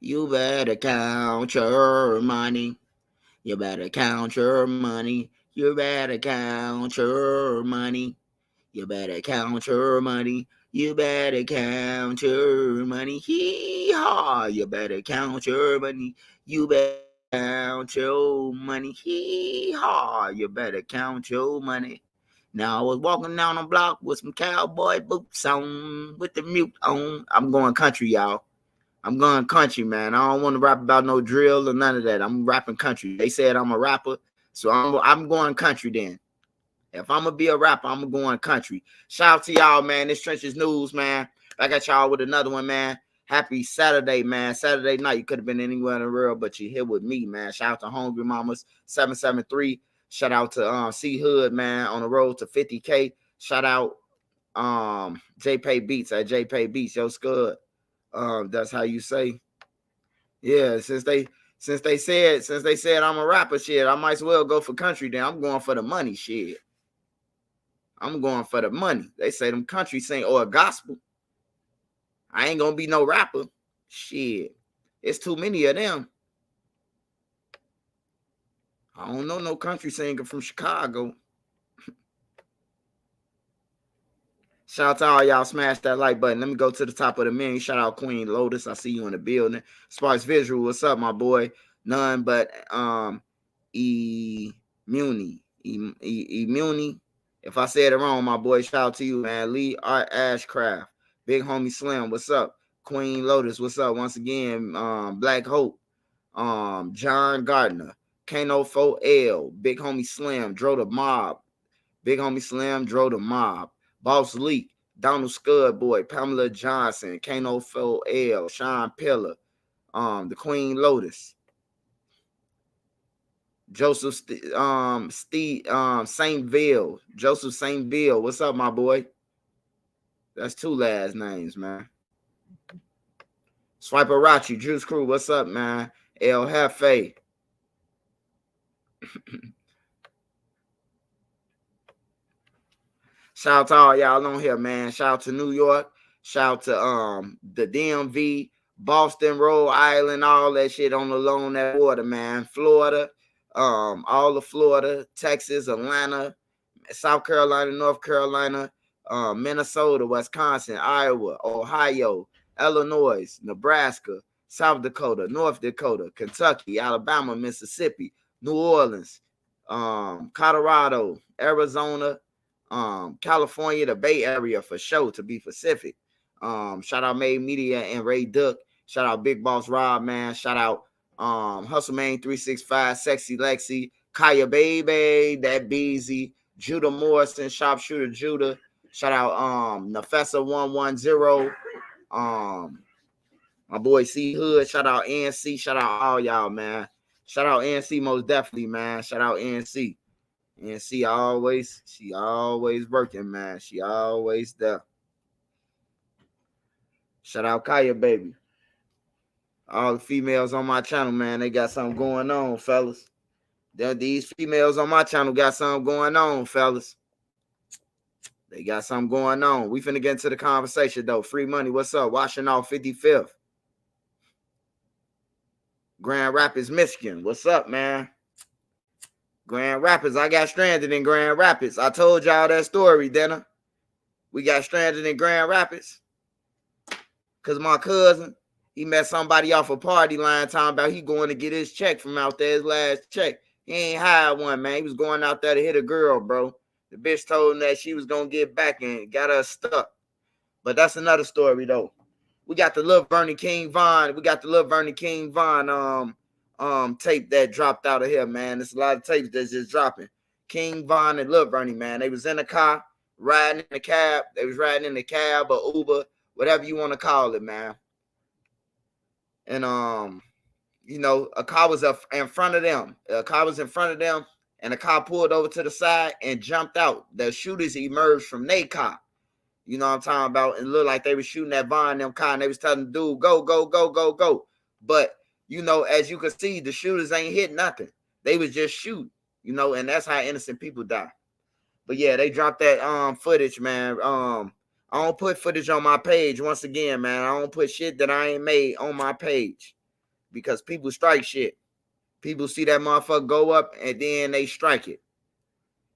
You better count your money. You better count your money. You better count your money. You better count your money. You better count your money. Hee-haw. You better count your money. You better count your money. Hee-haw. You better count your money. Now I was walking down the block with some cowboy boots on, with the mute on. I'm going country, y'all. I'm going country, man. I don't want to rap about no drill or none of that. I'm rapping country. They said I'm a rapper, so I'm going country then. If I'm going to be a rapper, I'm going country. Shout out to y'all, man. This Trenches News, man. I got y'all with another one, man. Happy Saturday, man. Saturday night. You could have been anywhere in the world, but you're here with me, man. Shout out to Hungry Mamas 773. Shout out to C Hood, man, on the road to 50K. Shout out JP Beats at JP Beats. Yo, Scud. That's how you say. Yeah, since they said I'm a rapper, shit, I might as well go for country then. I'm going for the money, shit. I'm going for the money. They say them country sing or a gospel. I ain't gonna be no rapper. Shit. It's too many of them. I don't know no country singer from Chicago. Shout out to all y'all. Smash that like button. Let me go to the top of the menu. Shout out Queen Lotus. I see you in the building. Sparks Visual. What's up, my boy? None but Immunity. If I said it wrong, my boy, shout out to you, man. Lee Art Ashcraft. Big homie Slim. What's up? Queen Lotus. What's up? Once again, Black Hope. John Gardner. Kano 4L. Big homie Slim. Dro the Mob. Big homie Slim. Dro the Mob. Boss Leak, Donald Scud Boy, Pamela Johnson, Kano 4L, Sean Pillar, the Queen Lotus, Joseph Saintville, Joseph Saintville. What's up, my boy? That's two last names, man. Swiperachi, Juice Crew. What's up, man? El Jefe. Shout out to all y'all on here, man. Shout out to New York. Shout out to the DMV, Boston, Rhode Island, all that shit on the along that water, man. Florida, all of Florida, Texas, Atlanta, South Carolina, North Carolina, Minnesota, Wisconsin, Iowa, Ohio, Illinois, Nebraska, South Dakota, North Dakota, Kentucky, Alabama, Mississippi, New Orleans, Colorado, Arizona, California, the Bay Area for sure, to be specific. Shout out Made Media and Ray Duck. Shout out Big Boss Rob, man. Shout out Hustle Man 365, Sexy Lexi, Kaya Baby, that Beezy, Judah Morrison, Sharpshooter Judah. Shout out Nefessa 110. My boy C Hood. Shout out NC. Shout out all y'all, man. Shout out NC most definitely, man. Shout out NC. And she always working, man. She always there. Shout out Kaya, baby. All the females on my channel, man, they got something going on, fellas. These females on my channel got something going on, fellas. They got something going on. We finna get into the conversation, though. Free Money, what's up? Washing off 55th. Grand Rapids, Michigan. What's up, man? Grand Rapids. I got stranded in Grand Rapids. I told y'all that story, didn't I? We got stranded in Grand Rapids because my cousin, he met somebody off a party line talking about he going to get his check from out there, his last check. He ain't hired one, man. He was going out there to hit a girl, bro. The bitch told him that she was going to get back and got her stuck. But that's another story, though. We got the Lil VARNEY King Von. We got the Lil VARNEY King Von tape that dropped out of here, man. There's a lot of tapes that's just dropping. King Von and Lil VARNEY, man. They was in a car, riding in the cab. They was riding in the cab or Uber, whatever you want to call it, man. And you know, a car was up in front of them. A car was in front of them, and a car pulled over to the side and jumped out. The shooters emerged from their car. You know what I'm talking about? And it looked like they were shooting at Von them car, and they was telling the dude, go, go, go, go, go. But, you know, as you can see, the shooters ain't hit nothing. They was just shooting, you know, and that's how innocent people die. But, yeah, they dropped that footage, man. I don't put footage on my page once again, man. I don't put shit that I ain't made on my page. because people strike shit. People see that motherfucker go up and then they strike it.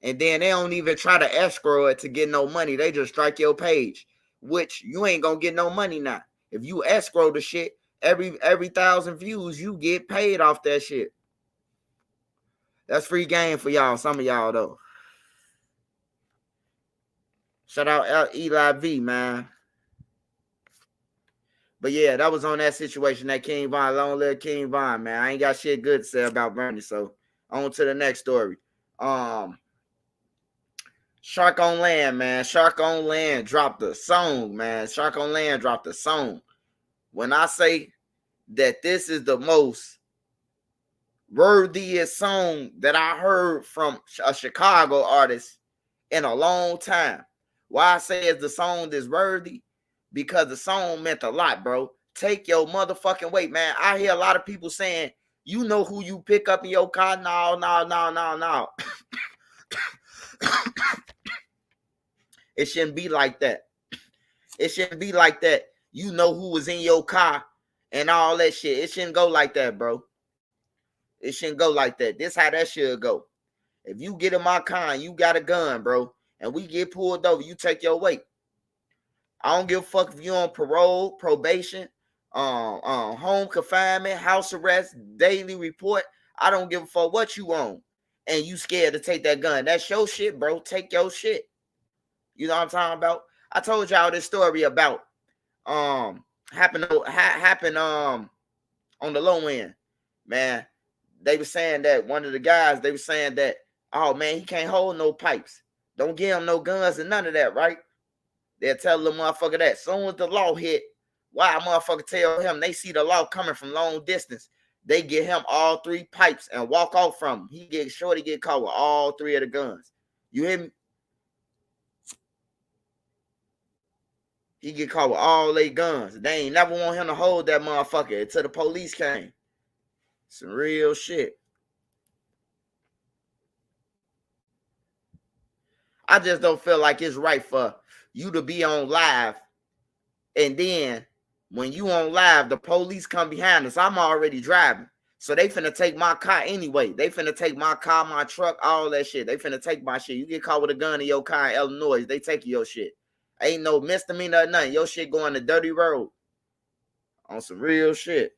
And then they don't even try to escrow it to get no money. They just strike your page, which you ain't gonna get no money now. If you escrow the shit, every 1,000 views, you get paid off that shit. That's free game for y'all. Some of y'all though. Shout out Eli V, man. But yeah, that was on that situation. That King Von, long live King Von, man. I ain't got shit good to say about Bernie. So on to the next story. Shark on Land, man. Shark on Land dropped a song, man. Shark on Land dropped a song. When I say that this is the most worthiest song that I heard from a Chicago artist in a long time. Why I say it's the song that's worthy? Because the song meant a lot, bro. Take your motherfucking weight, man. I hear a lot of people saying, you know who you pick up in your car? No. It shouldn't be like that. It shouldn't be like that. You know who was in your car and all that shit. It shouldn't go like that, bro. It shouldn't go like that. This how that should go. If you get in my car and you got a gun, bro, and we get pulled over, you take your weight. I don't give a fuck if you on parole, probation, home confinement, house arrest, daily report. I don't give a fuck what you on. And you scared to take that gun. That's your shit, bro. Take your shit. You know what I'm talking about? I told y'all this story about happened on the low end. Man, they were saying that one of the guys, they were saying that, oh man, he can't hold no pipes. Don't give him no guns and none of that, right? They'll tell the motherfucker that. Soon as the law hit, why a motherfucker tell him they see the law coming from long distance, they get him all 3 pipes and walk off from him. He get caught with all 3 of the guns. You hear me? He get caught with all 8 guns. They ain't never want him to hold that motherfucker until the police came. Some real shit. I just don't feel like it's right for you to be on live, and then when you on live, the police come behind us. I'm already driving. So they finna take my car anyway. They finna take my car, my truck, all that shit. They finna take my shit. You get caught with a gun in your car in Illinois, they take your shit. Ain't no misdemeanor or nothing. Your shit going the dirty road. On some real shit.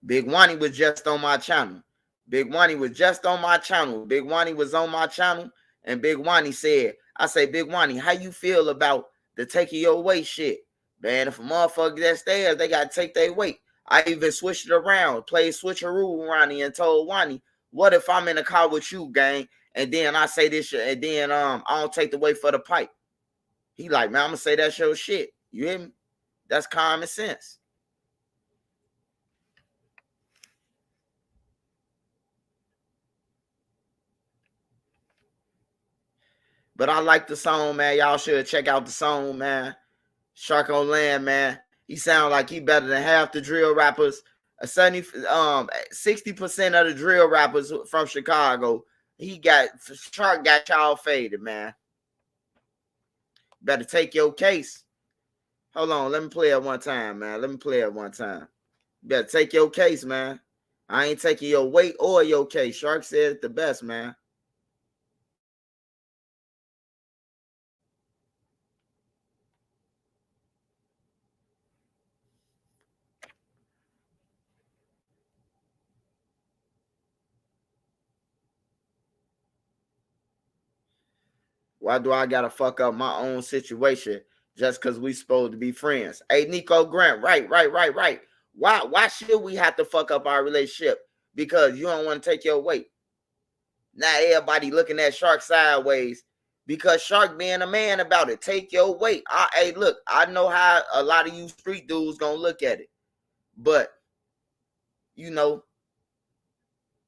Big Wani was just on my channel. Big Wani was on my channel. And Big Wani said, I say, Big Wani, how you feel about the taking your weight shit? Man, if a motherfucker that stays, they got to take their weight. I even switched it around, played switcheroo Wani, and told Wani, what if I'm in the car with you, gang, and then I say this shit, and then I don't take the weight for the pipe? He like, man, I'm going to say that's your shit. You hear me? That's common sense. But I like the song, man. Y'all should check out the song, man. Shark on Land, man. He sound like he better than half the drill rappers. 60% of the drill rappers from Chicago. Shark got y'all faded, man. Better take your case. Hold on, let me play it one time, man. Better take your case, man. I ain't taking your weight or your case. Shark said it the best, man. Why do I gotta fuck up my own situation just because we supposed to be friends? Hey, Nico Grant, right. Why should we have to fuck up our relationship? Because you don't want to take your weight. Now everybody looking at Shark sideways because Shark being a man about it. Take your weight. Hey, look, I know how a lot of you street dudes gonna look at it. But, you know,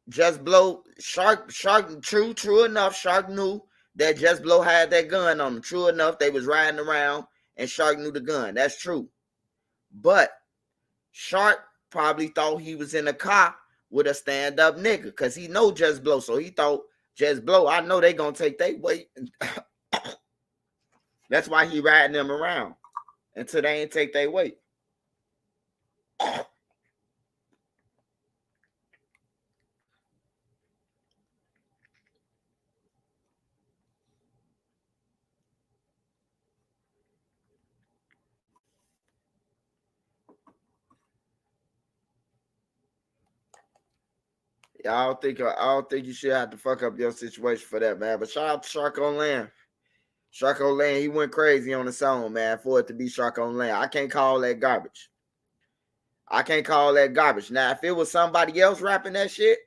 Just Blow, Shark, true enough, Shark knew that Just Blow had that gun on him. True enough, they was riding around and Shark knew the gun. That's true. But Shark probably thought he was in a car with a stand-up nigga because he know Just Blow. So he thought, Just Blow, I know they gonna take their weight. That's why he riding them around until they ain't take their weight. I don't think you should have to fuck up your situation for that, man. But shout out to Sharkonland. Sharkonland, he went crazy on the song, man, for it to be Sharkonland. I can't call that garbage. I can't call that garbage. Now, if it was somebody else rapping that shit,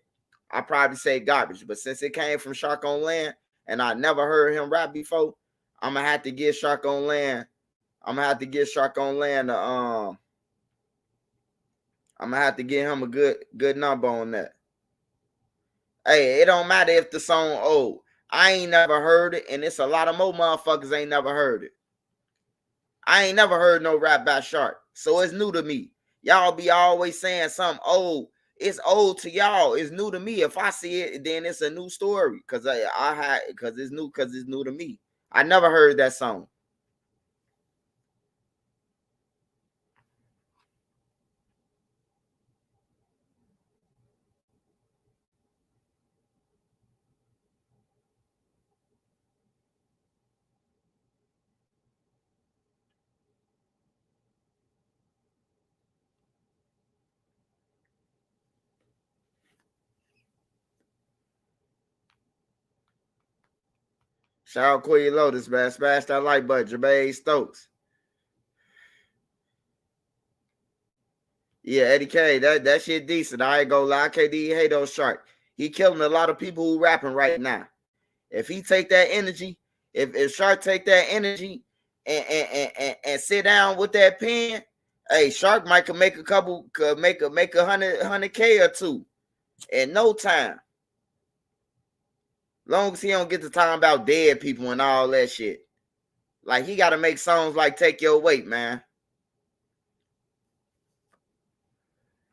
I'd probably say garbage. But since it came from Sharkonland and I never heard him rap before, I'm gonna have to give Sharkonland. I'm gonna have to give Sharkonland I'm gonna have to give him a good number on that. Hey, it don't matter if the song old. I ain't never heard it, and it's a lot of more motherfuckers ain't never heard it. I ain't never heard no rap by Shark, so it's new to me. Y'all be always saying something old. It's old to y'all. It's new to me. If I see it, then it's a new story. Cause cause it's new to me. I never heard that song. Shout out Queen Lotus, man. Smash that like button. Jermaine Stokes. Yeah, Eddie K. That shit decent. I ain't gonna lie. I can't even hate on Shark. He killing a lot of people who rapping right now. If he take that energy, if Shark take that energy and sit down with that pen, hey, Shark might could make a couple, could make a 100K or two in no time. Long as he don't get to talking about dead people and all that shit. Like he got to make songs like "Take Your Weight," man.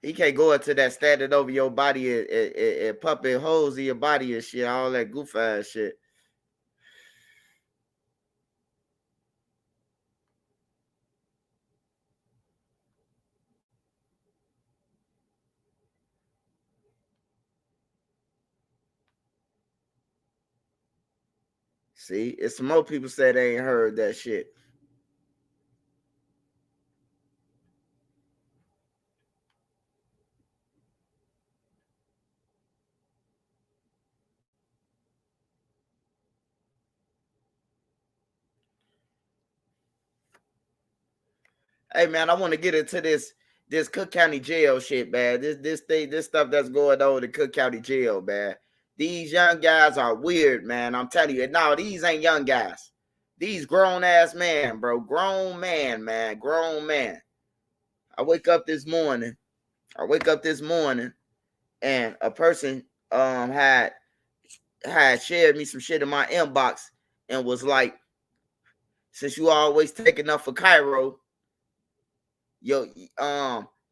He can't go into that standing over your body and pumping holes in your body and shit, all that goof ass shit. See, it's some more people say they ain't heard that shit. Hey man, I want to get into this Cook County Jail shit, man. This stuff that's going on in Cook County Jail, man. These young guys are weird, man. I'm telling you. No, these ain't young guys. These grown ass man, bro. Grown man, man. Grown man. I wake up this morning. And a person had shared me some shit in my inbox and was like, since you always taking up for Cairo, yo,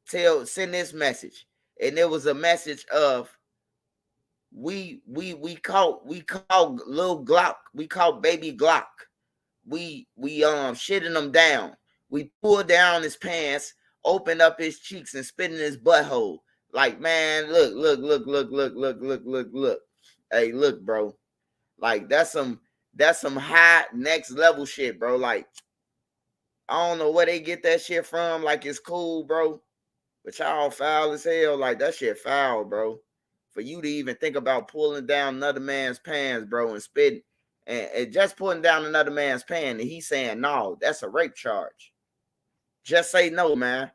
send this message. And there was a message of we caught little Glock, we caught baby Glock. We shitting him down. We pulled down his pants, opened up his cheeks, and spit in his butthole. Like, man, look. Hey, look, bro. Like that's some high next level shit, bro. Like, I don't know where they get that shit from. Like, it's cool, bro. But y'all foul as hell. Like, that shit foul, bro. For you to even think about pulling down another man's pants, bro, and spitting, and just pulling down another man's pants, and he's saying, no, that's a rape charge. Just say no, man.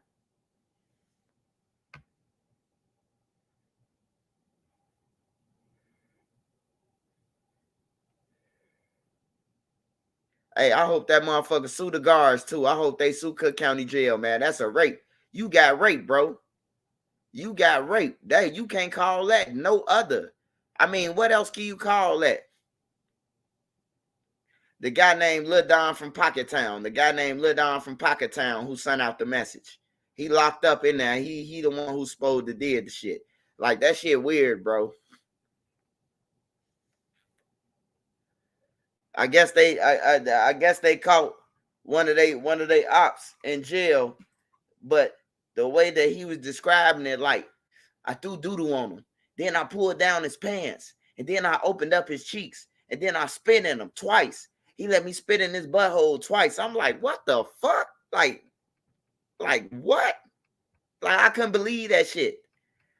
Hey, I hope that motherfucker sue the guards, too. I hope they sue Cook County Jail, man. That's a rape. You got raped, bro. You got raped. That you can't call that no other. I mean, what else can you call that? The guy named Lil Don from Pocket Town. The guy named Lil Don from Pocket Town who sent out the message. He locked up in there. He the one who supposed to did the shit. Like, that shit weird, bro. I guess they caught one of they ops in jail, but the way that he was describing it, like I threw doo-doo on him, then I pulled down his pants, and then I opened up his cheeks, and then I spit in him twice. He let me spit in his butthole twice. I'm like, what the fuck? Like what? Like I couldn't believe that shit.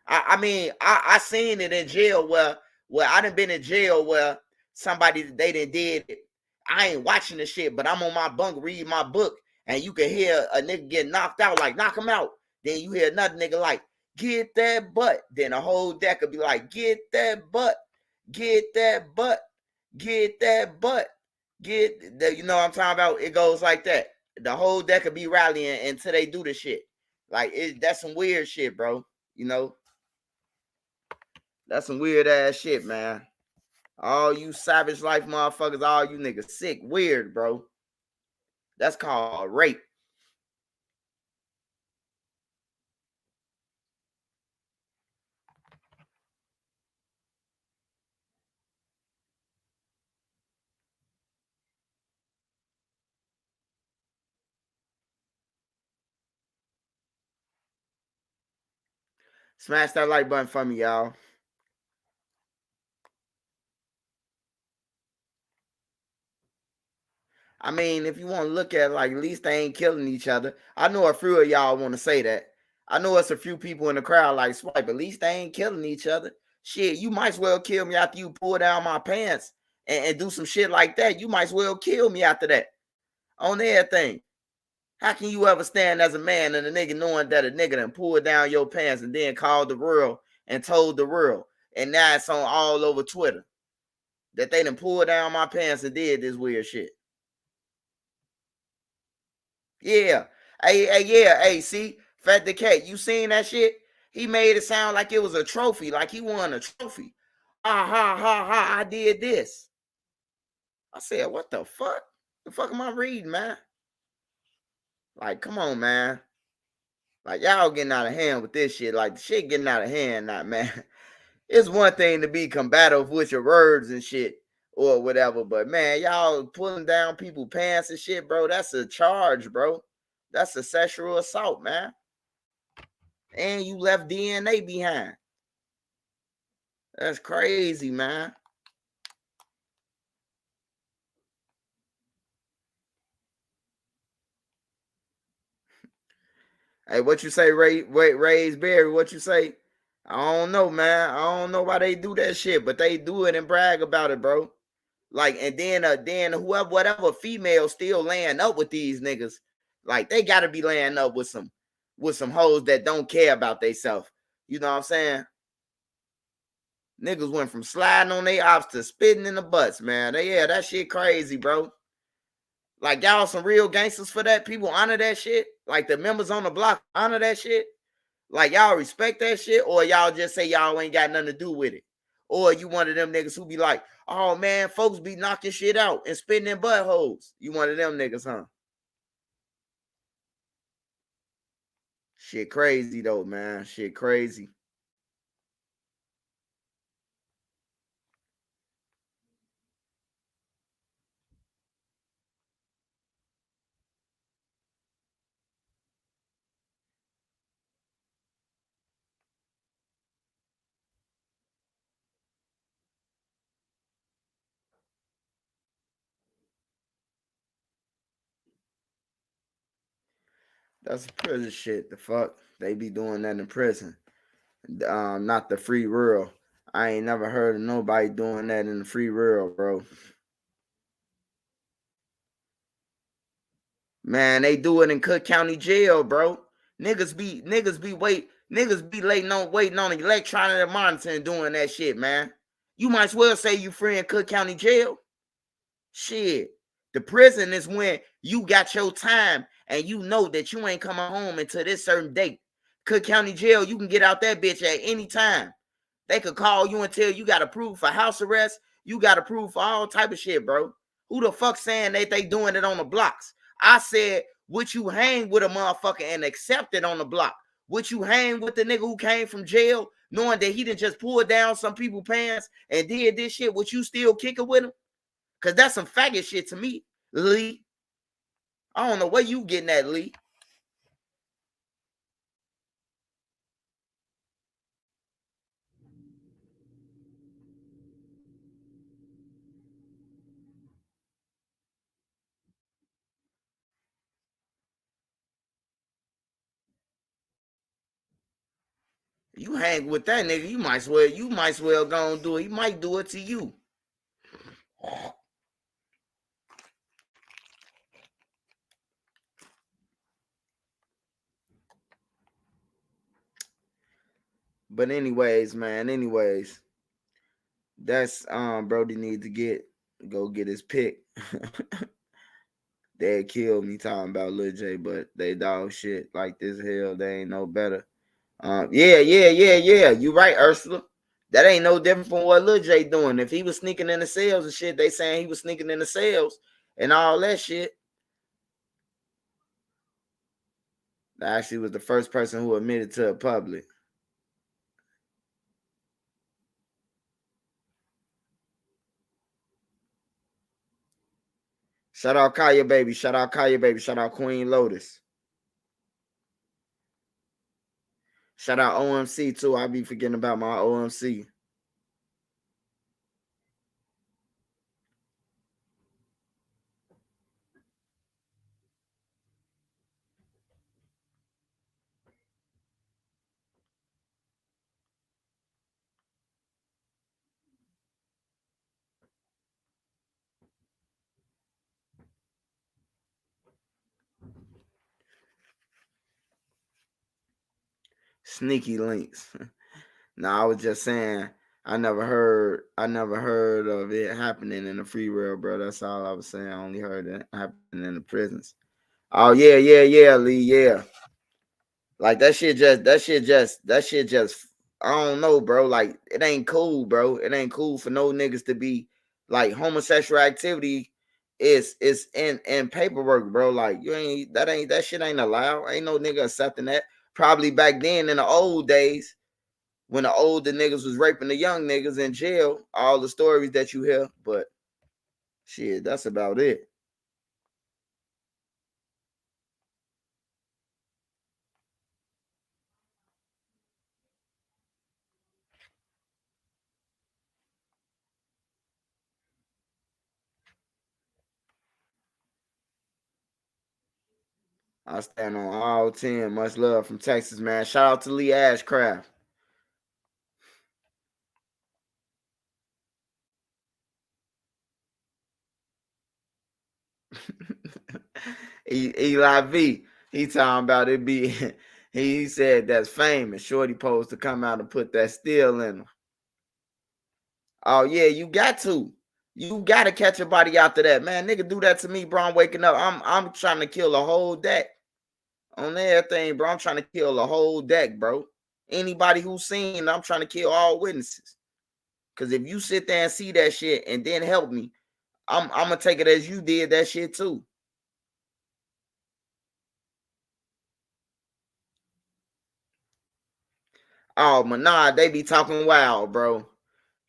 I mean, I seen it in jail where I done been in jail where somebody they done did it. I ain't watching the shit, but I'm on my bunk reading my book, and you can hear a nigga get knocked out, like knock him out. Then you hear another nigga like, get that butt. Then the whole deck will be like, get that butt, get that butt, get that butt, get that. You know what I'm talking about? It goes like that. The whole deck will be rallying until they do the shit. Like that's some weird shit, bro. You know. That's some weird ass shit, man. All you savage life motherfuckers, all you niggas sick, weird, bro. That's called rape. Smash that like button for me, y'all. I mean, if you want to look at it, like, at least they ain't killing each other. I know a few of y'all want to say that. I know it's a few people in the crowd like, Swipe, at least they ain't killing each other. Shit, you might as well kill me after you pull down my pants and do some shit like that. You might as well kill me after that. On everything. How can you ever stand as a man and a nigga knowing that a nigga done pulled down your pants and then called the world and told the world? And now it's on all over Twitter that they done pulled down my pants and did this weird shit. Yeah. Hey, see, Fat the Cat, you seen that shit? He made it sound like it was a trophy, like he won a trophy. Ha, I did this. I said, what the fuck? The fuck am I reading, man? Like, come on, man. Like, y'all getting out of hand with this shit. Like, the shit getting out of hand now, man. It's one thing to be combative with your words and shit or whatever, but man, y'all pulling down people's pants and shit, bro, that's a charge, bro. That's a sexual assault, man. And you left DNA behind. That's crazy, man. Hey, what you say, Ray's Berry? What you say? I don't know, man. I don't know why they do that shit, but they do it and brag about it, bro. Like, and then whoever, whatever female still laying up with these niggas, like they gotta be laying up with some hoes that don't care about themselves. You know what I'm saying? Niggas went from sliding on their ops to spitting in the butts, man. Yeah, that shit crazy, bro. Like y'all some real gangsters for that. People honor that shit. Like the members on the block honor that shit. Like y'all respect that shit, or y'all just say y'all ain't got nothing to do with it. Or you one of them niggas who be like, oh man, folks be knocking shit out and spitting in buttholes. You one of them niggas, huh? Shit crazy though, man. Shit crazy. That's prison shit. The fuck? They be doing that in prison. Not the free world. I ain't never heard of nobody doing that in the free world, bro. Man, they do it in Cook County Jail, bro. Niggas be waiting on electronic monitoring doing that shit, man. You might as well say you free in Cook County Jail. Shit. The prison is when you got your time and you know that you ain't coming home until this certain date. Cook County Jail, you can get out that bitch at any time. They could call you and tell you got approved for house arrest. You got approved for all type of shit, bro. Who the fuck saying that they doing it on the blocks? I said, would you hang with a motherfucker and accept it on the block? Would you hang with the nigga who came from jail knowing that he didn't just pull down some people's pants and did this shit? Would you still kick it with him? Cause that's some faggot shit to me, Lee. I don't know where you getting at, Lee. You hang with that nigga, you might as well go and do it. He might do it to you. But anyways, man, that's Brody need to go get his pick. They killed me talking about Lil J, but they dog shit like this hell. They ain't no better. Yeah. You right, Ursula. That ain't no different from what Lil J doing. If he was sneaking in the cells and shit, they saying he was sneaking in the cells and all that shit. I actually was the first person who admitted to it public. Shout out Kaya Baby. Shout out Kaya Baby. Shout out Queen Lotus. Shout out OMC too. I be forgetting about my OMC. Sneaky links. No, I was just saying I never heard of it happening in the free world, bro. That's all I was saying. I only heard it happening in the prisons. Oh yeah, Lee, yeah. Like that shit just I don't know, bro. Like it ain't cool, bro. It ain't cool for no niggas to be like homosexual activity is in paperwork, bro. Like that shit ain't allowed. Ain't no nigga accepting that. Probably back then in the old days when the older niggas was raping the young niggas in jail, all the stories that you hear, but shit, that's about it. I stand on all 10. Much love from Texas, man. Shout out to Lee Ashcraft. Eli V. He talking about it be he said that's famous. Shorty supposed to come out and put that steel in him. Oh yeah, you got to. You gotta catch a body after that. Man, nigga do that to me, bro. I'm waking up. I'm trying to kill a whole deck. On everything, bro. I'm trying to kill a whole deck, bro. Anybody who's seen, I'm trying to kill all witnesses. Cause if you sit there and see that shit and then help me, I'm gonna take it as you did that shit too. Oh, Menard, they be talking wild, bro.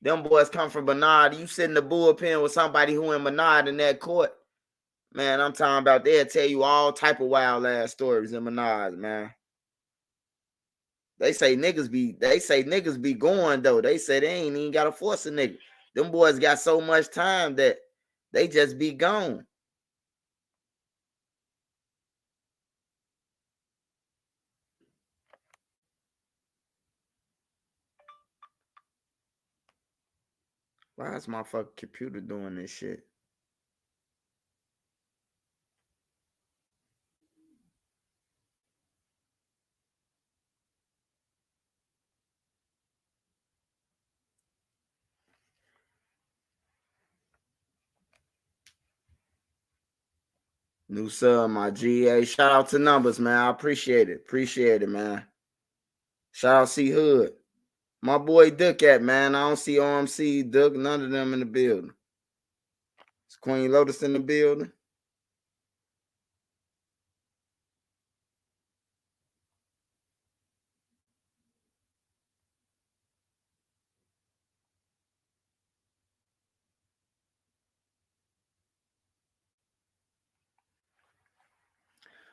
Them boys come from Menard. You sit in the bullpen with somebody who in Menard in that court. Man, I'm talking about they'll tell you all type of wild ass stories in Menard, man. They say niggas be going though. They say they ain't even gotta force a nigga. Them boys got so much time that they just be gone. Why is my fucking computer doing this shit? New sub, my GA. Shout out to numbers, man. I appreciate it. Appreciate it, man. Shout out C Hood. My boy Duck at, man. I don't see OMC, Duck, none of them in the building. Is Queen Lotus in the building?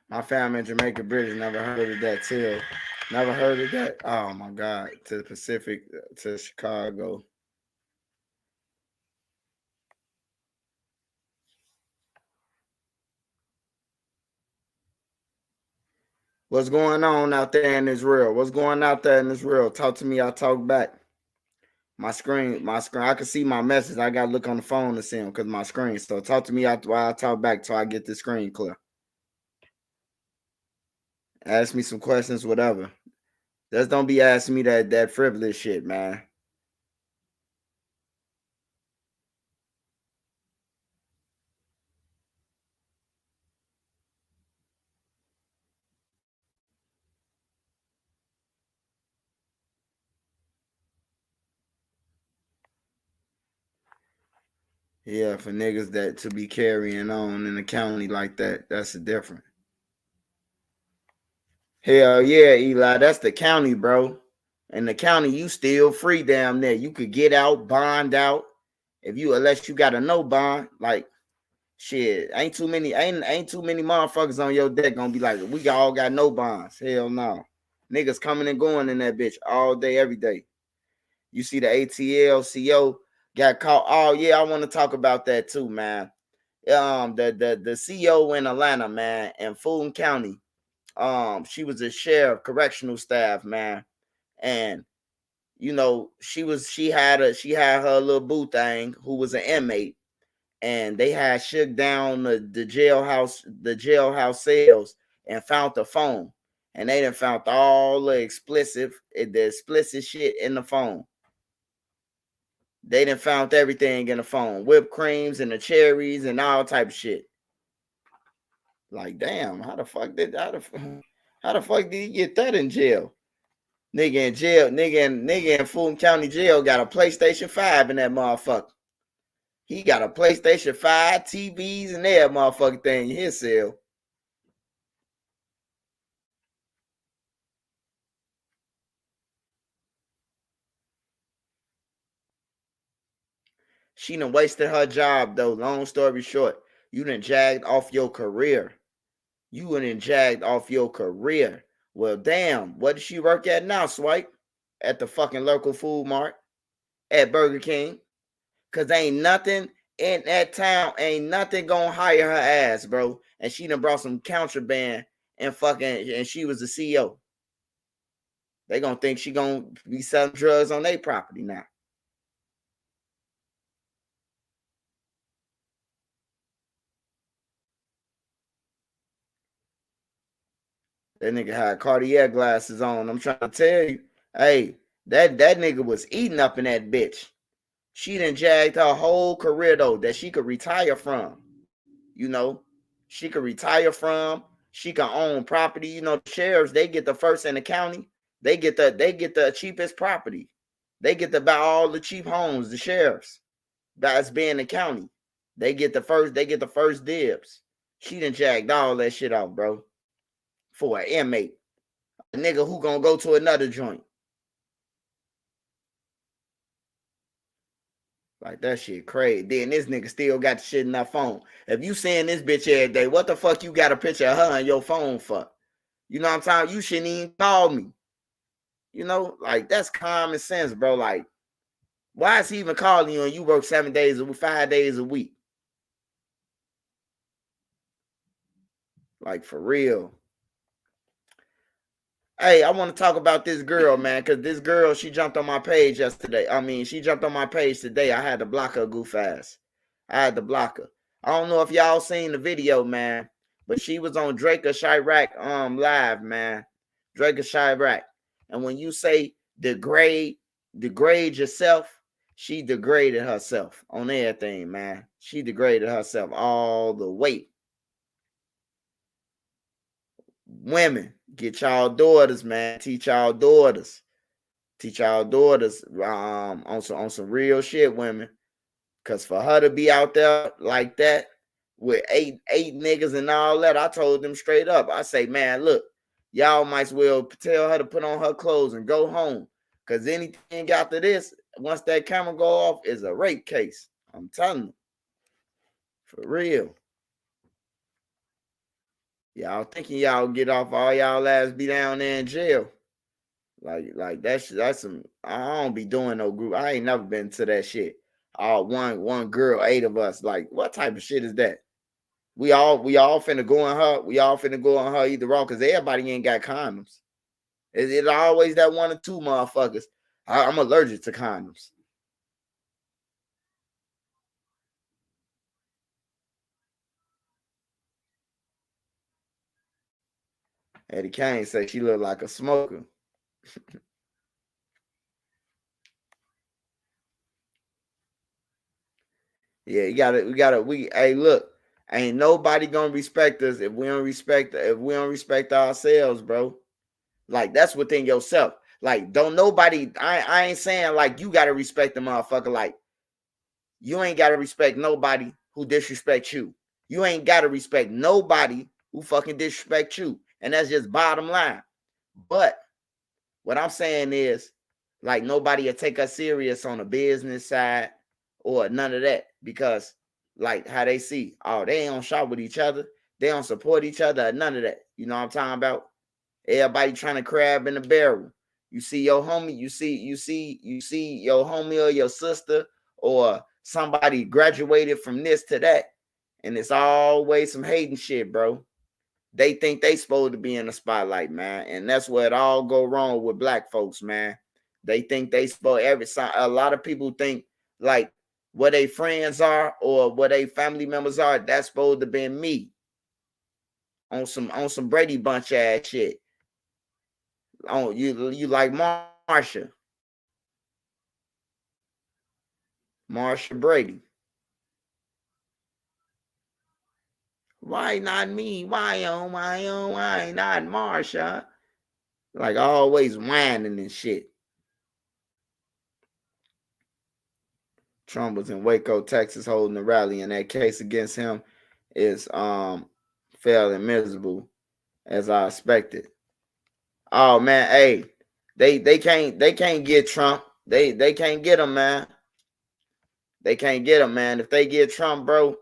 My family in Jamaica Bridge never heard of that till. Never heard of that. Oh my God. To the Pacific, to Chicago. What's going on out there in Israel? What's going out there in Israel? Talk to me. I'll talk back. My screen. I can see my message. I gotta look on the phone to see them because my screen. So talk to me while I talk back till I get the screen clear. Ask me some questions, whatever. Just don't be asking me that frivolous shit, man. Yeah, for niggas that to be carrying on in the county like that, that's a different. Hell yeah, Eli, that's the county, bro. In the county, you still free down there. You could get out, bond out. If you unless you got a no bond, like shit, ain't too many motherfuckers on your deck gonna be like, we all got no bonds. Hell no. Niggas coming and going in that bitch all day, every day. You see the ATL CO got caught. Oh yeah, I want to talk about that too, man. The CO in Atlanta, man, in Fulton County. She was a sheriff, correctional staff, man, and you know she had her little boo thing who was an inmate, and they had shook down the jailhouse cells and found the phone, and they done found all the explicit shit in the phone. They done found everything in the phone, whipped creams and the cherries and all type of shit. Like, damn, how the fuck did he get that in jail? Nigga in jail, nigga in Fulton County Jail got a PlayStation 5 in that motherfucker. He got a PlayStation 5, TVs, and that motherfucking thing in his cell. She done wasted her job though. Long story short, you done jagged off your career. You done jagged off your career. Well, damn, what does she work at now, Swipe? At the fucking local food mart, at Burger King. Cause ain't nothing in that town, ain't nothing gonna hire her ass, bro. And she done brought some contraband and she was the CEO. They gonna think she gonna be selling drugs on their property now. That nigga had Cartier glasses on. I'm trying to tell you, hey, that nigga was eating up in that bitch. She done jagged her whole career though that she could retire from. You know, she could retire from. She can own property. You know, the sheriffs, they get the first in the county. They get the cheapest property. They get to buy all the cheap homes. The sheriffs that's being the county. They get the first dibs. She done jagged all that shit out, bro. For an inmate. A nigga who gonna go to another joint. Like that shit crazy. Then this nigga still got the shit in that phone. If you seeing this bitch every day, what the fuck you got a picture of her on your phone for? You know what I'm saying? You shouldn't even call me. You know, like that's common sense, bro. Like, why is he even calling you and you work 7 days a week, 5 days a week? Like for real. Hey, I want to talk about this girl, man, because this girl, she jumped on my page yesterday. I mean, she jumped on my page today. I had to block her goof ass. I had to block her. I don't know if y'all seen the video, man, but she was on Drake or Chirac live, man. Drake or Chirac. And when you say degrade yourself, she degraded herself on everything, man. She degraded herself all the way. Women, get y'all daughters, man. Teach y'all daughters. Teach y'all daughters on some real shit, women. Cause for her to be out there like that with eight niggas and all that, I told them straight up. I say, man, look, y'all might as well tell her to put on her clothes and go home. Cause anything after this, once that camera go off, is a rape case. I'm telling you. For real. Y'all thinking y'all get off, all y'all ass be down there in jail. Like that's some. I don't be doing no group. I ain't never been to that shit. One girl, 8 of us. Like, what type of shit is that? We all finna go on her. We all finna go on her either wrong because everybody ain't got condoms. It's always that one or two motherfuckers. I'm allergic to condoms. Eddie Kane say she look like a smoker. Yeah, hey, look, ain't nobody gonna respect us if we don't respect ourselves, bro. Like, that's within yourself. Like, don't nobody, I ain't saying like you gotta respect the motherfucker. Like, you ain't gotta respect nobody who disrespect you. You ain't gotta respect nobody who fucking disrespect you. And that's just bottom line. But what I'm saying is, like, nobody will take us serious on the business side or none of that because, like, how they see, oh, they ain't on shop with each other, they don't support each other, none of that. You know what I'm talking about? Everybody trying to crab in the barrel. You see your homie, you see your homie or your sister or somebody graduated from this to that, and it's always some hating shit, bro. They think they supposed to be in the spotlight, man, and that's where it all go wrong with black folks, man. They think they supposed a lot of people think like what they friends are or what they family members are, that's supposed to be me on some Brady Bunch ass shit. Oh, you like Marsha Brady. Why not me? Why not Marsha? Like, always whining and shit. Trump was in Waco, Texas, holding a rally, and that case against him is failed and miserable as I expected. Oh man, hey, they can't get Trump. They can't get him, man. They can't get him, man. If they get Trump, bro,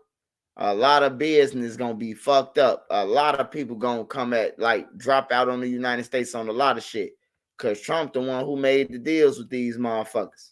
a lot of business gonna be fucked up. A lot of people gonna come at like drop out on the United States on a lot of shit. Cause Trump the one who made the deals with these motherfuckers.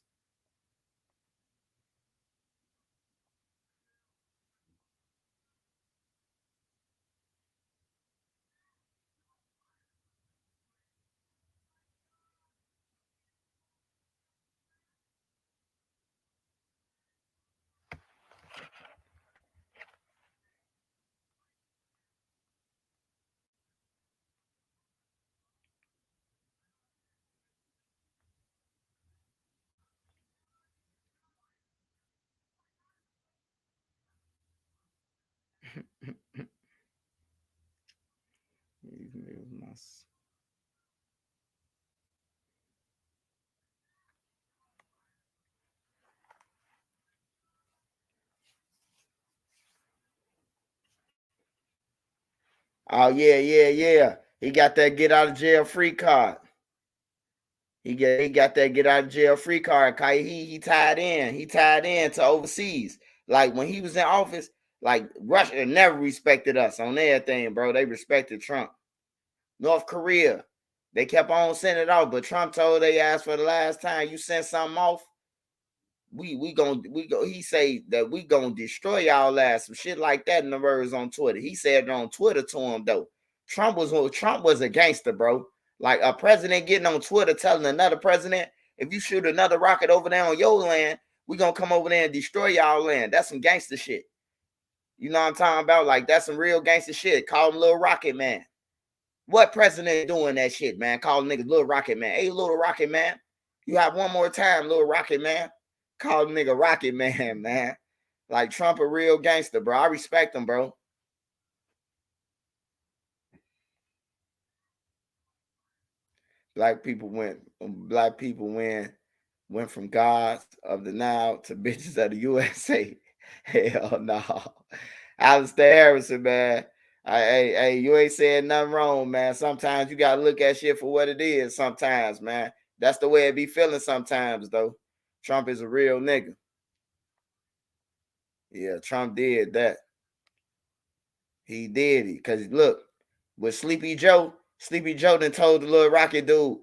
Oh yeah. He got that get out of jail free card. He got that get out of jail free card. He tied in. He tied in to overseas. Like when he was in office, like Russia never respected us on everything, bro. They respected Trump. North Korea, they kept on sending it off, but Trump told they asked for the last time you sent something off, we go. He say that we gonna destroy y'all ass, some shit like that in the words on Twitter. He said it on Twitter to him though. Trump was a gangster, bro. Like a president getting on Twitter telling another president, if you shoot another rocket over there on your land, we gonna come over there and destroy y'all land. That's some gangster shit. You know what I'm talking about? Like that's some real gangster shit. Call him Little Rocket Man. What president doing that shit, man? Calling niggas Little Rocket Man. Hey, Little Rocket Man. You have one more time, Little Rocket Man. Call the nigga Rocket Man, man. Like Trump a real gangster, bro. I respect him, bro. Black people went from gods of the Nile to bitches of the USA. Hell no. Alistair Harrison, man. Hey, you ain't saying nothing wrong, man. Sometimes you gotta look at shit for what it is. Sometimes, man. That's the way it be feeling sometimes, though. Trump is a real nigga. Yeah, Trump did that. He did it. Cause look, with Sleepy Joe. Sleepy Joe then told the little rocket dude,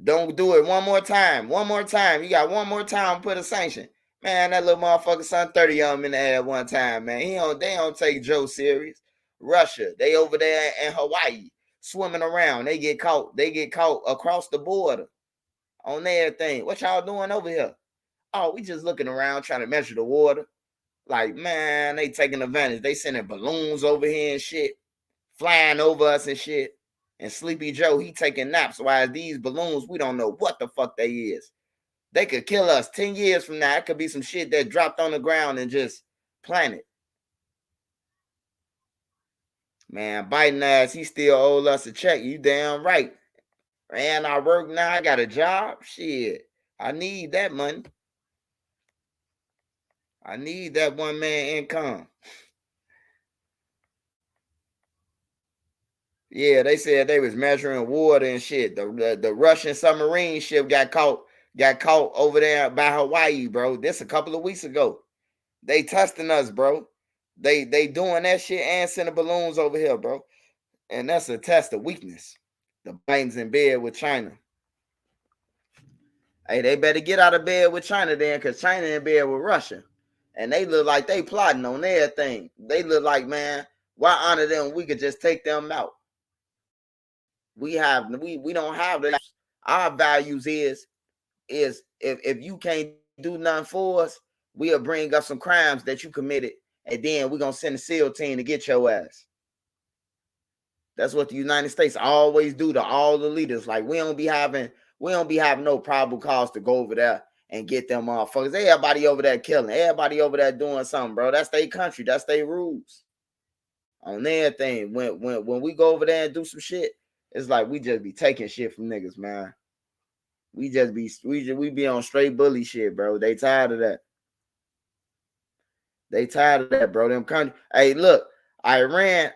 don't do it one more time. One more time. You got one more time to put a sanction. Man, that little motherfucker son 30 of them in the air one time, man. They don't take Joe serious. Russia, they over there in Hawaii swimming around. They get caught. They get caught across the border on everything. What y'all doing over here? Oh, we just looking around trying to measure the water. Like, man, they taking advantage. They sending balloons over here and shit, flying over us and shit. And Sleepy Joe, he taking naps. While these balloons, we don't know what the fuck they is. They could kill us 10 years from now. It could be some shit that dropped on the ground and just planet. Man, Biden ass, he still owed us a check. You damn right. Man, I work now. I got a job. Shit. I need that money. I need that one man income. Yeah, they said they was measuring water and shit. The Russian submarine ship got caught over there by Hawaii, bro. This a couple of weeks ago. They testing us, bro. They doing that shit and sending balloons over here, bro. And that's a test of weakness. The Biden's in bed with China. Hey, they better get out of bed with China then, because China in bed with Russia. And they look like they plotting on their thing. They look like, man, why honor them? We could just take them out. We don't have that. Our values is if you can't do nothing for us, we'll bring up some crimes that you committed, and then we're gonna send a SEAL team to get your ass. That's what the United States always do to all the leaders. Like we don't be having no probable cause to go over there and get them motherfuckers. Everybody over there killing, everybody over there doing something, bro. That's their country, that's their rules. On their thing. When we go over there and do some shit, it's like we just be taking shit from niggas, man. We be on straight bully shit, bro. They tired of that. They tired of that, bro. Them country. Hey, look, Iran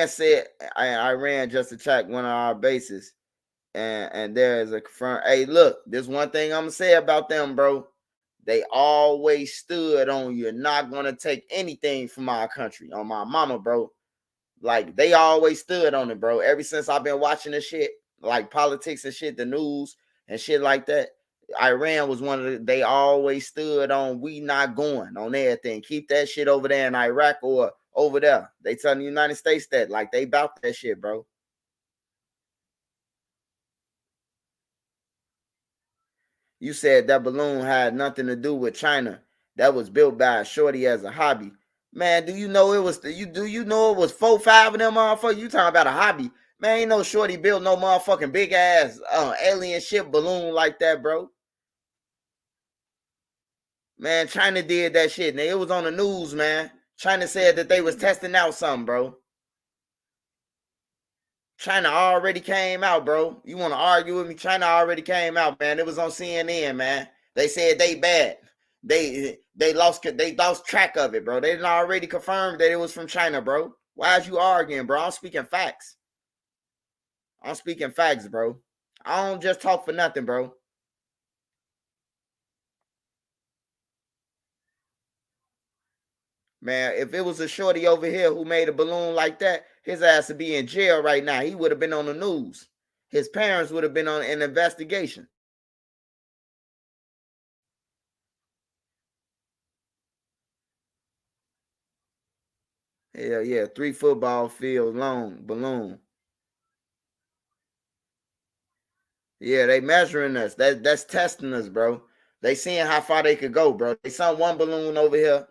said Iran just attacked one of our bases, and there is a confirmed. Hey, look, there's one thing I'm gonna say about them, bro. They always stood on you're not gonna take anything from our country. On my mama, bro. Like they always stood on it, bro. Ever since I've been watching this shit, like politics and shit, the news and shit like that. Iran was one of the, they always stood on we not going on everything. Keep that shit over there in Iraq or over there. They telling the United States that like they about that shit, bro. You said that balloon had nothing to do with China. That was built by a shorty as a hobby. Man, do you know it was do you know it was 4-5 of them motherfuckers? You talking about a hobby. Man, ain't no shorty built no motherfucking big ass alien ship balloon like that, bro. Man, China did that shit. Now, it was on the news, man. China said that they was testing out something, bro. China already came out, bro. You want to argue with me? China already came out, man. It was on CNN, man. They said they bad. They lost track of it, bro. They didn't already confirmed that it was from China, bro. Why is you arguing, bro? I'm speaking facts. I'm speaking facts, bro. I don't just talk for nothing, bro. Man, if it was a shorty over here who made a balloon like that, his ass would be in jail right now. He would have been on the news. His parents would have been on an investigation. Hell yeah, 3 football fields long balloon. Yeah, they measuring us. That's testing us, bro. They seeing how far they could go, bro. They sent one balloon over here,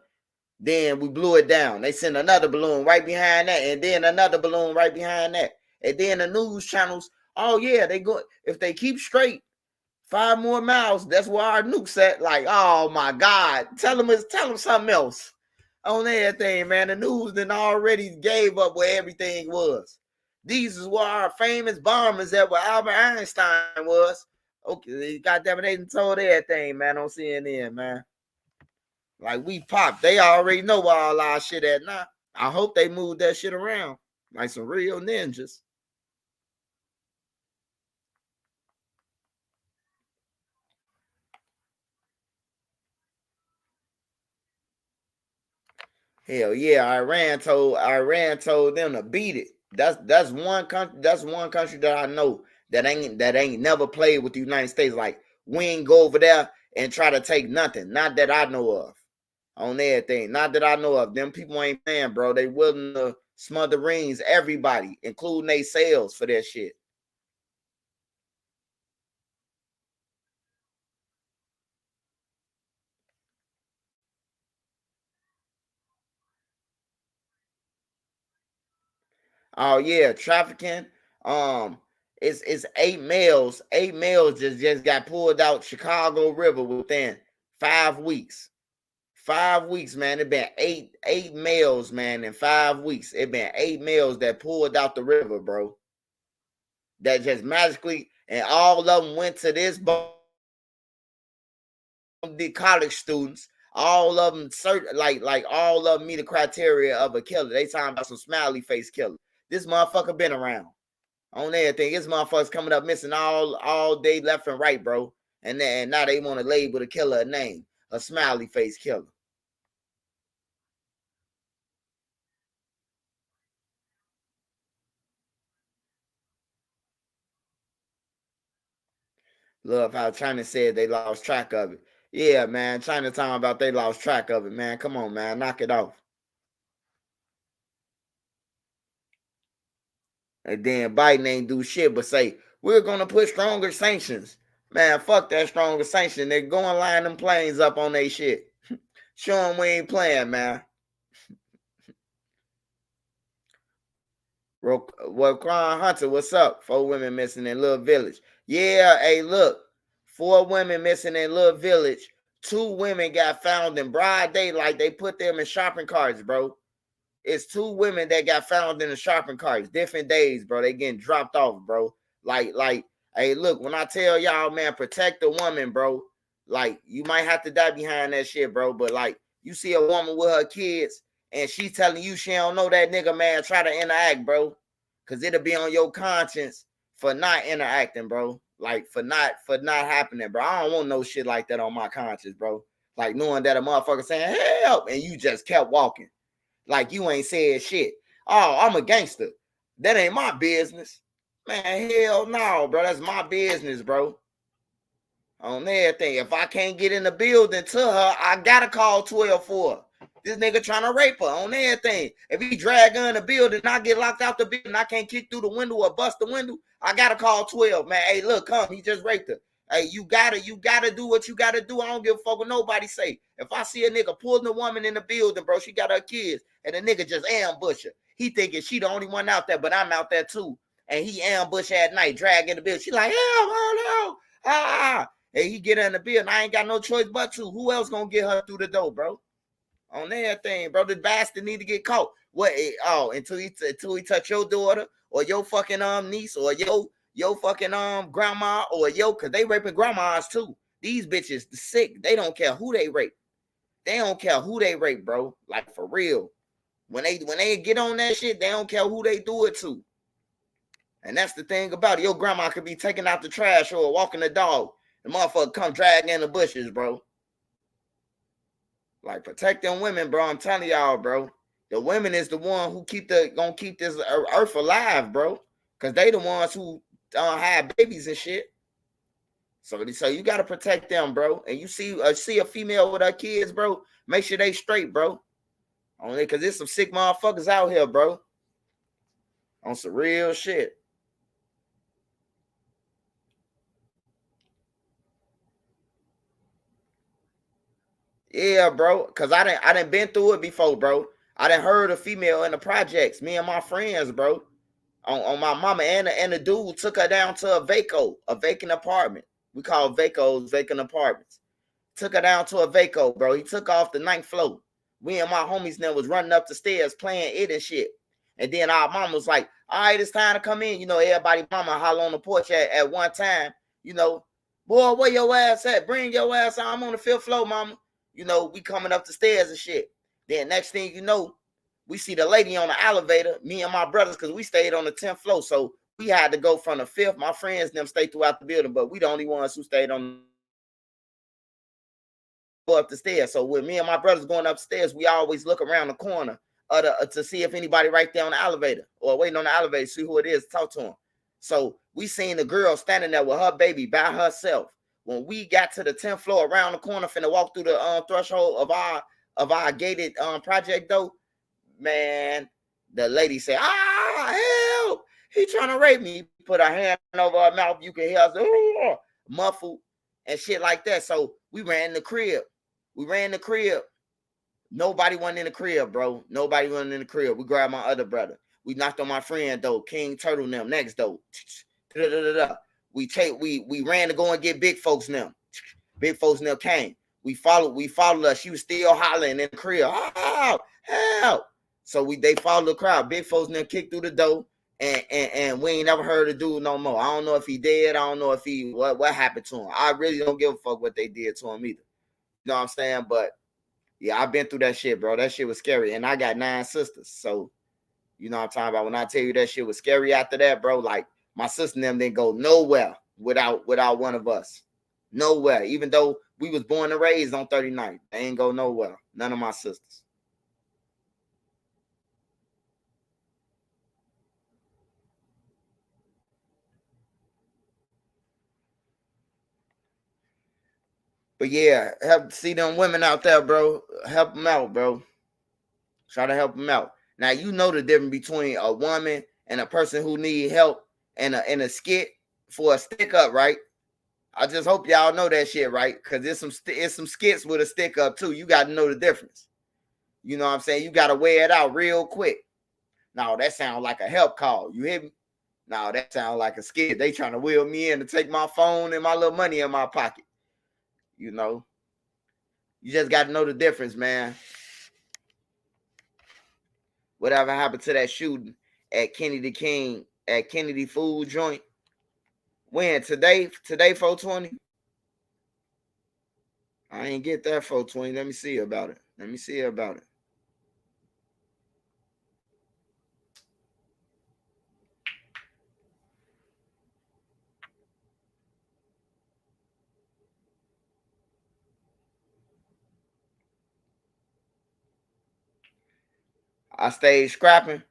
then we blew it down. They sent another balloon right behind that, and then another balloon right behind that. And then the news channels, oh yeah, they go if they keep straight, 5 more miles. That's where our nukes at. Like, oh my God. Tell them something else on everything, man. The news then already gave up where everything was. These is where our famous bombers at where Albert Einstein was. Okay, goddamn it, they told everything, man, on CNN, man. Like we popped. They already know where all our shit at now. I hope they move that shit around like some real ninjas. Hell yeah, Iran told them to beat it. That's one country. That's one country that I know that ain't never played with the United States. Like we ain't go over there and try to take nothing. Not that I know of. On everything. Not that I know of. Them people ain't playing, bro. They willing to smother rings everybody, including they sales for that shit. Oh yeah, trafficking. It's 8 males. 8 males just got pulled out Chicago River within 5 weeks. 5 weeks, man. It been eight males, man, in 5 weeks. It been 8 males that pulled out the river, bro. That just magically, and all of them went to this the college students. All of them, like all of them meet the criteria of a killer. They talking about some smiley face killer. This motherfucker been around on everything. This motherfucker's coming up missing all day, left and right, bro. And now they want to label the killer a name, a smiley face killer. Love how China said they lost track of it. Yeah, man. China talking about they lost track of it, man. Come on, man. Knock it off. And then Biden ain't do shit but say, we're going to put stronger sanctions. Man, fuck that stronger sanction. They're going line them planes up on they shit. Show them we ain't playing, man. Well, Crown Hunter, what's up? 4 women missing in Little Village. Yeah, hey, look. 4 women missing in Little Village. 2 women got found in broad daylight. They put them in shopping carts, bro. It's 2 women that got found in the shopping carts, different days, bro. They getting dropped off, bro. Like, hey, look, when I tell y'all, man, protect the woman, bro. Like, you might have to die behind that shit, bro. But like, you see a woman with her kids and she's telling you she don't know that nigga, man, try to interact, bro. Cause it'll be on your conscience for not interacting, bro. Like for not happening, bro. I don't want no shit like that on my conscience, bro. Like knowing that a motherfucker saying help and you just kept walking. Like you ain't said shit. Oh, I'm a gangster. That ain't my business. Man, hell no, bro. That's my business, bro. On everything. If I can't get in the building to her, I gotta call 12 for her. This nigga trying to rape her on everything. If he drag her in the building, I get locked out the building, I can't kick through the window or bust the window, I gotta call 12, man. Hey, look, come, he just raped her. Hey, you gotta do what you gotta do. I don't give a fuck what nobody say. If I see a nigga pulling a woman in the building, bro, she got her kids, and the nigga just ambush her. He thinking she the only one out there, but I'm out there too. And he ambush at night, dragging the building. She like, hell, and he get her in the building. I ain't got no choice but to. Who else gonna get her through the door, bro? On everything, bro. The bastard need to get caught. What? Oh, until he touch your daughter or your fucking niece or your fucking grandma or cause they raping grandmas too. These bitches sick. They don't care who they rape. They don't care who they rape, bro. Like for real. When they get on that shit, they don't care who they do it to. And that's the thing about it. Your grandma could be taking out the trash or walking the dog. The motherfucker come dragging in the bushes, bro. Like protect them women, bro. I'm telling y'all, bro. The women is the one who gonna keep this earth alive, bro. Cause they the ones who have babies and shit. So you gotta protect them, bro. And you see a female with her kids, bro. Make sure they straight, bro. Only cause there's some sick motherfuckers out here, bro. On some real shit. Yeah, bro. Cause I didn't been through it before, bro. I done heard a female in the projects. Me and my friends, bro. On my mama and the dude took her down to a vacant apartment. We call vacos vacant apartments. Took her down to a vaco, bro. He took off the 9th floor. We and my homies then was running up the stairs playing it and shit. And then our mom was like, all right, it's time to come in. You know, everybody mama holler on the porch at one time. You know, boy, where your ass at? Bring your ass out. I'm on the 5th floor, mama. You know, we coming up the stairs and shit. Then next thing you know, we see the lady on the elevator, me and my brothers, because we stayed on the 10th floor. So we had to go from the 5th. My friends them stayed throughout the building, but we the only ones who stayed on up the stairs. So with me and my brothers going upstairs, we always look around the corner to see if anybody right there on the elevator or waiting on the elevator, see who it is, talk to him. So we seen the girl standing there with her baby by herself. When we got to the 10th floor around the corner, finna walk through the threshold of our gated project though, man, the lady said, help, he trying to rape me. Put her hand over her mouth, you can hear us muffled and shit like that. So we ran the crib. Nobody went in the crib, bro. Nobody went in the crib. We grabbed my other brother. We knocked on my friend though, King Turtle and them next though. We ran to go and get big folks now. Big folks now came. We followed her. She was still hollering in the crib. Help. So they followed the crowd. Big folks now kicked through the door. And we ain't never heard the dude no more. I don't know if he dead. I don't know if he what happened to him. I really don't give a fuck what they did to him either. You know what I'm saying? But yeah, I've been through that shit, bro. That shit was scary. And I got 9 sisters. So you know what I'm talking about. When I tell you that shit was scary after that, bro, like my sister and them didn't go nowhere without one of us. Nowhere. Even though we was born and raised on 39th. They ain't go nowhere. None of my sisters. But yeah, help see them women out there, bro. Help them out, bro. Try to help them out. Now you know the difference between a woman and a person who need help and a skit for a stick up, right? I just hope y'all know that shit, right? Because there's some skits with a stick up too. You got to know the difference. You know what I'm saying? You got to weigh it out real quick. Now that sounds like a help call. You hear me? Now that sounds like a skit. They trying to wheel me in to take my phone and my little money in my pocket. You know, you just got to know the difference, man. Whatever happened to that shooting at Kennedy King, at Kennedy Food Joint? When? Today 420? I ain't get that 420. Let me see about it. I stayed scrapping.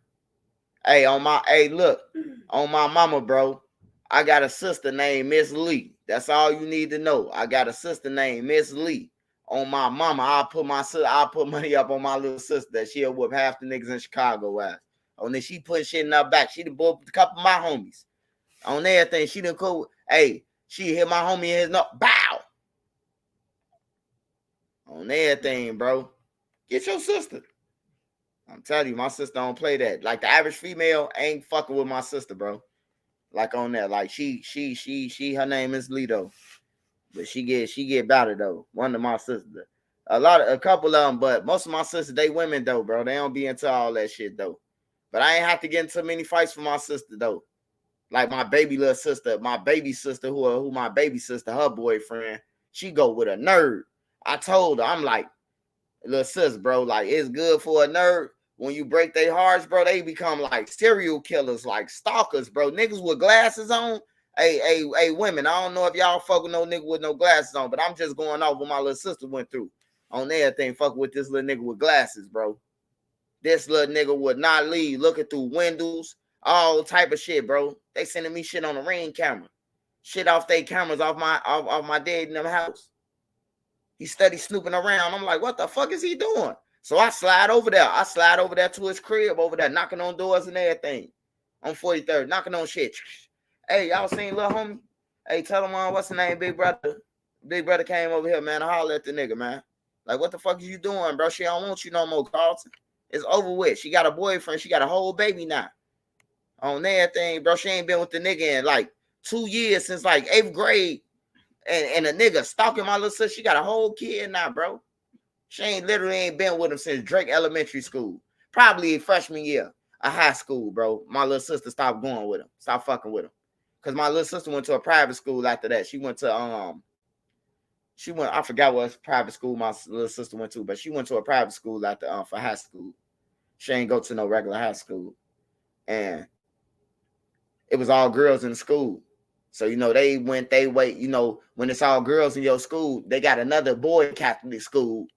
Look, on my mama, bro. I got a sister named Miss Lee. That's all you need to know. I got a sister named Miss Lee. On my mama, I'll put money up on my little sister that she'll whoop half the niggas in Chicago ass. On then she put shit in her back. She done whooped a couple of my homies. On everything, she done cool. Hey, she hit my homie in his nose. Bow. On everything, bro. Get your sister. I'm telling you, my sister don't play that. Like the average female ain't fucking with my sister, bro. Like on that, like she, her name is Lido, but she get better though. One of my sisters, a couple of them, but most of my sisters, they women though, bro. They don't be into all that shit though. But I ain't have to get into many fights for my sister though. Like my baby sister, who my baby sister, her boyfriend, she go with a nerd. I told her, I'm like, little sis, bro, like it's good for a nerd. When you break their hearts, bro, they become like serial killers, like stalkers, bro. Niggas with glasses on. Hey, women, I don't know if y'all fuck with no nigga with no glasses on, but I'm just going off what my little sister went through on everything. Fuck with this little nigga with glasses, bro. This little nigga would not leave, looking through windows, all type of shit, bro. They sending me shit on the Ring camera. Shit off their cameras off my dad in them house. He steady snooping around. I'm like, what the fuck is he doing? So I slide over there. To his crib over there, knocking on doors and everything. On 43rd, knocking on shit. Hey, y'all seen little homie? Hey, tell him what's the name, big brother. Big brother came over here, man. I holler at the nigga, man. Like, what the fuck is you doing, bro? She don't want you no more, Carlton. It's over with. She got a boyfriend. She got a whole baby now. On everything, bro. She ain't been with the nigga in like 2 years since like 8th grade. And a nigga stalking my little sister. She got a whole kid now, bro. She literally ain't been with him since Drake Elementary School. Probably freshman year of high school, bro. My little sister stopped going with him. Stopped fucking with him. Because my little sister went to a private school after that. She went, I forgot what private school my little sister went to, but she went to a private school after for high school. She ain't go to no regular high school. And it was all girls in the school. So, you know, you know, when it's all girls in your school, they got another boy Catholic school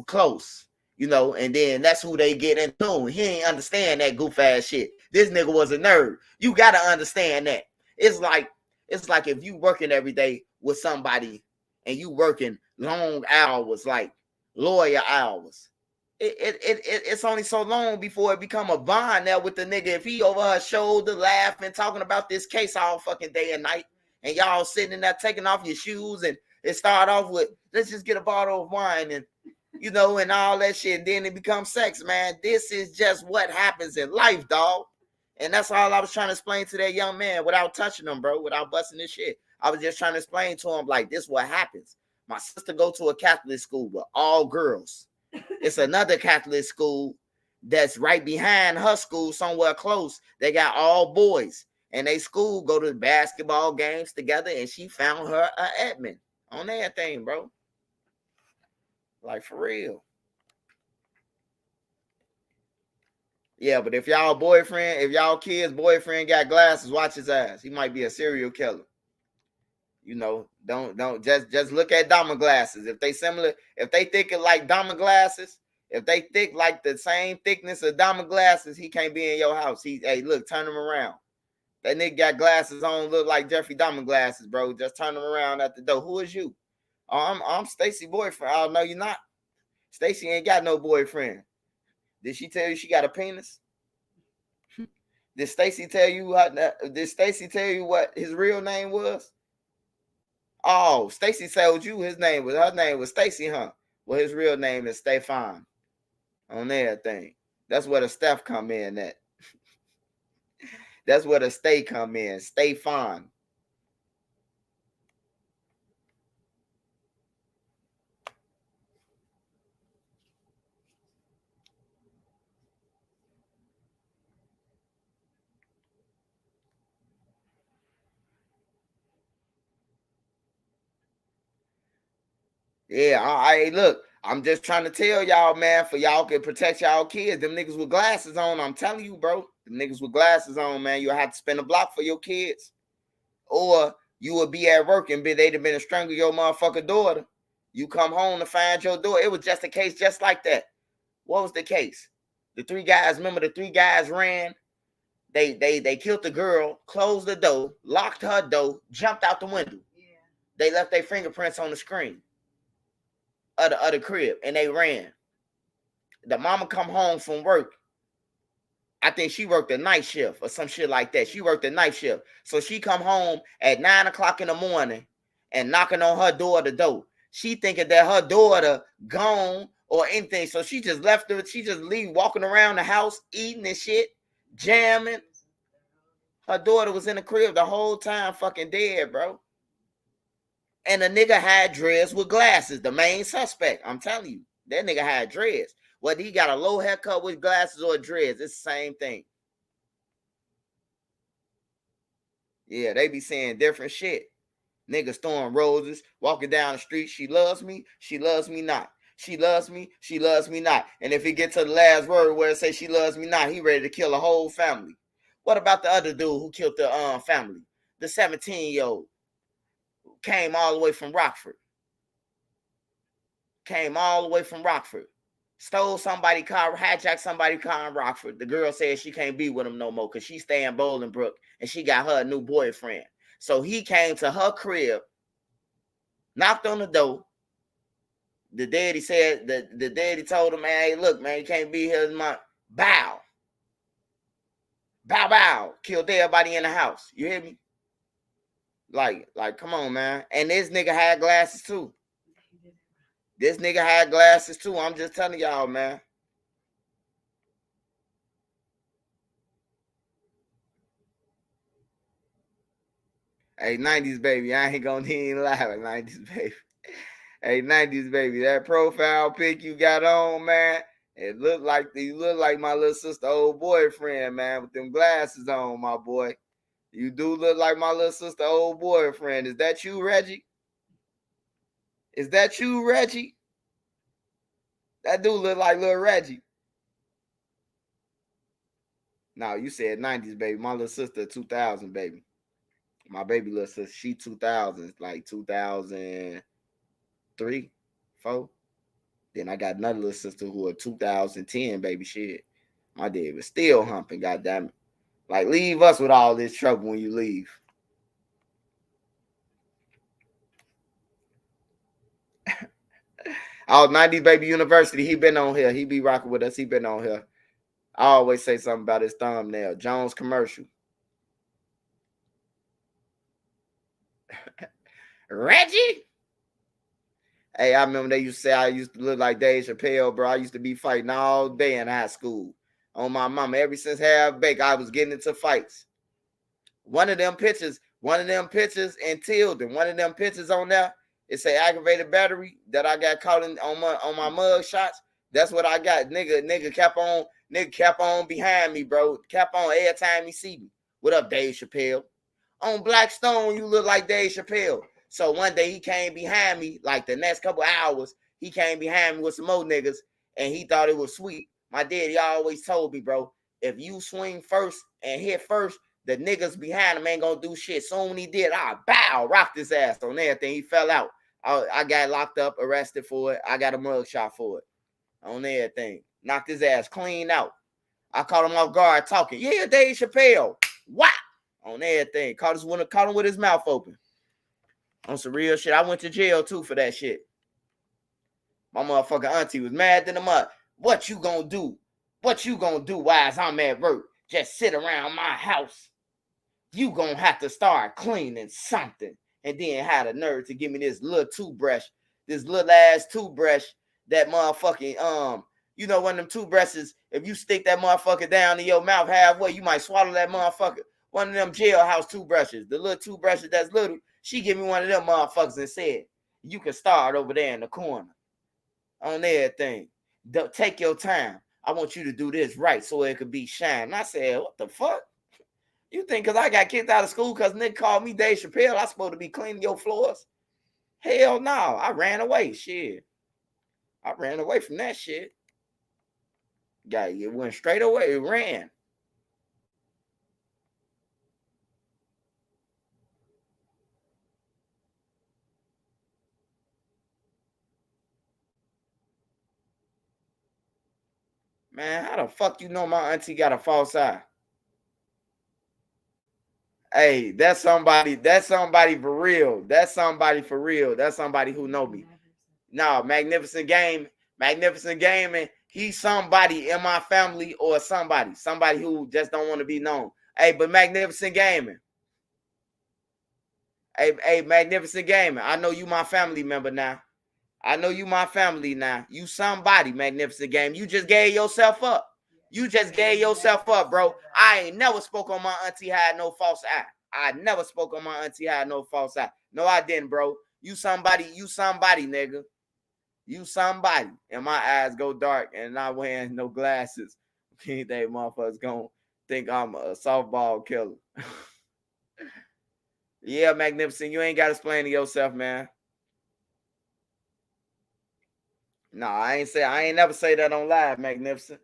close. You know, and then that's who they get into. He ain't understand that goof ass shit. This nigga was a nerd. You gotta understand that. It's like if you working every day with somebody and you working long hours, like lawyer hours. It's only so long before it become a bond now with the nigga. If he over her shoulder laughing, talking about this case all fucking day and night, and y'all sitting in there taking off your shoes, and it start off with, let's just get a bottle of wine and, you know, and all that shit, and then it becomes sex, man. This is just what happens in life, dog. And that's all I was trying to explain to that young man without touching him, bro, without busting this shit. I was just trying to explain to him, like, this is what happens. My sister go to a Catholic school with all girls. It's another Catholic school that's right behind her school, somewhere close. They got all boys. And they school go to basketball games together, and she found her an admin on that thing, bro. Like, for real. Yeah, but if y'all kid's boyfriend got glasses, watch his ass. He might be a serial killer. You know, don't just look at Dama glasses. If they similar, if they thick like Dama glasses, if they thick like the same thickness of Dama glasses, he can't be in your house. Hey, look, turn him around. That nigga got glasses on, look like Jeffrey Dahmer glasses, bro. Just turn them around at the door. Who is you? Oh, I'm Stacy boyfriend. Oh, no, you're not. Stacy ain't got no boyfriend. Did she tell you she got a penis? Did Stacy tell you what his real name was? Oh, Stacy told you her name was Stacy, huh? Well, his real name is Stefan. On everything. That's where the Steph come in at. That's where the stay come in. Stay fine. Yeah, I look. I'm just trying to tell y'all, man, for y'all can protect y'all kids. Them niggas with glasses on, I'm telling you, bro. Them niggas with glasses on, man, you'll have to spend a block for your kids. Or you will be at work and they'd have been to strangle your motherfucking daughter. You come home to find your daughter. It was just a case just like that. What was the case? The three guys, remember the three guys ran? They killed the girl, closed the door, locked her door, jumped out the window. Yeah. They left their fingerprints on the screen of the other crib, and they ran. The mama come home from work. I think she worked a night shift or some shit like that. She worked a night shift. So she come home at 9 o'clock in the morning and knocking on her door. She thinking that her daughter gone or anything. So she just left her. She just leave walking around the house, eating and shit, jamming. Her daughter was in the crib the whole time, fucking dead, bro. And the nigga had dreads with glasses, the main suspect. I'm telling you, that nigga had dreads. Whether he got a low haircut with glasses or dreads, it's the same thing. Yeah, they be saying different shit. Niggas throwing roses, walking down the street. She loves me not. She loves me not. And if he gets to the last word where it says she loves me not, he ready to kill a whole family. What about the other dude who killed the family? The 17-year-old. Came all the way from Rockford. Stole somebody's car, hijacked somebody's car in Rockford. The girl said she can't be with him no more because she stay in Bolingbrook and she got her a new boyfriend. So he came to her crib, knocked on the door. The daddy said, the daddy told him, man, hey, look, man, you can't be here. Bow. Killed everybody in the house. You hear me? Like, come on, man. And this nigga had glasses too. I'm just telling y'all, man. Hey, 90s baby, I ain't gonna even lie. 90s baby. Hey, 90s baby, that profile pic you got on, man, you look like my little sister old boyfriend, man, with them glasses on, my boy. You do look like my little sister old boyfriend. Is that you, Reggie? That dude look like little Reggie. No, you said 90s baby. My little sister 2000 baby. My baby little sister, she 2000s, like 2003, 4. Then I got another little sister who was 2010, baby shit. My dad was still humping, goddamn it. Like, leave us with all this trouble when you leave. Oh, 90s Baby University, he been on here. He be rocking with us. He been on here. I always say something about his thumbnail. Jones commercial. Reggie? Hey, I remember they used to say I used to look like Dave Chappelle, bro. I used to be fighting all day in high school. On my mama, ever since half baked, I was getting into fights. One of them pictures in Tilden, one of them pictures on there, it say aggravated battery that I got caught in on my mug shots. That's what I got. Nigga kept on behind me, bro. Kept on every time he see me. What up, Dave Chappelle? On Blackstone, you look like Dave Chappelle. So one day he came behind me, like the next couple hours, he came behind me with some more niggas, and he thought it was sweet. My daddy always told me, bro, if you swing first and hit first, the niggas behind him ain't gonna do shit. Soon when he did, I rocked his ass on everything. He fell out. I got locked up, arrested for it. I got a mug shot for it. On everything. Knocked his ass clean out. I caught him off guard talking. Yeah, Dave Chappelle. What? On everything. Caught him with his mouth open. On some real shit. I went to jail too for that shit. My motherfucking auntie was mad than a mud. What you gonna do? What you gonna do while I'm at work? Just sit around my house. You gonna have to start cleaning something. And then had the nerve to give me this little toothbrush. This little ass toothbrush that motherfucking, you know, one of them toothbrushes, if you stick that motherfucker down in your mouth halfway, you might swallow that motherfucker. One of them jailhouse toothbrushes, the little toothbrushes that's little. She give me one of them motherfuckers and said, you can start over there in the corner on everything. Take your time. I want you to do this right so it could be shine. And I said, what the fuck? You think because I got kicked out of school because Nick called me Dave Chappelle, I supposed to be cleaning your floors? Hell no. I ran away. Shit. I ran away from that shit. It went straight away. It ran. Man, how the fuck you know my auntie got a false eye? Hey, that's somebody for real. That's somebody for real. That's somebody who know me. No, Magnificent Gaming. He's somebody in my family or somebody who just don't want to be known. Hey, but Magnificent Gaming. Hey, Magnificent Gaming. I know you my family member now. You somebody, Magnificent Game. You just gave yourself up. Bro. I ain't never spoke on my auntie had no false eye. No, I didn't, bro. You somebody, nigga. You somebody. And my eyes go dark and not wearing no glasses. They motherfuckers gonna think I'm a softball killer. Yeah, Magnificent. You ain't got to explain to yourself, man. No, I ain't never say that on live, Magnificent.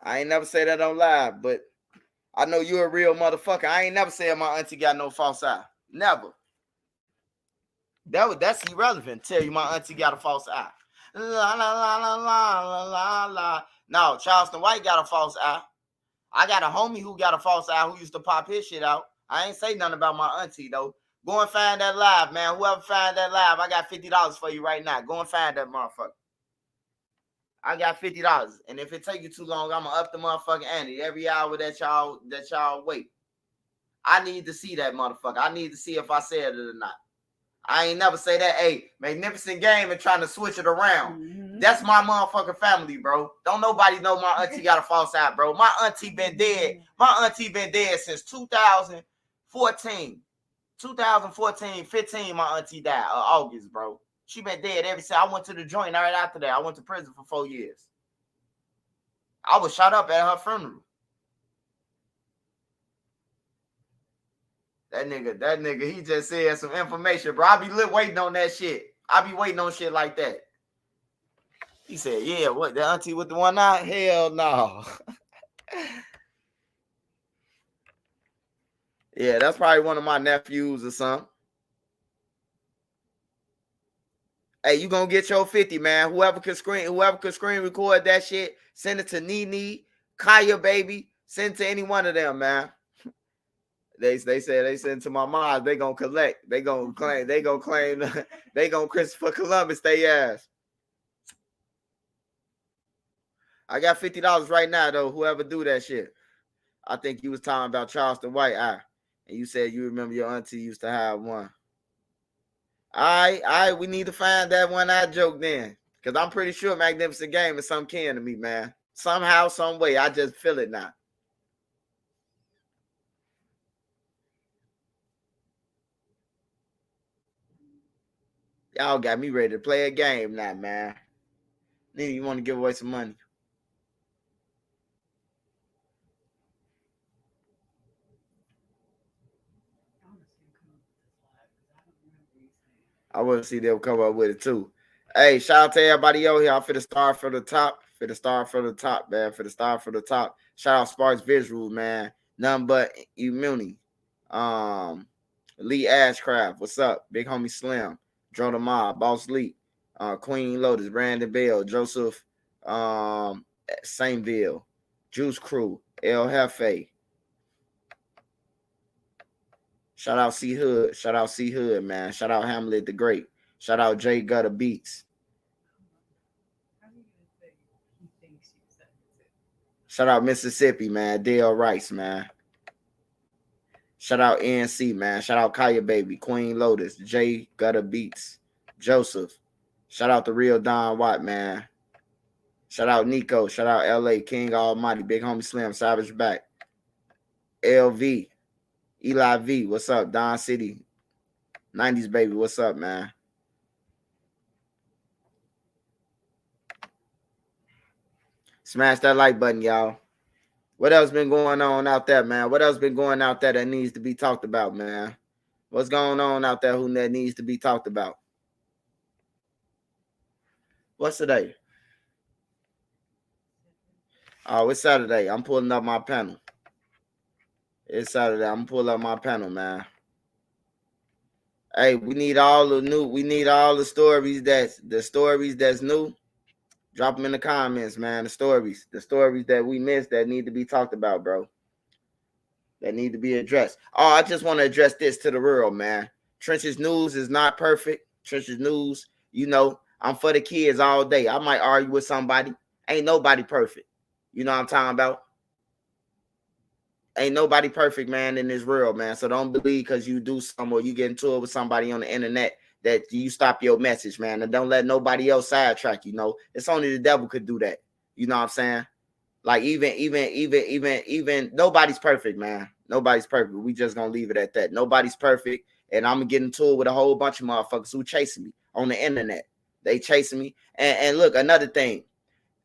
I ain't never say that on live, but I know you're a real motherfucker. I ain't never said my auntie got no false eye. Never. That's irrelevant. Tell you my auntie got a false eye. La la la la la la la la. No, Charleston White got a false eye. I got a homie who got a false eye who used to pop his shit out. I ain't say nothing about my auntie though. Go and find that live, man. Whoever find that live, I got $50 for you right now. Go and find that motherfucker. I got $50. And if it take you too long, I'm gonna up the motherfucking ante every hour that y'all wait. I need to see that motherfucker. I need to see if I said it or not. I ain't never say that. Hey, Magnificent Game and trying to switch it around. Mm-hmm. That's my motherfucking family, bro. Don't nobody know my auntie got a false eye, bro. My auntie been dead. My auntie been dead since 2014. 2014, 15, my auntie died. August, bro. She been dead ever since. I went to the joint right after that. I went to prison for 4 years. I was shot up at her funeral. That nigga, he just said some information, bro. I be waiting on that shit. I be waiting on shit like that. He said, yeah, what, the auntie with the one eye? Hell no. Yeah, that's probably one of my nephews or something. Hey, you gonna get your 50, man. Whoever could screen record that shit, send it to Nene, Kaya baby, send it to any one of them, man. They said they send to my mom. They gonna collect. They gonna claim. They gonna Christopher Columbus they ass. I got $50 right now though. Whoever do that shit. I think you was talking about Charleston White Eye, and you said you remember your auntie used to have one. All right, we need to find that one eye joke then, because I'm pretty sure Magnificent Game is some kin to me, man. Somehow, some way, I just feel it now. Y'all got me ready to play a game now, man. Then you want to give away some money? I want to see them come up with it too. Hey, shout out to everybody over here. I'm for the star for the top. For the star for the top, man. For the star for the top. Shout out Sparks Visual, man. None but immunity. Lee Ashcraft, what's up? Big homie Slim. Dro the Mob, Boss Lee. Queen Lotus, Brandon Bell, Joseph Saintville, Juice Crew, El Jefe. Shout out C Hood. Shout out C Hood, man. Shout out Hamlet the Great. Shout out Jay Gutter Beats. Shout out Mississippi, man. Dale Rice, man. Shout out ANC, man. Shout out Kaya Baby, Queen Lotus, Jay Gutter Beats, Joseph. Shout out the real Don Watt, man. Shout out Nico. Shout out LA, King Almighty, Big Homie Slim, Savage Back. LV, Eli V, what's up? Don City, 90s baby, what's up, man? Smash that like button, y'all. What else been going on out there, man? What else been going out there that needs to be talked about, man? What's going on out there who that needs to be talked about? What's today? Oh, it's Saturday. I'm pulling up my panel. It's Saturday. I'm pulling up my panel, man. Hey, we need all the stories that's new. Drop them in the comments, man. The stories that we missed that need to be talked about, bro. That need to be addressed. Oh, I just want to address this to the world, man. Trenches News is not perfect. Trenches News, I'm for the kids all day. I might argue with somebody. Ain't nobody perfect. You know what I'm talking about? Ain't nobody perfect, man, in this world, man. So don't believe because you do something or you get into it with somebody on the internet that you stop your message, man. And don't let nobody else sidetrack you. It's only the devil could do that. You know what I'm saying? Like even nobody's perfect, man. Nobody's perfect. We just gonna leave it at that. Nobody's perfect. And I'm gonna get into it with a whole bunch of motherfuckers who chasing me on the internet. They chasing me. And look, another thing.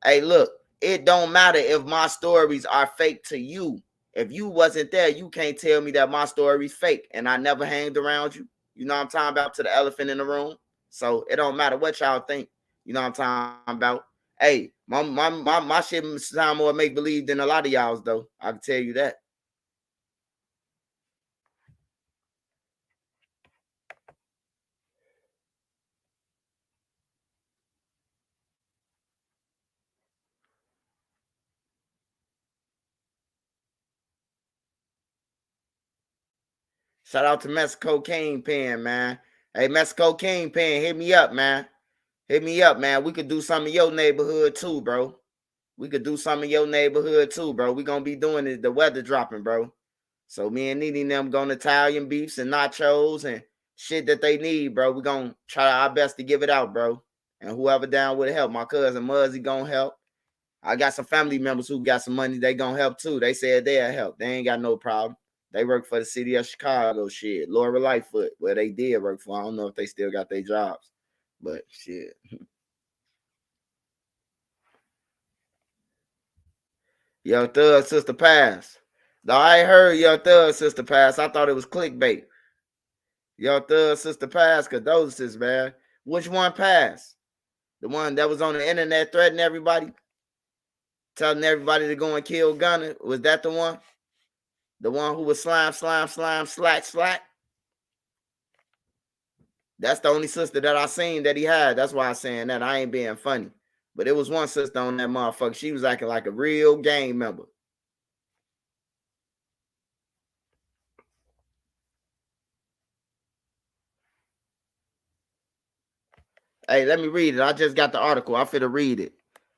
Hey, look, it don't matter if my stories are fake to you. If you wasn't there, you can't tell me that my story's fake and I never hanged around you. You know what I'm talking about? To the elephant in the room. So it don't matter what y'all think. You know what I'm talking about? Hey, my shit sound more make believe than a lot of y'all's though. I can tell you that. Shout out to Mexico Kingpin, man. Hey, Mexico Kingpin, hit me up, man. Hit me up, man. We could do some in your neighborhood too, bro. We could do some in your neighborhood too, bro. We gonna be doing it. The weather dropping, bro. So me and Nene them going Italian beefs and nachos and shit that they need, bro. We gonna try our best to give it out, bro. And whoever down with help, my cousin Muzzy gonna help. I got some family members who got some money. They gonna help too. They said they'll help. They ain't got no problem. They work for the city of Chicago, shit. Laura Lightfoot, where they did work for. I don't know if they still got their jobs, but shit. Yo, Thug Sister Pass. No, I ain't heard Yo Thug Sister Pass. I thought it was clickbait. Yo Thug Sister Pass, condolences, man. Which one passed? The one that was on the internet threatening everybody? Telling everybody to go and kill Gunner? Was that the one? The one who was slime, slack? That's the only sister that I seen that he had. That's why I'm saying that. I ain't being funny. But it was one sister on that motherfucker. She was acting like a real gang member. Hey, let me read it. I just got the article. I finna read it.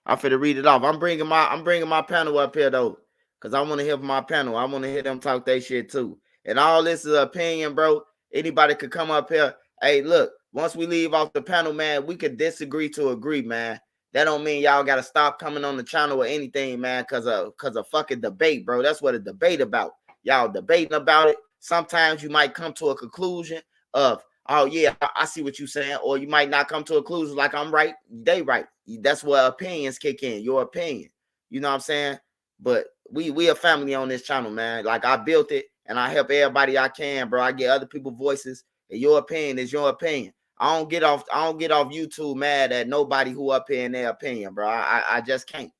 I finna read it off. I'm bringing my panel up here though, cause I want to hear from my panel. I want to hear them talk their shit too. And all this is opinion, bro. Anybody could come up here. Hey, look. Once we leave off the panel, man, we could disagree to agree, man. That don't mean y'all gotta stop coming on the channel or anything, man, cause of fucking debate, bro. That's what a debate about. Y'all debating about it. Sometimes you might come to a conclusion of, oh yeah, I see what you're saying, or you might not come to a conclusion like I'm right, they right. That's where opinions kick in. Your opinion, you know what I'm saying? But we a family on this channel, man. Like I built it, and I help everybody I can, bro. I get other people's voices, and your opinion is your opinion. I don't get off YouTube mad at nobody who up here in their opinion, bro. I just can't.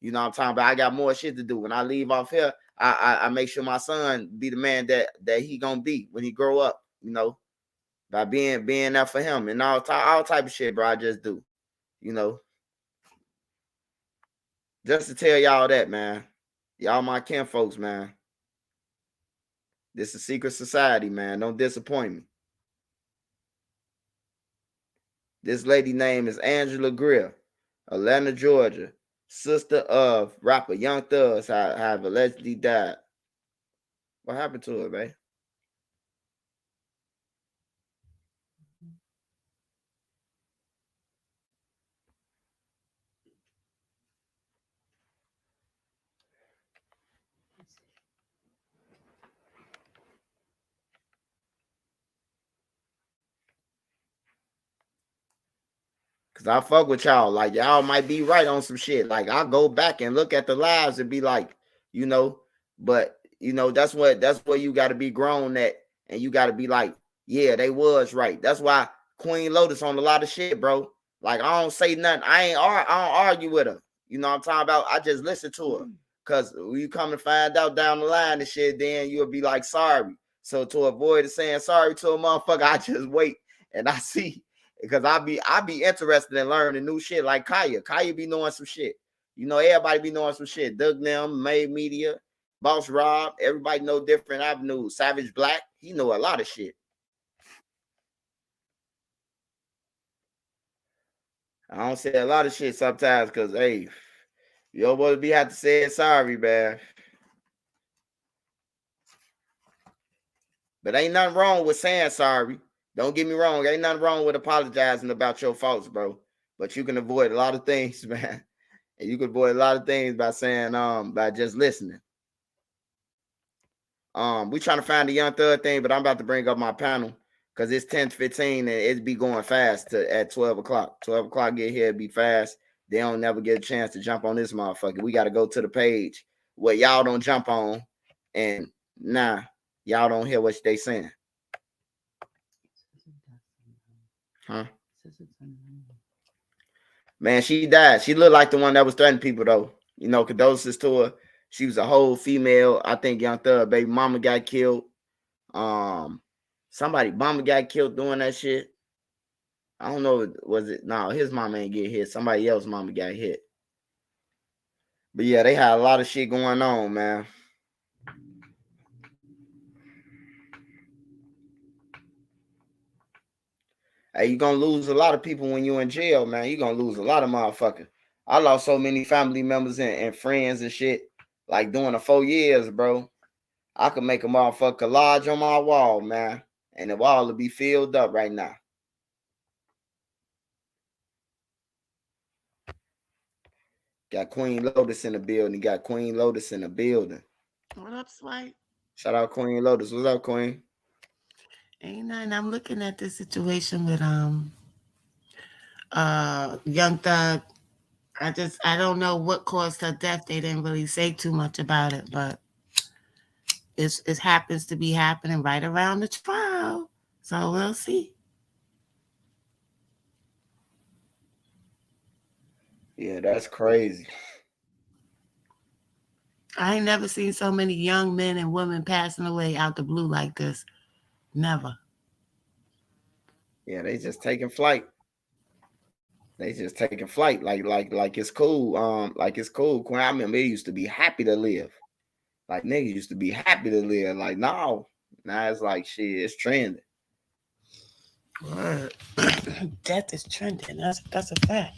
You know what I'm talking about? I got more shit to do. When I leave off here, I make sure my son be the man that he gonna be when he grow up. You know, by being there for him and all type of shit, bro. I just do, you know, just to tell y'all that, man. Y'all my kin folks, man. This is secret society, man. Don't disappoint me. This lady name is Angela Greer, Atlanta, Georgia, sister of rapper Young Thug have allegedly died. What happened to her, babe? Cause I fuck with y'all. Like y'all might be right on some shit. Like I go back and look at the lives and be like, you know, but you know, that's where you gotta be grown at, and you gotta be like, yeah, they was right. That's why Queen Lotus on a lot of shit, bro. Like I don't say nothing. I don't argue with her. You know what I'm talking about? I just listen to her. Cause when you come to find out down the line and shit, then you'll be like sorry. So to avoid saying sorry to a motherfucker, I just wait and I see, because I be interested in learning new shit. Like Kaya be knowing some shit. You know, everybody be knowing some shit. Doug Nim, Made Media, Boss Rob, everybody know different avenues. Savage Black, he know a lot of shit. I don't say a lot of shit sometimes because hey, you don't want to be have to say sorry, man. But ain't nothing wrong with saying sorry. Don't get me wrong. Ain't nothing wrong with apologizing about your faults, bro. But you can avoid a lot of things, man. And you can avoid a lot of things by saying, by just listening. We trying to find the Young Thug thing, but I'm about to bring up my panel because it's 10:15 and it be going fast at 12 o'clock. 12 o'clock get here, it be fast. They don't never get a chance to jump on this motherfucker. We got to go to the page where y'all don't jump on, and y'all don't hear what they saying. Huh? Man, she died. She looked like the one that was threatening people, though. You know, condolences to her. She was a whole female. I think Young Thug baby mama got killed. Somebody mama got killed doing that shit. I don't know. Was it? No, his mama ain't get hit. Somebody else mama got hit. But yeah, they had a lot of shit going on, man. Hey, you gonna lose a lot of people when you in jail, man. You gonna lose a lot of motherfuckers. I lost so many family members and friends and shit. Like during the 4 years, bro. I could make a motherfucker collage on my wall, man. And the wall will be filled up right now. Got Queen Lotus in the building. Got Queen Lotus in the building. What up, Swipe? Shout out Queen Lotus. What's up, Queen? Ain't nothing. I'm looking at this situation with Young Thug. I don't know what caused her death. They didn't really say too much about it, but it happens to be happening right around the trial. So we'll see. Yeah, that's crazy. I ain't never seen so many young men and women passing away out the blue like this. Never. Yeah, they just taking flight. They just taking flight. Like it's cool. Like it's cool. Quinn, I remember they used to be happy to live. Like niggas used to be happy to live. Like no, now it's like shit. It's trending. Word. Death is trending. That's a fact.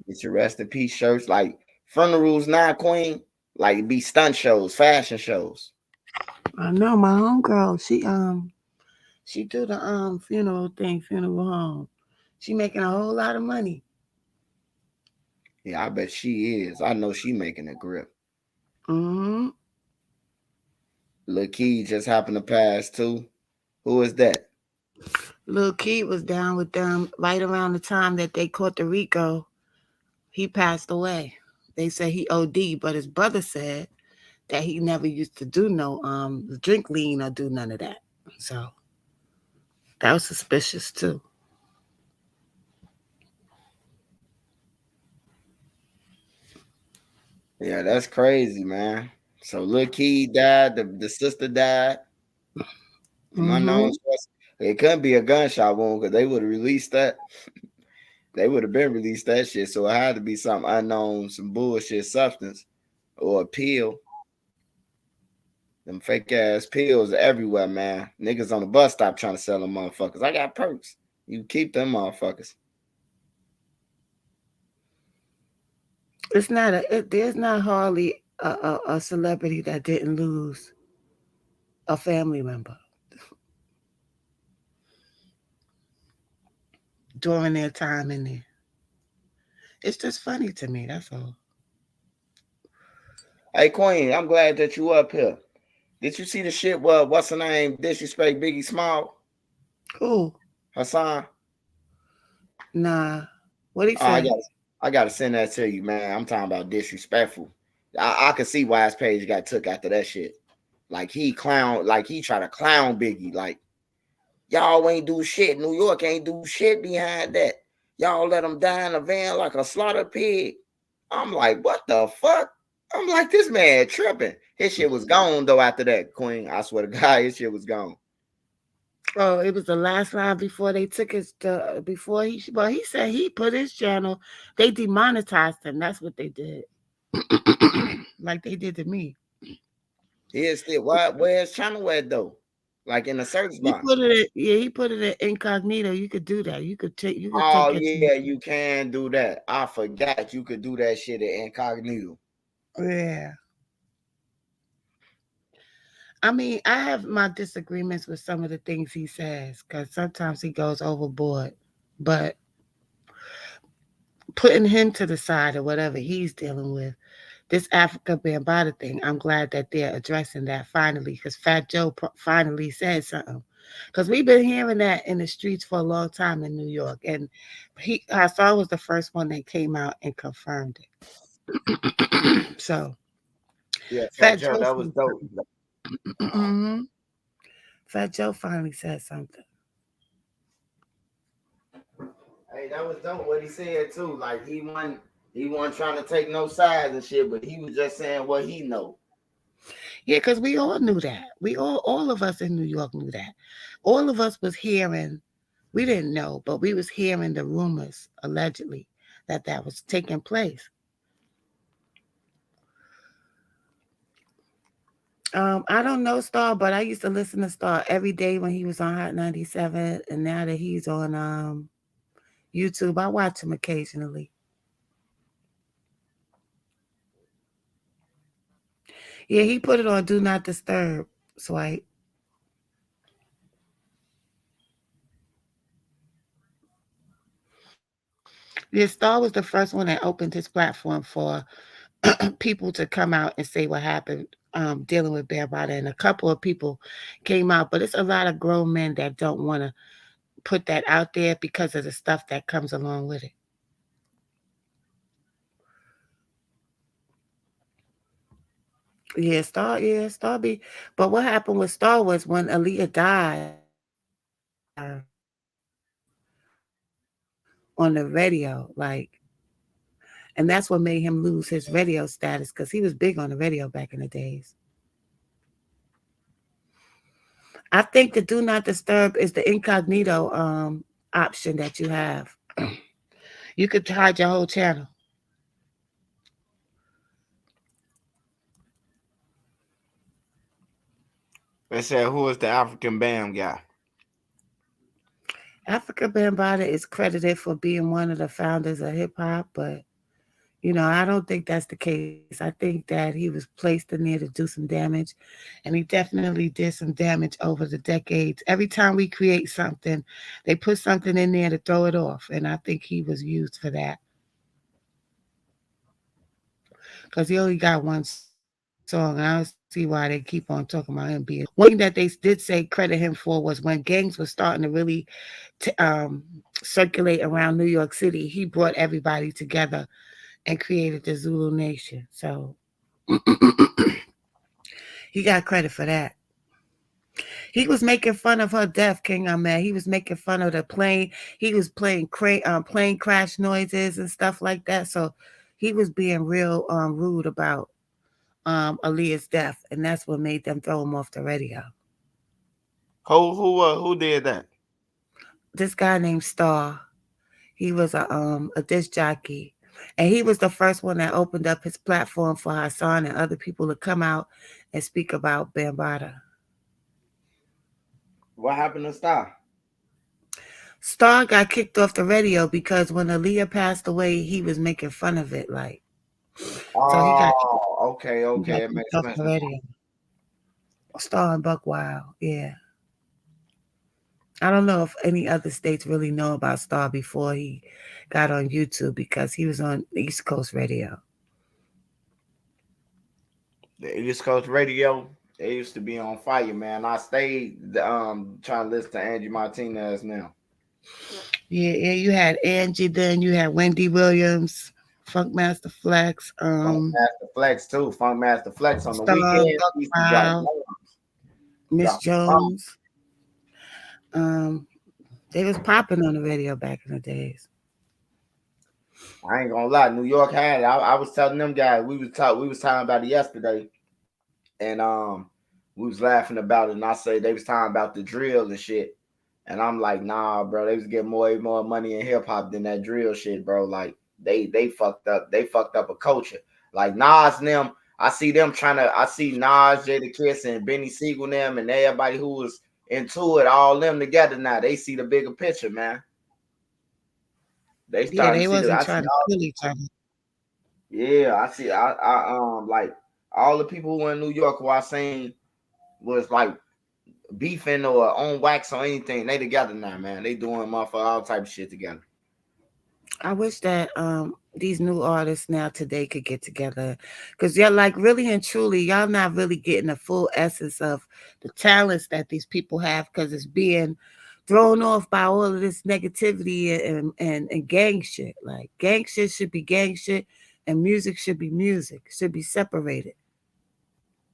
Get your rest in peace shirts. Like funerals now, Queen. Like it be stunt shows, fashion shows. I know my homegirl. She do the funeral thing, funeral home. She making a whole lot of money. Yeah, I bet she is. I know she making a grip. Mm-hmm. Lil Key just happened to pass too. Who is that? Lil Keith was down with them right around the time that they caught the Rico. He passed away. They said he OD, but his brother said that he never used to do no drink lean or do none of that. So that was suspicious too. Yeah, that's crazy, man. So Lil Key died, the sister died. Some Mm-hmm. unknown source. It couldn't be a gunshot wound because they would have released that. They would have been released that shit. So it had to be some unknown, some bullshit substance or a pill. Them fake ass pills are everywhere, man. Niggas on the bus stop trying to sell them motherfuckers. I got perks. You keep them motherfuckers. It's not there's not hardly a celebrity that didn't lose a family member during their time in there. It's just funny to me. That's all. Hey Queen, I'm glad that you up here. Did you see the shit? What's her name? Disrespect Biggie Small, Cool. Hassan. Nah. What he Oh, I say? got, I got to send that to you, man. I'm talking about disrespectful. I could see why his page got took after that shit. Like he clown, like he try to clown Biggie. Like y'all ain't do shit. New York ain't do shit behind that. Y'all let him die in a van like a slaughtered pig. I'm like, what the fuck? I'm like, this man tripping. His shit was gone though after that, Queen. I swear to God, his shit was gone. Oh, it was the last line before they took his before he well he said he put his channel. They demonetized him. That's what they did. Like they did to me. He is still where's channel at though? Like in the search He bar. put it at, yeah, he put it at incognito. You could do that. You could take Oh it. yeah, you can do that. I forgot you could do that shit at incognito. Yeah. I mean, I have my disagreements with some of the things he says because sometimes he goes overboard. But putting him to the side of whatever he's dealing with, this Africa Bambaataa thing, I'm glad that they're addressing that finally because Fat Joe finally said something. Because we've been hearing that in the streets for a long time in New York. And Hassan was the first one that came out and confirmed it. So Yeah, Fat Fat Joe, Joe that was said dope. something. Hmm. Fat Joe finally said something. Hey, that was dope what he said too. Like he wasn't trying to take no sides and shit, but he was just saying what he know. Yeah, because we all knew that. All of us in New York knew that. All of us was hearing, we didn't know, but we was hearing the rumors, allegedly, that was taking place. I don't know Star, but I used to listen to Star every day when he was on Hot 97. And now that he's on YouTube, I watch him occasionally. Yeah, he put it on Do Not Disturb, Swipe. Yeah, Star was the first one that opened his platform for people to come out and say what happened dealing with Bear Bada. And a couple of people came out, but it's a lot of grown men that don't want to put that out there because of the stuff that comes along with it. Yeah, Star be. But what happened with Star was when Aaliyah died on the radio, like, and that's what made him lose his radio status because he was big on the radio back in the days. I think the do not disturb is the incognito option that you have. You could hide your whole channel. They said, who is the African Bam guy? Africa Bambaataa is credited for being one of the founders of hip hop, but I don't think that's the case. I think that he was placed in there to do some damage, and he definitely did some damage over the decades. Every time we create something, they put something in there to throw it off, and I think he was used for that because he only got one song. And I don't see why they keep on talking about him being. One thing that they did say credit him for was when gangs were starting to really circulate around New York City. He brought everybody together and created the Zulu Nation. So he got credit for that. He was making fun of her death, King Ahmed. He was making fun of the plane. He was playing plane crash noises and stuff like that. So he was being real rude about Aaliyah's death, and that's what made them throw him off the radio. Who did that? This guy named Star, he was a disc jockey, and he was the first one that opened up his platform for Hassan and other people to come out and speak about Bambaataa. What happened to Star? Star got kicked off the radio because when Aaliyah passed away, he was making fun of it, like so Oh, okay, he got okay, it kicked makes off sense the now. radio. Star and Buck Wild, yeah. I don't know if any other states really know about Star before he got on YouTube because he was on East Coast radio. The East Coast radio, they used to be on fire, man. I stayed trying to listen to Angie Martinez now. Yeah, yeah, you had Angie, then you had Wendy Williams, Funk Master Flex, Funk Master Flex too. Funk Master Flex on the Star, weekends. Buck He used to drop Wild, bombs. Miss Drop bombs. Jones. Um, they was popping on the radio back in the days. I ain't gonna lie, New York had it. I was telling them guys, we was talking about it yesterday, and we was laughing about it, and I say they was talking about the drill and shit. And I'm like, nah, bro, they was getting more money in hip hop than that drill shit, bro. Like they fucked up a culture. Like Nas and them, I see Nas, Jada Kiss, and Benny Siegel and them, and everybody who was into it, all them together now. They see the bigger picture, man. They Yeah, starting to they see wasn't I see trying to all, kill each other. yeah, I see, like all the people who in New York who I seen was like beefing or on wax or anything. They together now, man. They doing motherfucker all type of shit together. I wish that these new artists now today could get together because you're like really and truly y'all not really getting the full essence of the talents that these people have because it's being thrown off by all of this negativity and gang shit. Like gang shit should be gang shit and music should be music. Should be separated.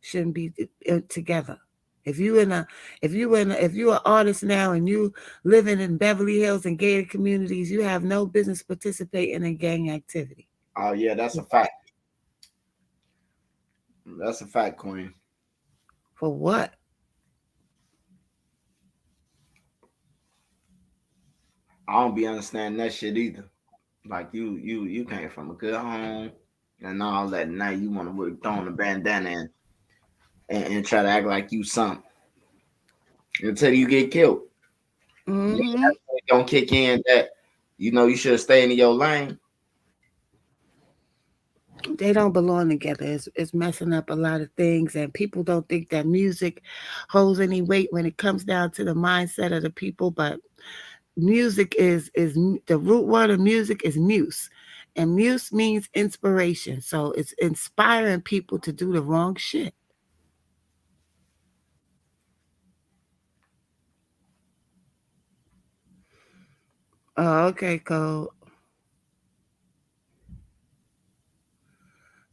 Shouldn't be together. If you in a if you're an artist now and you living in Beverly Hills and gated communities, you have no business participating in gang activity. Oh yeah, that's a fact. That's a fact, Queen. For what? I don't be understanding that shit either. Like you came from a good home and all that. Now you want to throw on a bandana and try to act like you something until you get killed. Then Hmm. that's when it don't kick in that you should stay in your lane. They don't belong together. It's messing up a lot of things, and people don't think that music holds any weight when it comes down to the mindset of the people. But music is the root word of music is muse, and muse means inspiration. So it's inspiring people to do the wrong shit. Oh, okay, Cole.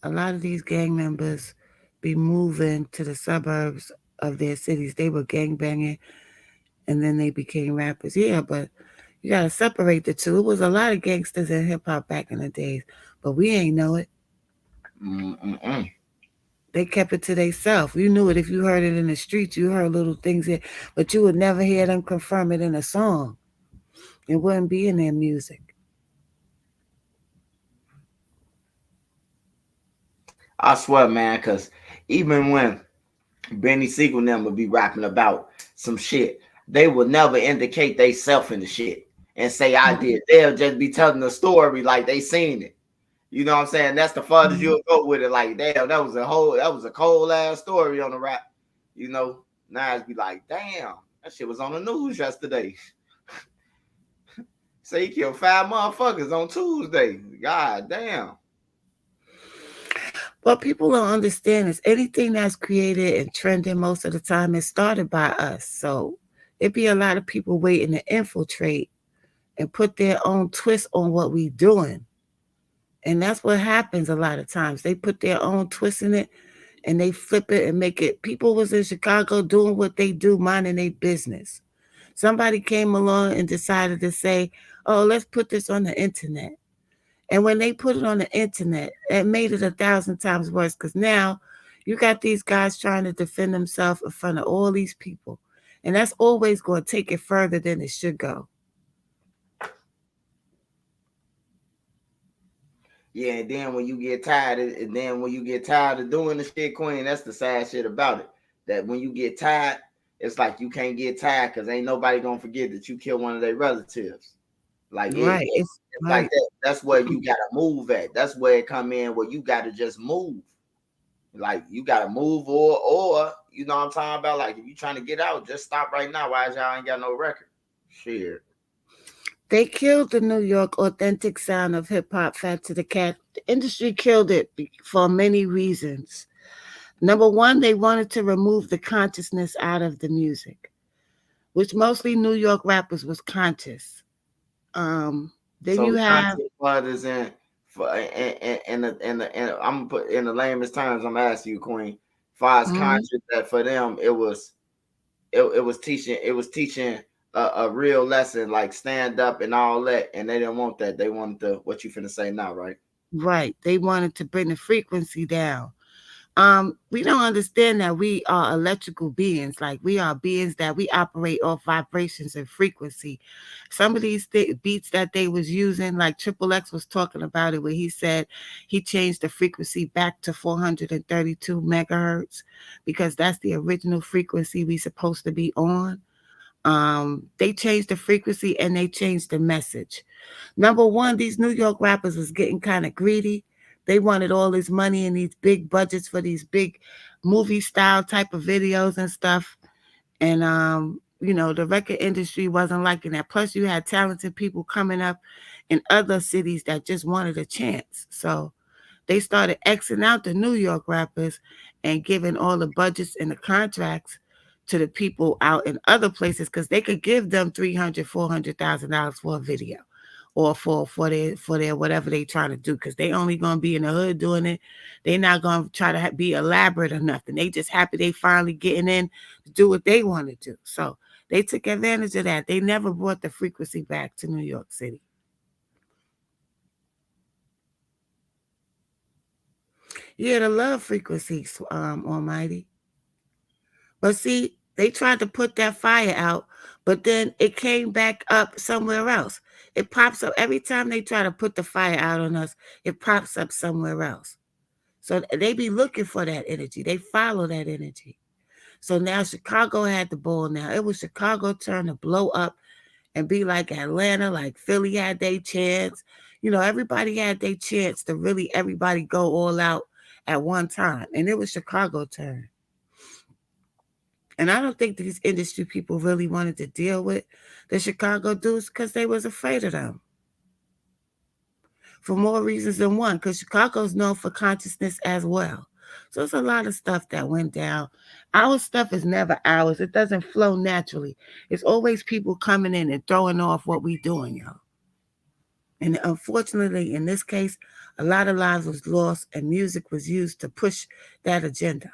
A lot of these gang members be moving to the suburbs of their cities. They were gang banging and then they became rappers. Yeah, but you gotta separate the two. It was a lot of gangsters in hip hop back in the days, but we ain't know it. Mm-mm-mm. They kept it to themselves. You knew it if you heard it in the streets. You heard little things there, but you would never hear them confirm it in a song. It wouldn't be in their music. I swear, man, because even when Benny Siegel and them would be rapping about some shit, they would never indicate they self in the shit and say I did. They'll just be telling the story like they seen it. You know what I'm saying? That's the farthest Mhm. you'll go with it. Like, damn, that was a cold ass story on the rap. You know, now it's be like, damn, that shit was on the news yesterday. Say he killed 5 motherfuckers on Tuesday. God damn. What people don't understand is anything that's created and trending most of the time is started by us. So it be a lot of people waiting to infiltrate and put their own twist on what we doing. And that's what happens a lot of times. They put their own twist in it and they flip it and make it. People was in Chicago doing what they do, minding their business. Somebody came along and decided to say, oh, let's put this on the internet. And when they put it on the internet, it made it 1,000 times worse because now you got these guys trying to defend themselves in front of all these people. And that's always going to take it further than it should go. Yeah, and then when you get tired, and then when you get tired of doing the shit, Queen, that's the sad shit about it. That when you get tired, it's like you can't get tired because ain't nobody gonna forget that you killed one of their relatives. Like Right. It's it's like right. that. That's where you gotta move at. That's where it come in where you gotta just move. Like you gotta move or you know what I'm talking about. Like if you trying to get out, just stop right now. Why y'all ain't got no record? Shit. They killed the New York authentic sound of hip hop, Fat to the Cat. The industry killed it for many reasons. Number one, they wanted to remove the consciousness out of the music, which mostly New York rappers was conscious. Um, then So you the have content part is in for and I'm gonna put in the lamest terms. I'm asking you, Queen. Far as mhm, conscious that for them it was teaching a real lesson like stand up and all that, and they didn't want that. They wanted the what you finna say now, right? right. They wanted to bring the frequency down. We don't understand that we are electrical beings. Like we are beings that we operate off vibrations and frequency. Some of these beats that they was using, like Triple X was talking about it, where he said he changed the frequency back to 432 megahertz because that's the original frequency we supposed to be on. They changed the frequency and they changed the message. Number one, these New York rappers was getting kind of greedy. They wanted all this money and these big budgets for these big movie style type of videos and stuff. And the record industry wasn't liking that. Plus, you had talented people coming up in other cities that just wanted a chance. So they started Xing out the New York rappers and giving all the budgets and the contracts to the people out in other places because they could give them $300,000, $400,000 for a video or for their whatever they trying to do because they only gonna be in the hood doing it. They not gonna try to be elaborate or nothing. They just happy they finally getting in to do what they want to do. So they took advantage of that. They never brought the frequency back to New York City. Yeah, the love frequencies, Almighty. But see, they tried to put that fire out, but then it came back up somewhere else. It pops up every time they try to put the fire out on us, it pops up somewhere else. So they be looking for that energy. They follow that energy. So now Chicago had the ball now. It was Chicago turn to blow up and be like Atlanta, like Philly had their chance. Everybody had their chance to really everybody go all out at one time. And it was Chicago turn. And I don't think these industry people really wanted to deal with the Chicago dudes because they was afraid of them for more reasons than one. Because Chicago's known for consciousness as well. So it's a lot of stuff that went down. Our stuff is never ours. It doesn't flow naturally. It's always people coming in and throwing off what we doing, yo. And unfortunately, in this case, a lot of lives was lost and music was used to push that agenda.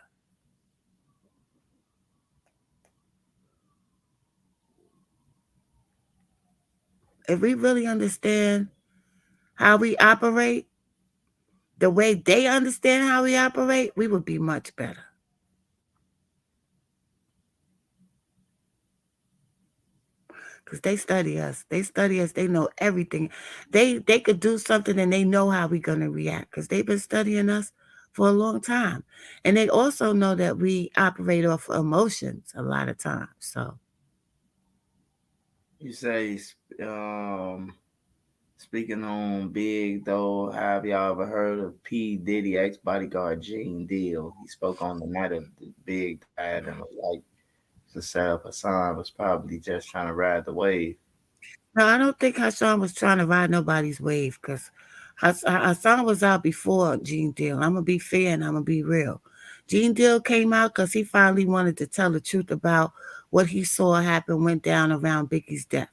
If we really understand how we operate, the way they understand how we operate, we would be much better. Because they study us. They study us. They know everything. They could do something and they know how we're gonna react because they've been studying us for a long time. And they also know that we operate off emotions a lot of times. So You say, speaking on big though, have y'all ever heard of P Diddy ex bodyguard Gene Deal? He spoke on the night of the big died and was like to set up a sign was probably just trying to ride the wave. no, I don't think Hassan was trying to ride nobody's wave because Hassan was out before Gene Deal. I'm gonna be fair and I'm gonna be real. Gene Deal came out because he finally wanted to tell the truth about what he saw happen went down around Biggie's death.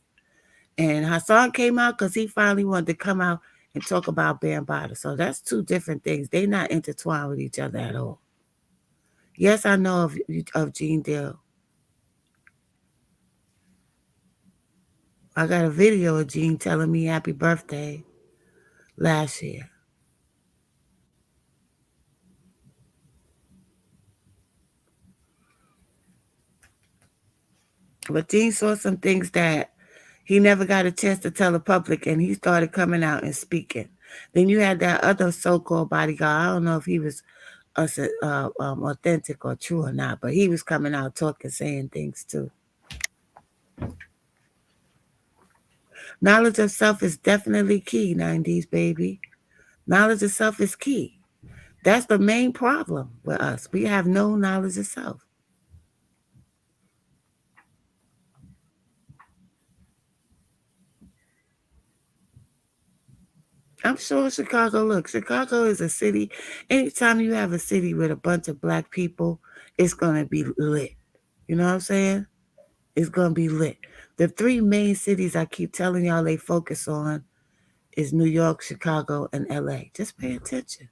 And Hassan came out because he finally wanted to come out and talk about Bambaataa. So that's two different things. They're not intertwined with each other at all. Yes, I know of Gene Deal. I got a video of Gene telling me happy birthday last year. But Gene saw some things that he never got a chance to tell the public, and he started coming out and speaking. Then you had that other so-called bodyguard. I don't know if he was authentic or true or not, but he was coming out talking, saying things too. Knowledge of self is definitely key, 90s baby. Knowledge of self is key. That's the main problem with us. We have no knowledge of self. I'm sure Chicago, look, Chicago is a city. Anytime you have a city with a bunch of black people, it's going to be lit. You know what I'm saying? It's going to be lit. The three main cities I keep telling y'all they focus on is New York, Chicago, and LA. Just pay attention.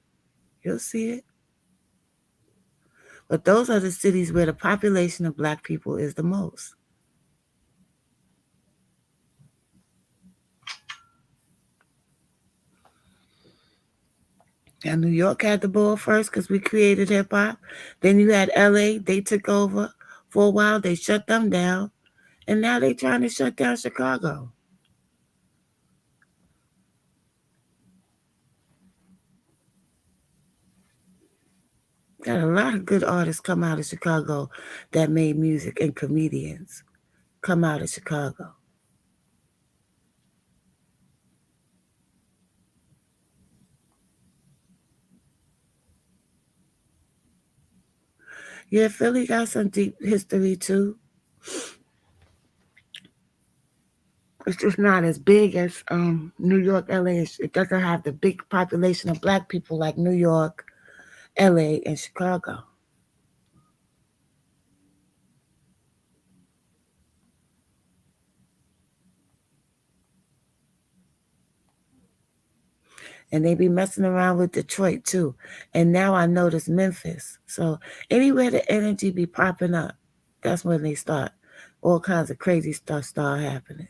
You'll see it. But those are the cities where the population of black people is the most. And New York had the ball first because we created hip hop. Then you had LA, they took over for a while, they shut them down. And now they trying to shut down Chicago. Got a lot of good artists come out of Chicago that made music and comedians come out of Chicago. Yeah, Philly got some deep history too. It's just not as big as New York, LA. It doesn't have the big population of black people like New York, LA, and Chicago. And they be messing around with Detroit too. And now I notice Memphis. So anywhere the energy be popping up, that's when they start all kinds of crazy stuff start happening.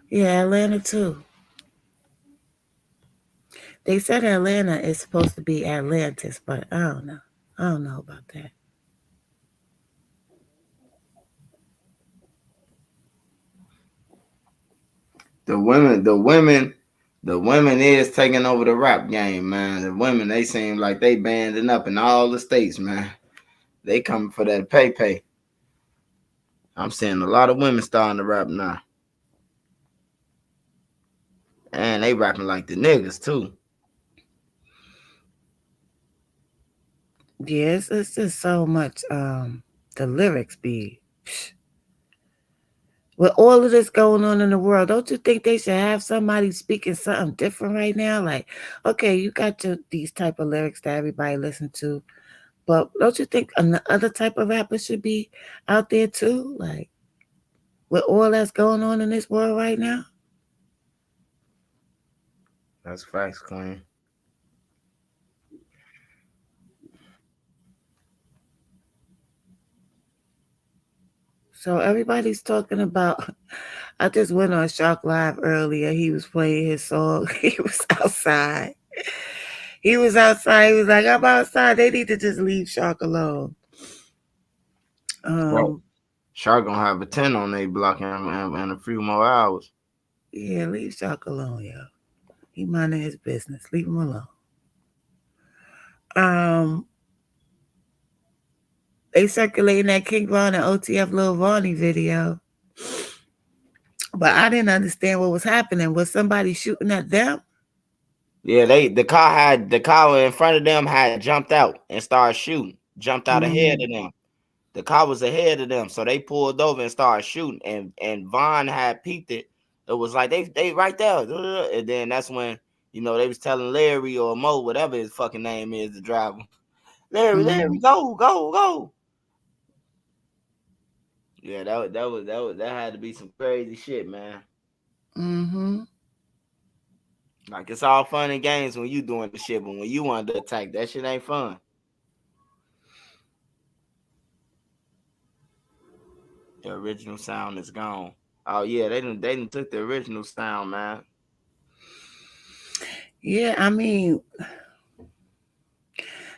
Yeah, Atlanta too. They said Atlanta is supposed to be Atlantis, but I don't know. I don't know about that. The women is taking over the rap game, man. The women, they seem like they banding up in all the states, man. They coming for that pay. I'm seeing a lot of women starting to rap now. And they rapping like the niggas too. Yes, it's just so much. The lyrics be with all of this going on in the world. Don't you think they should have somebody speaking something different right now? Like, okay, you got these type of lyrics that everybody listen to, but don't you think another type of rapper should be out there too? Like, with all that's going on in this world right now. That's facts, Queen. So everybody's talking about. I just went on Shark Live earlier. He was playing his song. He was outside. He was outside. He was like, "I'm outside. They need to just leave Shark alone." Shark, Um, Shark gonna have a 10 on they block in a few more hours. yeah, leave Shark alone, yo. He minding his business. Leave him alone. Um, they circulating that King Von and OTF Lil VARNEY video, but I didn't understand what was happening. Was somebody shooting at them? Yeah, the car in front of them had jumped out and started shooting, jumped out ahead Mm, of them. The car was ahead of them, so they pulled over and started shooting. And Vaughn had peeped it. It was like they right there, and then that's when they was telling Larry or Mo, whatever his fucking name is, the driver. Larry, mm, go. Yeah, that had to be some crazy shit, man. mm-hmm. Like it's all fun and games when you doing the shit, but when you want to attack, that shit ain't fun. The original sound is gone. Oh yeah, they didn't took the original sound, man. Yeah, I mean,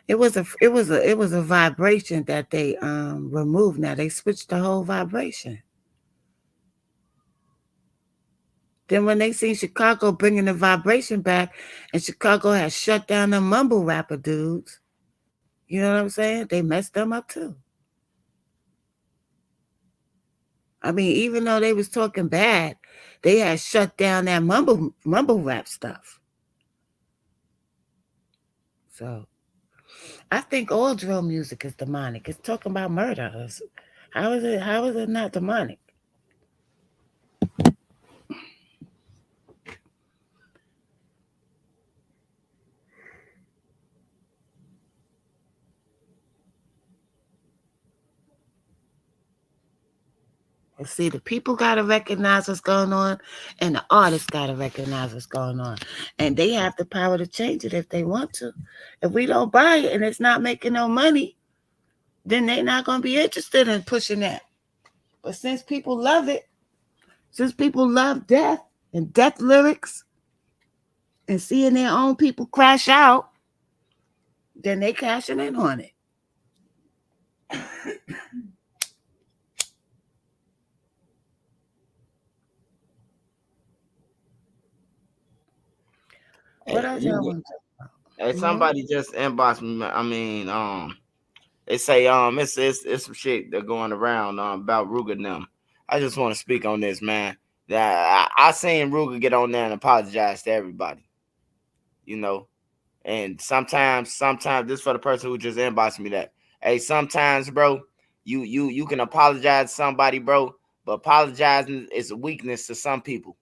it was a vibration that they removed. Now they switched the whole vibration. Then when they seen Chicago bringing the vibration back, and Chicago has shut down the mumble rapper dudes, you know what I'm saying? They messed them up too. I mean, even though they was talking bad, they had shut down that mumble rap stuff. So I think all drill music is demonic. It's talking about murder. How is it? How is it not demonic? And see, the people gotta recognize what's going on, and the artists gotta recognize what's going on, and they have the power to change it if they want to. If we don't buy it and it's not making no money, then they're not gonna be interested in pushing that. But since people love it, since people love death and death lyrics and seeing their own people crash out, then they cashing in on it. What Hey, else y'all want to talk about? Yeah. somebody just inboxed me. I mean, they say it's some shit that going around about Ruger and them. I just want to speak on this, man. That I seen Ruger get on there and apologize to everybody, you know. And sometimes this for the person who just inboxed me that. Hey, sometimes, bro, you can apologize to somebody, bro, but apologizing is a weakness to some people.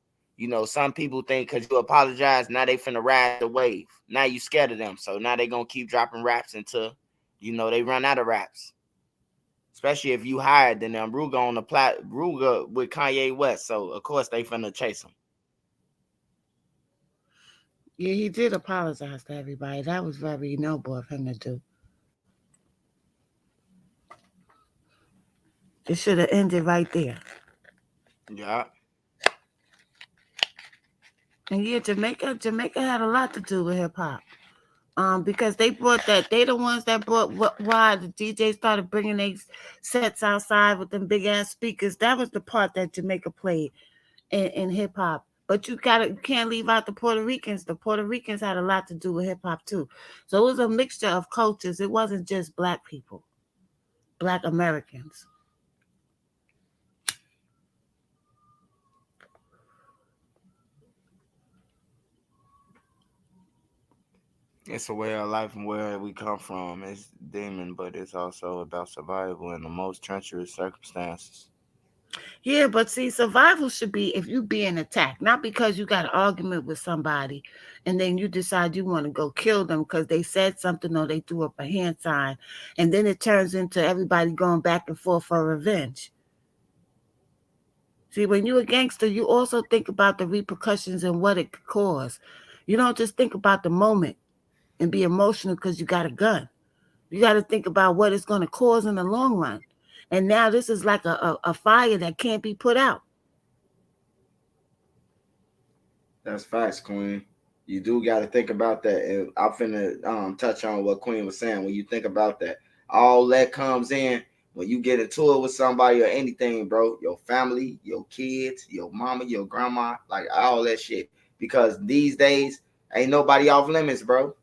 Some people think because you apologize, now they finna ride the wave. Now you scared of them, so now they gonna keep dropping raps until they run out of raps. Especially if you higher than them. Ruger on the Ruger with Kanye West, so of course they finna chase him. Yeah, he did apologize to everybody. That was very noble of him to do. It should have ended right there. Yeah. And yeah, Jamaica had a lot to do with hip hop. Because they brought that. They the ones that brought why the DJ started bringing their sets outside with them big ass speakers. That was the part that Jamaica played in hip hop. But you can't leave out the Puerto Ricans. The Puerto Ricans had a lot to do with hip hop too. So it was a mixture of cultures. It wasn't just black people, black Americans. It's a way of life and where we come from. It's demon, but it's also about survival in the most treacherous circumstances. Yeah, but see, survival should be if you being attacked, not because you got an argument with somebody and then you decide you want to go kill them because they said something or they threw up a hand sign, and then it turns into everybody going back and forth for revenge. See, when you're a gangster, you also think about the repercussions and what it could cause. You don't just think about the moment and be emotional because you got a gun. You got to think about what it's going to cause in the long run. And now this is like a fire that can't be put out. That's facts, Queen. You do got to think about that. And I'm finna touch on what Queen was saying. When you think about that, all that comes in when you get into it with somebody or anything, bro. Your family, your kids, your mama, your grandma, like all that shit. Because these days, ain't nobody off limits, bro.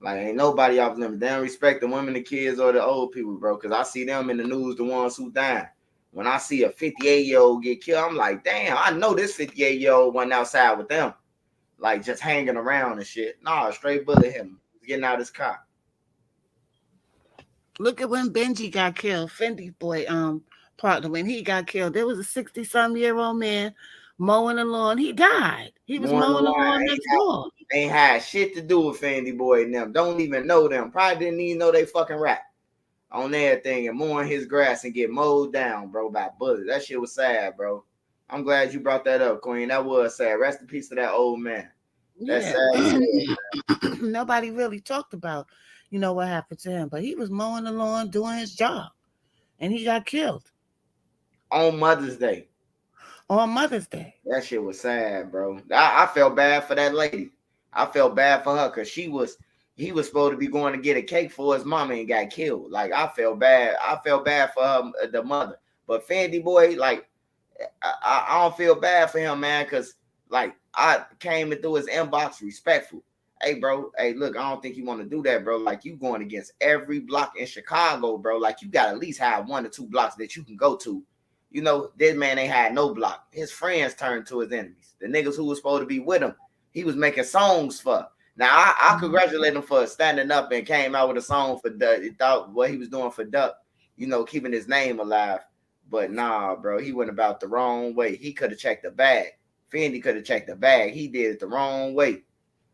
Like ain't nobody off limits. They don't respect the women, the kids, or the old people, bro. Because I see them in the news, the ones who dying. When I see a 58-year-old get killed, I'm like, damn, I know this 58-year-old went outside with them, like just hanging around and shit. Nah, straight bullet him. He's getting out his car. Look at when Benji got killed, Fendi boy partner. When he got killed, there was a 60-some-year-old man mowing the lawn. He died. He was Mowing the mowing the line lawn next door. ain't had shit to do with Fandy Boy and them. Don't even know them. Probably didn't even know they fucking rap on everything and mowing his grass and get mowed down, bro, by bullets. That shit was sad, bro. I'm glad you brought that up, Queen. That was sad. Rest in peace to that old man. That's Yeah. sad as hell. Nobody really talked about, what happened to him. But he was mowing the lawn, doing his job. And he got killed On Mother's Day. on Mother's Day. That shit was sad, bro. I felt bad for that lady. I felt bad for her because he was supposed to be going to get a cake for his mama and got killed. Like I felt bad. I felt bad for her, the mother. But Fendi boy, like I don't feel bad for him, man, because like I came into his inbox respectful. Hey, bro. Hey, look, I don't think you want to do that, bro. Like you going against every block in Chicago, bro. Like you got to at least have 1 or 2 blocks that you can go to. This man ain't had no block. His friends turned to his enemies. The niggas who was supposed to be with him, he was making songs for. Now I congratulate him for standing up and came out with a song for Duck. He thought what he was doing for Duck, keeping his name alive. But nah, bro, he went about the wrong way. He could have checked the bag. Fendi could have checked the bag. He did it the wrong way.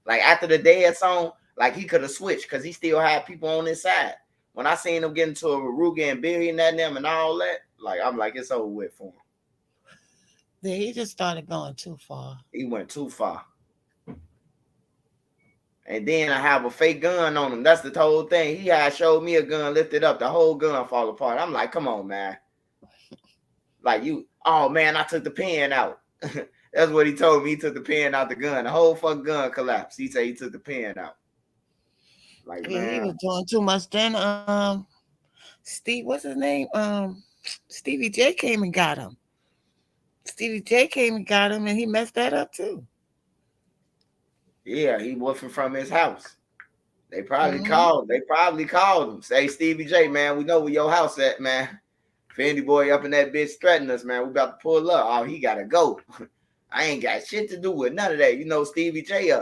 Like after the Dead song, like he could have switched because he still had people on his side. When I seen him get into a Ruger and Billionaire and them and all that, like I'm like it's over with for him. Yeah, he just started going too far. He went too far. And then I have a fake gun on him. That's the whole thing. He had showed me a gun, lifted up, the whole gun fall apart. I'm like, come on, man. Like oh man, I took the pen out. That's what he told me. He took the pen out the gun. The whole fucking gun collapsed. He said he took the pen out. Like, Yeah, he man. was doing too much. Then Steve, what's his name? Stevie J came and got him. Stevie J came and got him, and he messed that up too. Yeah, he wolfing from his house. They probably Mm-hmm. called. They probably called him. Say, Stevie J, man, we know where your house at, man. Fendi boy up in that bitch threatening us, man. We about to pull up. Oh, he gotta go. I ain't got shit to do with none of that. Stevie J,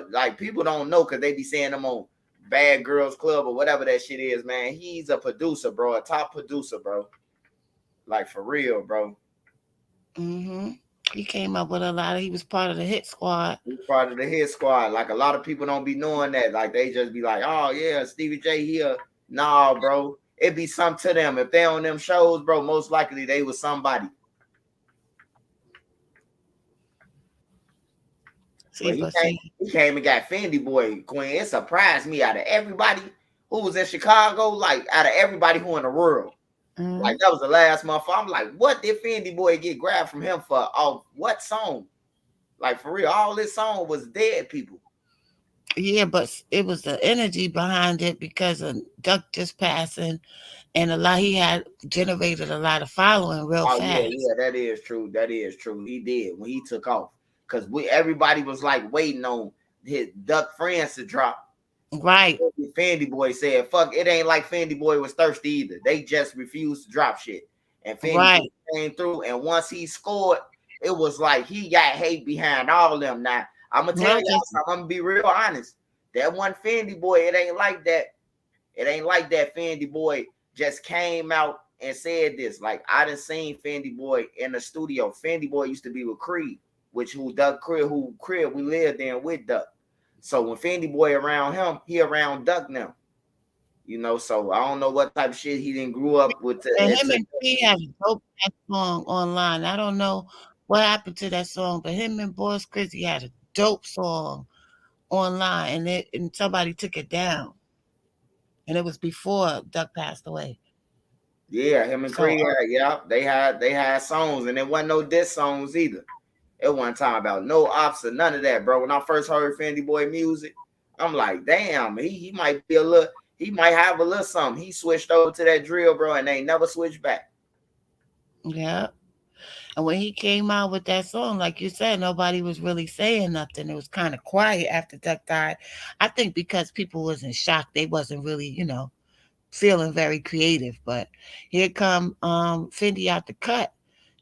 like people don't know because they be saying them on Bad Girls Club or whatever that shit is, man. He's a producer, bro, a top producer, bro. Like for real, bro. Mm-hmm. He came up with a lot of. He was part of the hit squad. He's part of the hit squad. Like a lot of people don't be knowing that. Like they just be like, oh yeah, Stevie J here. Nah, bro. It be something to them. If they on them shows, bro, most likely they was somebody. See, But but see, he came and got Fendi Boy, Queen. It surprised me out of everybody who was in Chicago, like out of everybody who in the world. mm-hmm. Like that was the last month. I'm like, what did Fendi Boy get grabbed from him for? Oh, what song? Like for real, all this song was dead people. Yeah, but it was the energy behind it because of Duck just passing, and a lot he had generated a lot of following real Oh yeah, fast. yeah, that is true. That is true. He did when he took off because everybody was like waiting on his Duck Friends to drop. Right, Fendi Boy said, "Fuck, it ain't like Fendi Boy was thirsty either. They just refused to drop shit." And Fendi Boy right. came through, and once he scored, it was like he got hate behind all of them. Now I'm gonna tell Not y'all just something. I'm gonna be real honest. That one Fendi Boy, it ain't like that. It ain't like that Fendi Boy just came out and said this. Like I done seen Fendi Boy in the studio. Fendi Boy used to be with Creed, which who crib we lived in with Duck. So when Fendi Boy around him, he around Duck now. So I don't know what type of shit he didn't grew up with. and him and P had a dope ass song online. I don't know what happened to that song, but him and Boris Chrissy had a dope song online, and somebody took it down, and it was before Duck passed away. Yeah, him and So Creed had, yeah, they had songs, and it wasn't no diss songs either. It wasn't talking about no ops or none of that, bro. When I first heard Fendi Boy music, I'm like, damn, he might be a little, he might have a little something. He switched over to that drill, bro, and they never switched back. yeah. And when he came out with that song, like you said, nobody was really saying nothing. It was kind of quiet after Duck died. I think because people was in shock, they wasn't really, feeling very creative. But here come Fendi out the cut,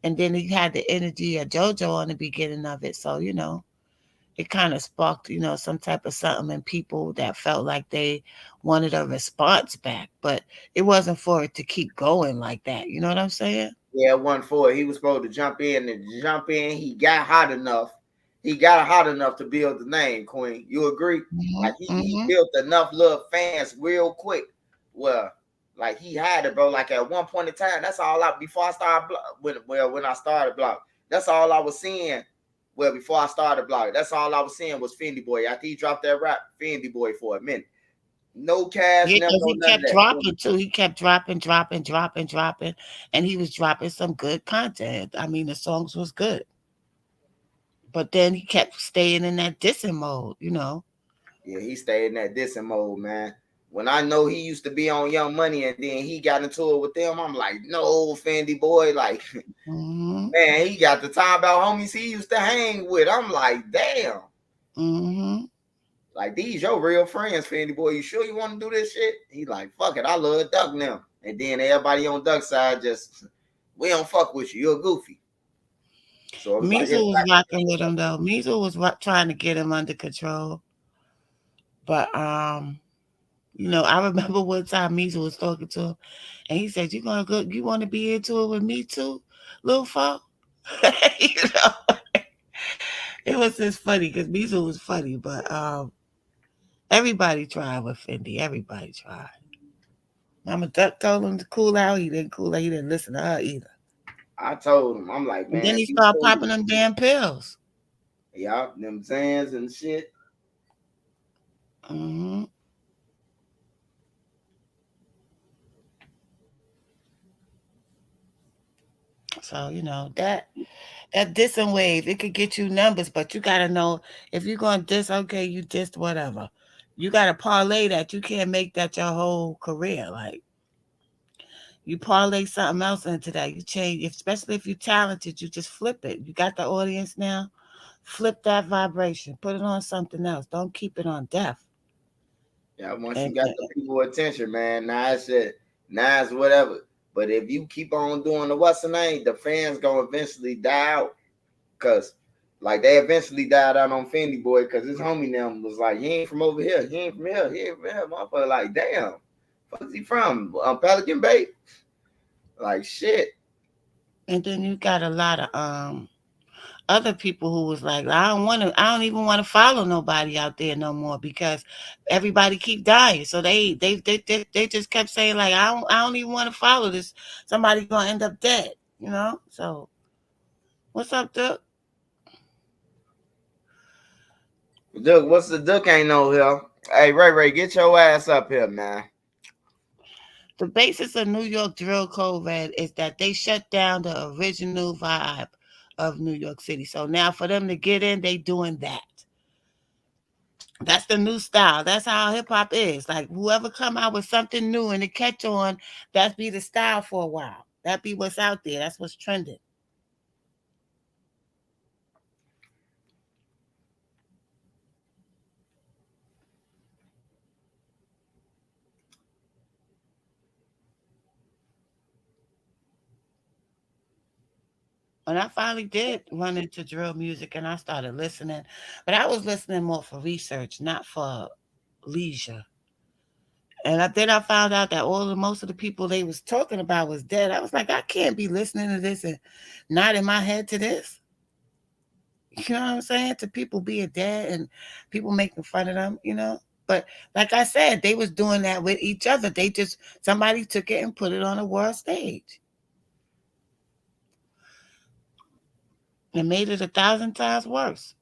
and then he had the energy of JoJo on the beginning of it. So it kind of sparked some type of something in people that felt like they wanted a response back. But it wasn't for it to keep going like that. You know what I'm saying? Yeah, 1-4. He was supposed to jump in and jump in. He got hot enough. He got hot enough to build the name, Queen. You agree? Hmm. Like he Hmm. built enough little fans real quick. Well, like he had it, bro. Like at one point in time, that's all I before I started when I started block. That's all I was seeing. Well, before I started block, that's all I was seeing was Fendi Boy. After he dropped that rap, Fendi Boy for a minute. No cash, Yeah, never because no he none of kept that. dropping too. He kept dropping, dropping, dropping, dropping, and he was dropping some good content. I mean, the songs was good, but then he kept staying in that dissing mode. Yeah, he stayed in that dissing mode, man. When I know he used to be on Young Money and then he got into it with them, I'm like, no, Fendi Boy. Like, Hmm. man, he got the time about homies he used to hang with. I'm like, damn. Hmm. Like, these your real friends, Fendi Boy. You sure you want to do this shit? He like, fuck it, I love Duck now. And then everybody on Duck side just, we don't fuck with you. You're goofy. So it was like, Measle was rocking with him though. Measle was trying to get him under control, but I remember one time Measle was talking to him, and he said, "You gonna go? You want to be into it with me too, little folk?" you know, it was just funny because Measle was funny, but everybody tried with Fendi. Everybody tried. Mama Duck told him to cool out. He didn't cool out. He didn't listen to her either. I told him, I'm like, And then man, he you started cool. popping them damn pills. Yeah, them Zans and shit. Hmm. So that dissing wave, it could get you numbers, but you gotta know if you're gonna diss, okay, you dissed whatever. You gotta parlay that. You can't make that your whole career. Like you parlay something else into that. You change, especially if you're talented, you just flip it. You got the audience now. Flip that vibration. Put it on something else. Don't keep it on death. Yeah, once you And got the people attention, man, now it's shit. Now it's whatever. But if you keep on doing the what's the name, the fans gonna eventually die out. Cause like they eventually died out on Fendi Boy because his homie them was like, he ain't from over here, he ain't from here, he ain't from here. Motherfucker, like, damn, fuck's he from? Pelican Bay? Like shit. then you got a lot of other people who was like, I don't even want to follow nobody out there no more because everybody keep dying. So they just kept saying like, I don't even want to follow this. Somebody gonna end up dead. So what's up, Duck? Duck, what's the Duck ain't no here? Hey Ray, get your ass up here, man. The basis of New York drill code red is that they shut down the original vibe of New York City. So now for them to get in, they doing that. That's the new style. That's how hip hop is. Like whoever come out with something new and to catch on, that be the style for a while. That be what's out there. That's what's trending. And I finally did run into drill music and I started listening, but I was listening more for research, not for leisure. And then I found out that most of the people they was talking about was dead. I was like, I can't be listening to this and not in my head to this. You know what I'm saying? To people being dead and people making fun of them. But like I said, they was doing that with each other. Somebody took it and put it on a world stage and made it 1,000 times worse.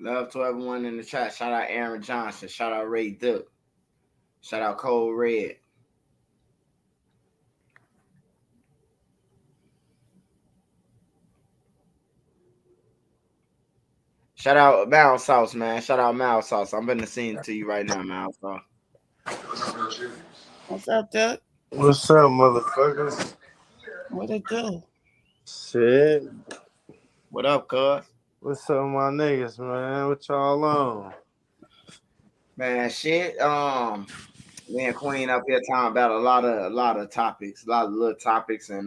Love to everyone in the chat. Shout out Aaron Johnson. Shout out Ray Duck. Shout out Cole Red. Shout out Mouse Sauce, man. Shout out Mouse Sauce. I'm gonna send it to you right now, Mouse Sauce. What's up, Duck? What's up, motherfuckers? What it do? Shit. What up, cuz? What's up, my niggas, man? What y'all on? Man, shit. Me and Queen up here talking about a lot of topics, a lot of little topics, and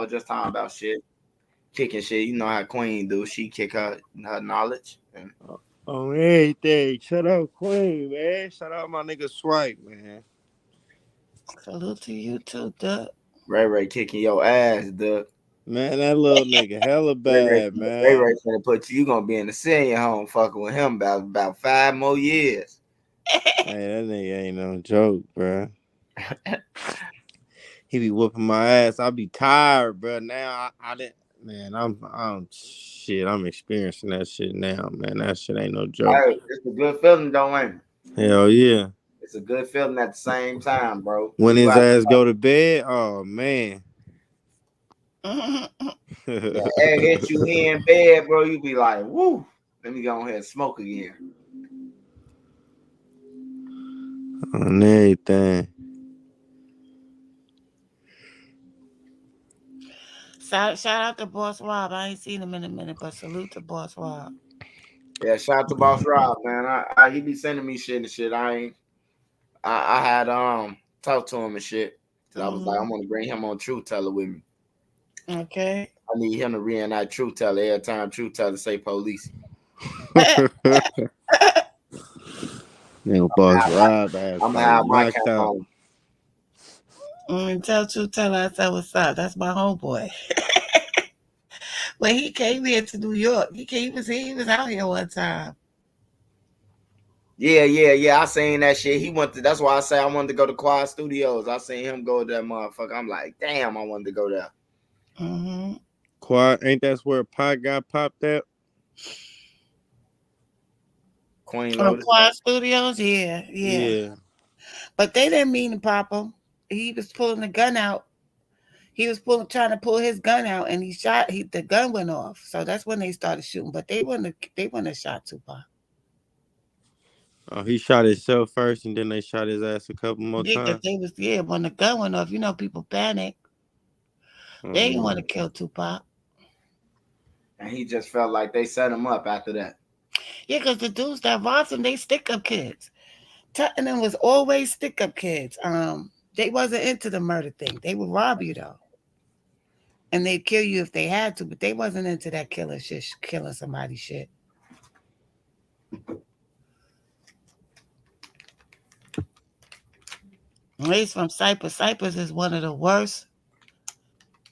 just talking about shit, kicking shit. You know how Queen do? She kick her knowledge. And On everything. Shout out Queen, man. Shout out my nigga Swipe, man. Salute to you too, Duck. Ray kicking your ass, duck. Man, that little nigga hella bad, man. Ray gonna put you gonna be in the senior home fucking with him about 5 more years. Hey, that nigga ain't no joke, bro. He be whooping my ass. I be tired, bro. Now I didn't. Man, I'm experiencing that shit now, man. That shit ain't no joke. Hey, it's a good feeling, though, ain't it? Hell yeah. It's a good feeling at the same time, bro. When his ass go to bed, oh man. The air hit you here in bed, bro. You be like, woo. Let me go ahead and smoke again. On everything. Shout out to Boss Rob. I ain't seen him in a minute, but salute to Boss Rob. Yeah, shout out to Boss Rob, man. He be sending me shit and shit. I had talked to him and shit. Cause I was like, I'm gonna bring him on Truth Teller with me. Okay. I need him to reenact Truth Teller every time Truth Teller say police. Nigga Boss Rob ass. I'm gonna have my cap on. Tell Truth Teller I said what's up. That's my homeboy. When he came here to New York, he was out here one time. Yeah. I seen that shit. He went to. That's why I say I wanted to go to Quad Studios. I seen him go to that motherfucker. I'm like, damn, I wanted to go there. Mm-hmm. Quad, ain't that's where Pot got popped at? Queen Quad Studios, yeah. But they didn't mean to pop him. He was pulling the gun out. He was trying to pull his gun out, and the gun went off. So that's when they started shooting. But they wouldn't have shot Tupac. Oh, he shot himself first, and then they shot his ass a couple more times. When the gun went off, people panic. They didn't want to kill Tupac. And he just felt like they set him up after that. Yeah, because the dudes that robbed him, they stick-up kids. Tottenham was always stick-up kids. They wasn't into the murder thing. They would rob you, though. And they'd kill you if they had to, but they wasn't into that killing somebody shit. He's from Cypress. Cypress is one of the worst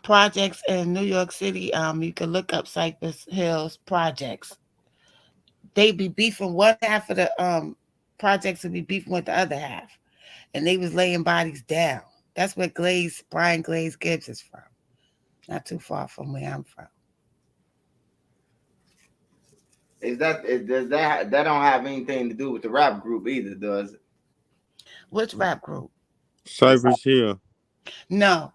projects in New York City. You can look up Cypress Hills projects. They be beefing one half of the projects would be beefing with the other half. And they was laying bodies down. That's where Brian Glaze Gibbs is from. Not too far from where I'm from. That don't have anything to do with the rap group either, does it? Which rap group? Cypress Hill. No.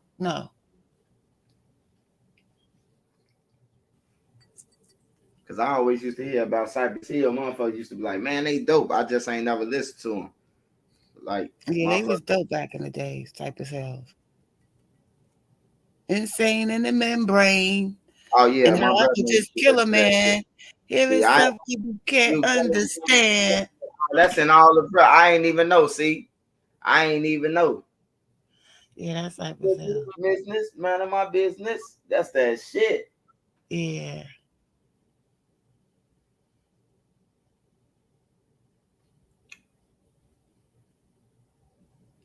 Because I always used to hear about Cypress Hill. Motherfuckers used to be like, man, they dope. I just ain't never listened to them. Like, yeah, they was dope back in the days, Cypress Hills. Insane in the membrane. Oh, yeah. And how I could just kill a man. Here is something people can't understand. That's in all the I ain't even know, see? I ain't even know. Yeah, that's Cypress Hill. Business, man of my business. That's that shit. Yeah.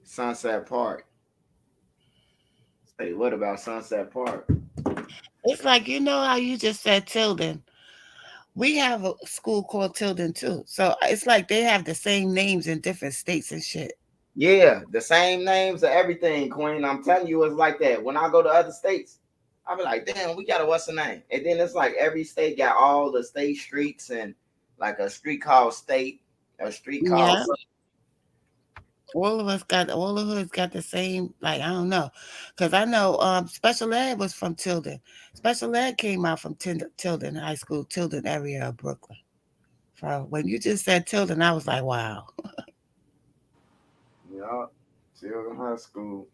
Sunset Park. Say, what about Sunset Park? It's like, how you just said Tilden. We have a school called Tilden too. So it's like they have the same names in different states and shit. Yeah, the same names of everything, Queen. I'm telling you, it's like that. When I go to other states, I'll be like, damn, we got what's the name? And then it's like every state got all the state streets and like a street called State, a street called. Yeah. All of us got the same, like, I don't know. Cause I know special ed was from Tilden. Special ed came out from Tilden High School, Tilden area of Brooklyn. So when you just said Tilden, I was like, wow. Yeah, Silver High School.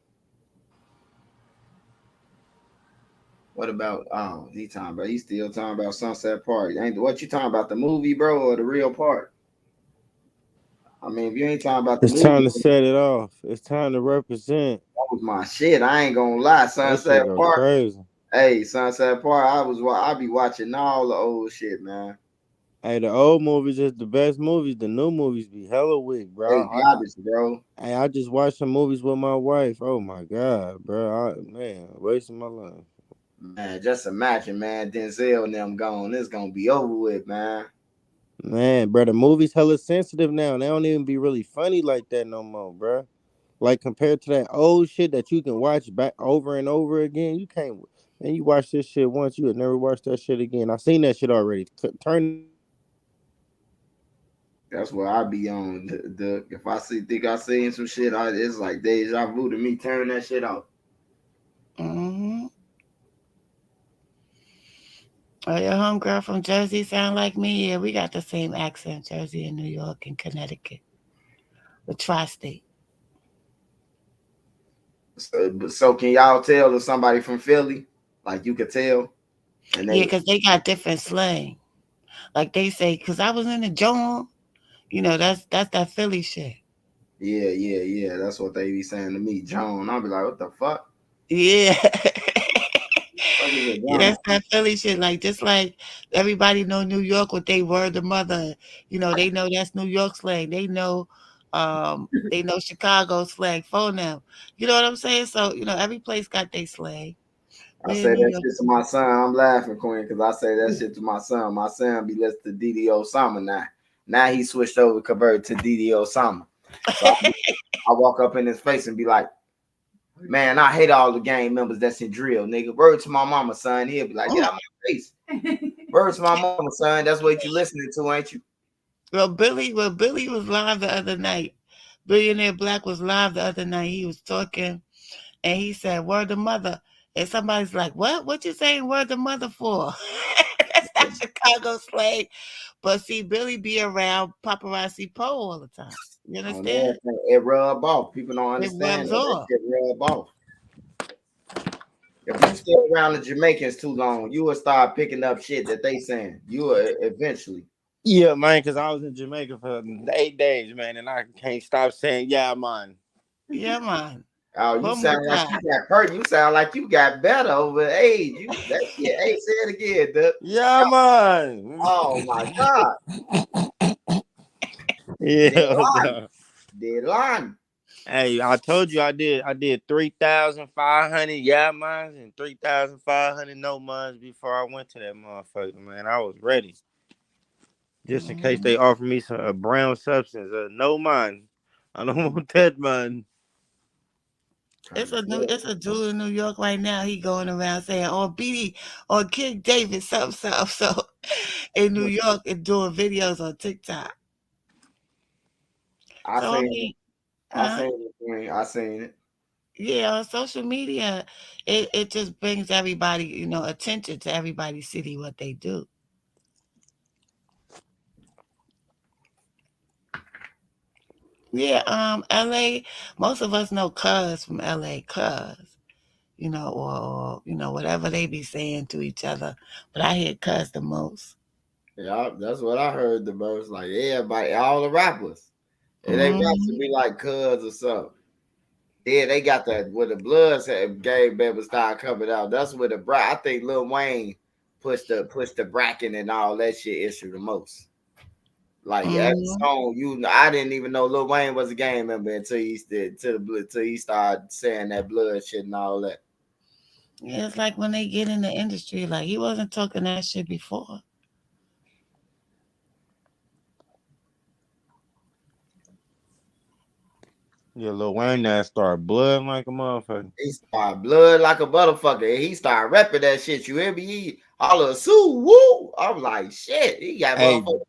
What about he talking about? He still talking about Sunset Park. Ain't what you talking about, the movie, bro, or the real park? I mean, if you ain't talking about the It's movie, time to set it off. It's time to represent. that was my shit. I ain't gonna lie, That shit Sunset go Park. crazy. Hey, Sunset Park. I be watching all the old shit, man. Hey, the old movies is the best movies. The new movies be hella weak, They bro. garbage, bro. I just watched some movies with my wife. Oh my god, bro. Man, wasting my life. Man, just imagine, man. Denzel and them gone. It's gonna be over with, man. Man, bro, the movies hella sensitive now. They don't even be really funny like that no more, bro. Like compared to that old shit that you can watch back over and over again, you can't. Man, you watch this shit once, you would never watch that shit again. I seen that shit already. Turn that shit off. That's where I be on. If I think I seen some shit, it's like deja vu to me. Turn that shit off. Hmm. Oh, your homegirl from Jersey sound like me? Yeah, we got the same accent, Jersey and New York and Connecticut. The tri-state. So can y'all tell if somebody from Philly? Like you could tell, and Yeah, they, because they got different slang. Like they say, because I was in the joint. That's that Philly shit. yeah. That's what they be saying to me, Joan. I'll be like, what the fuck? Yeah. What is it, Yeah, Joan? that's that Philly shit. Like just like everybody know New York with they word the mother. They know that's New York slang. They know Chicago slang for them. You know what I'm saying? So, every place got their slang. I We're say in New that York shit to too. my son. I'm laughing, Queen, because I say that shit to my son. My son be listening to DD Osama now. Now he switched over, converted to DD Osama. So I walk up in his face and be like, man, I hate all the gang members that's in drill, nigga. Word to my mama, son. He'll be like, get out my face. Word to my mama, son. That's what you listening to, ain't you? Billy was live the other night. Billionaire Black was live the other night. He was talking and he said, word the mother. And somebody's like, what? What you saying word the mother for? That's not Chicago slang. But see, Billy be around paparazzi Poe all the time. You On understand? everything, it rub off. People don't It understand rubs that off. shit rub off. If you stay around the Jamaicans too long, you will start picking up shit that they saying. You will eventually. Yeah, man, because I was in Jamaica for 8 days, man, and I can't stop saying, yeah, man. Yeah, man. Oh, you One more sound like time. you got hurt. You sound like you got better over age. You that shit. Hey, say it again, dude. Yeah, man. Oh my God, dead Yeah, line, dog. dead line. Hey, I told you I did 3,500 yeah mines and 3,500 no mines before I went to that motherfucker, man. I was ready. Just in case Mhm. they offer me some a brown substance. No mine. I don't want that mine. Trying to tell. It's a dude in New York right now. He going around saying, "Oh, BD or King David, something, something." So in New York and doing videos on TikTok. I So I seen it. mean, I huh? seen it. Queen. I seen it. Yeah, on social media, it just brings everybody, attention to everybody's city, what they do. Yeah, LA, most of us know Cuz from LA, Cuz, or whatever they be saying to each other. But I hear Cuz the most. Yeah, that's what I heard. The verse like everybody, all the rappers, and they rap to Hmm. be like Cuz or something. Yeah, they got that where the Bloods had gang baby style coming out. That's where I think Lil Wayne pushed the bracket and all that shit issue the most. Like every Hmm. song, I didn't even know Lil Wayne was a gang member until he started saying that blood shit and all that. Yeah, it's like when they get in the industry, like he wasn't talking that shit before. Yeah, Lil Wayne that start blood like a motherfucker. He started blood like a motherfucker. And he started rapping that shit. You hear me? All of Sue woo. I'm like, shit. He got Hey, motherfuckers.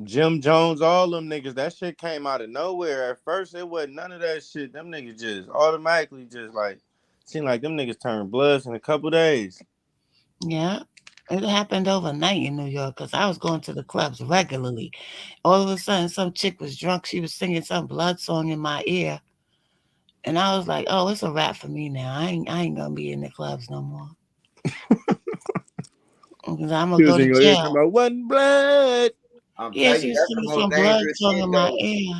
Jim Jones, all them niggas, that shit came out of nowhere. At first, it wasn't none of that shit. Them niggas just automatically just like seemed like them niggas turned bloods in a couple days. Yeah. It happened overnight in New York because I was going to the clubs regularly. All of a sudden, some chick was drunk. She was singing some blood song in my ear. And I was like, oh, it's a wrap for me now. I ain't going to be in the clubs no more. Because I'm going He to was go in to your ear talking jail. about one blood. I'm Yeah, telling she you, was that's the singing most some blood dangerous song shit in my though. ear.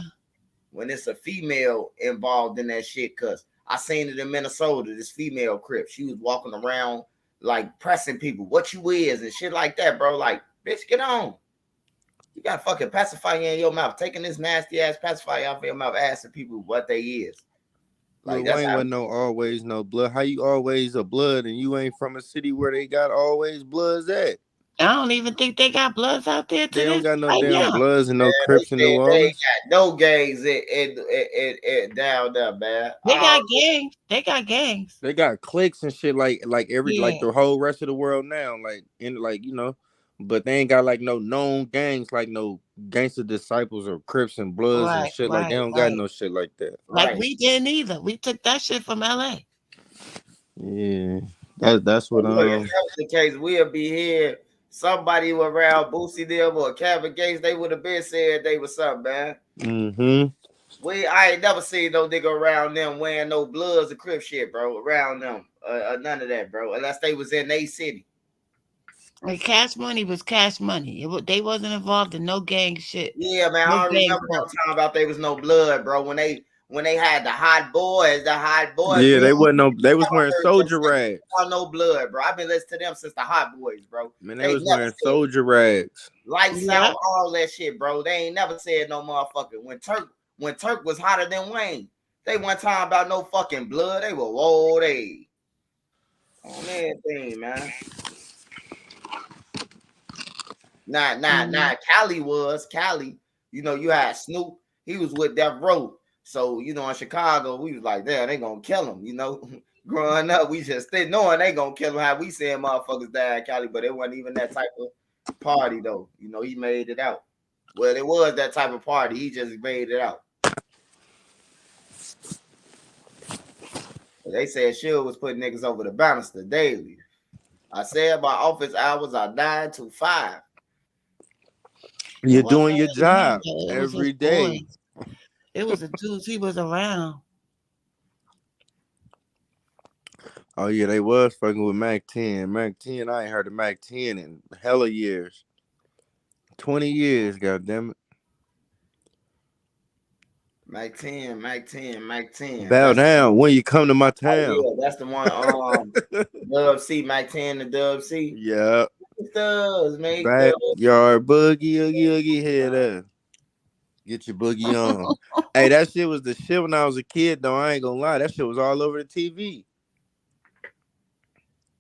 When it's a female involved in that shit, cause I seen it in Minnesota. This female crip, she was walking around like pressing people, what you is and shit like that, bro. Like, bitch, get on. You got fucking pacifier in your mouth, taking this nasty ass pacifier out of your mouth, asking people what they is. Like Lil that's Wayne how. wasn't no always no blood. How you always a blood and you ain't from a city where they got always bloods at? I don't even think they got bloods out there to They don't this got no right damn now. bloods and no Man, they Crips in New said they ain't Orleans. got no gangs in down there, man. They got gangs. They got gangs. They got cliques and shit like every Yeah. like the whole rest of the world now, like in like but they ain't got like no known gangs like no gangster disciples or Crips and Bloods and Right, shit. Like they right, don't got right. no shit like that. Like Right. we didn't either. We took that shit from LA. Yeah, that's what Look, if that was the case, we'll be here. Somebody around Boosie them or Kevin Gates, they would have been said they was something, man. Mm-hmm. I ain't never seen no nigga around them wearing no Bloods or Crip shit, bro. Around them, none of that, bro. Unless they was in a city. Like Cash Money was Cash Money. They wasn't involved in no gang shit. Yeah, man. No I don't gang remember talk. them talking about they was no blood, bro. When they had the hot boys, Yeah, man. they wasn't no. They was Never wearing heard them soldier say rags. about no blood, bro. I've been listening to them since the Hot Boys, bro. Man, they They was never wearing said soldier rags. lights Yeah. out, all that shit, bro. They ain't never said no motherfucker. When Turk was hotter than Wayne, they weren't talking about no fucking blood. They were they on everything, man. Not Cali was Cali. You had Snoop. He was with Death Row. So in Chicago, we was like, damn, they gonna kill him. Growing up, we just didn't knowing they gonna kill him. How we seeing motherfuckers die in Cali, but it wasn't even that type of party though. He made it out. Well, it was that type of party. He just made it out. They said Suge was putting niggas over the banister daily. I said my office hours are 9 to 5. You're It wasn't doing your really him, job though. It was his every day. boys. It was the dudes he was around. Oh yeah, they was fucking with Mac 10. Mac 10, I ain't heard of Mac 10 in hella years. 20 years, goddamn it. Mac 10, Mac 10, Mac 10. Bow down when you come to my town. Yeah, that's the one. Dub C, Mac 10 to Dub C. Yeah. Does make the Backyard boogie, oogie, oogie, head up. Get your boogie on. Hey, that shit was the shit when I was a kid, though. I ain't gonna lie. That shit was all over the TV.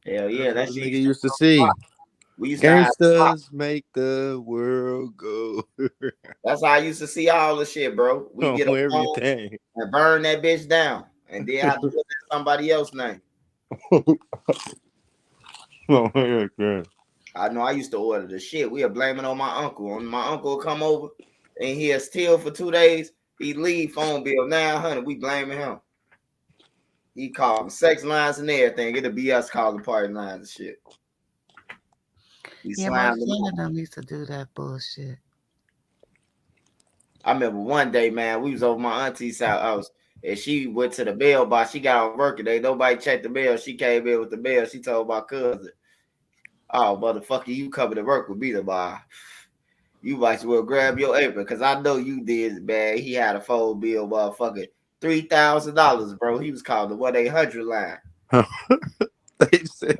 hell yeah, That's what that the shit. nigga used to see. We used to have. Gangsters make the world go. That's how I used to see all the shit, bro. We On get a phone everything. and burn that bitch down, and then have to put that somebody else's name. On everything. I know I used to order the shit. We'll blame it on my uncle. When my uncle would come over and he'll steal for 2 days, he leave phone bill 900. We blaming him. He called sex lines and everything. It'll be us calling party lines and shit. We Yeah, my slammed them. son and them used to do that bullshit. I remember one day, man, we was over my auntie's house and she went to the bell box. She got on work today. Nobody checked the bell. She came in with the bell. She told my cousin, "Oh, motherfucker, you coming to work with me tomorrow. You might as well grab your apron because I know you did, man." He had a phone bill, motherfucker, $3,000, bro. He was called the 1-800 line. They said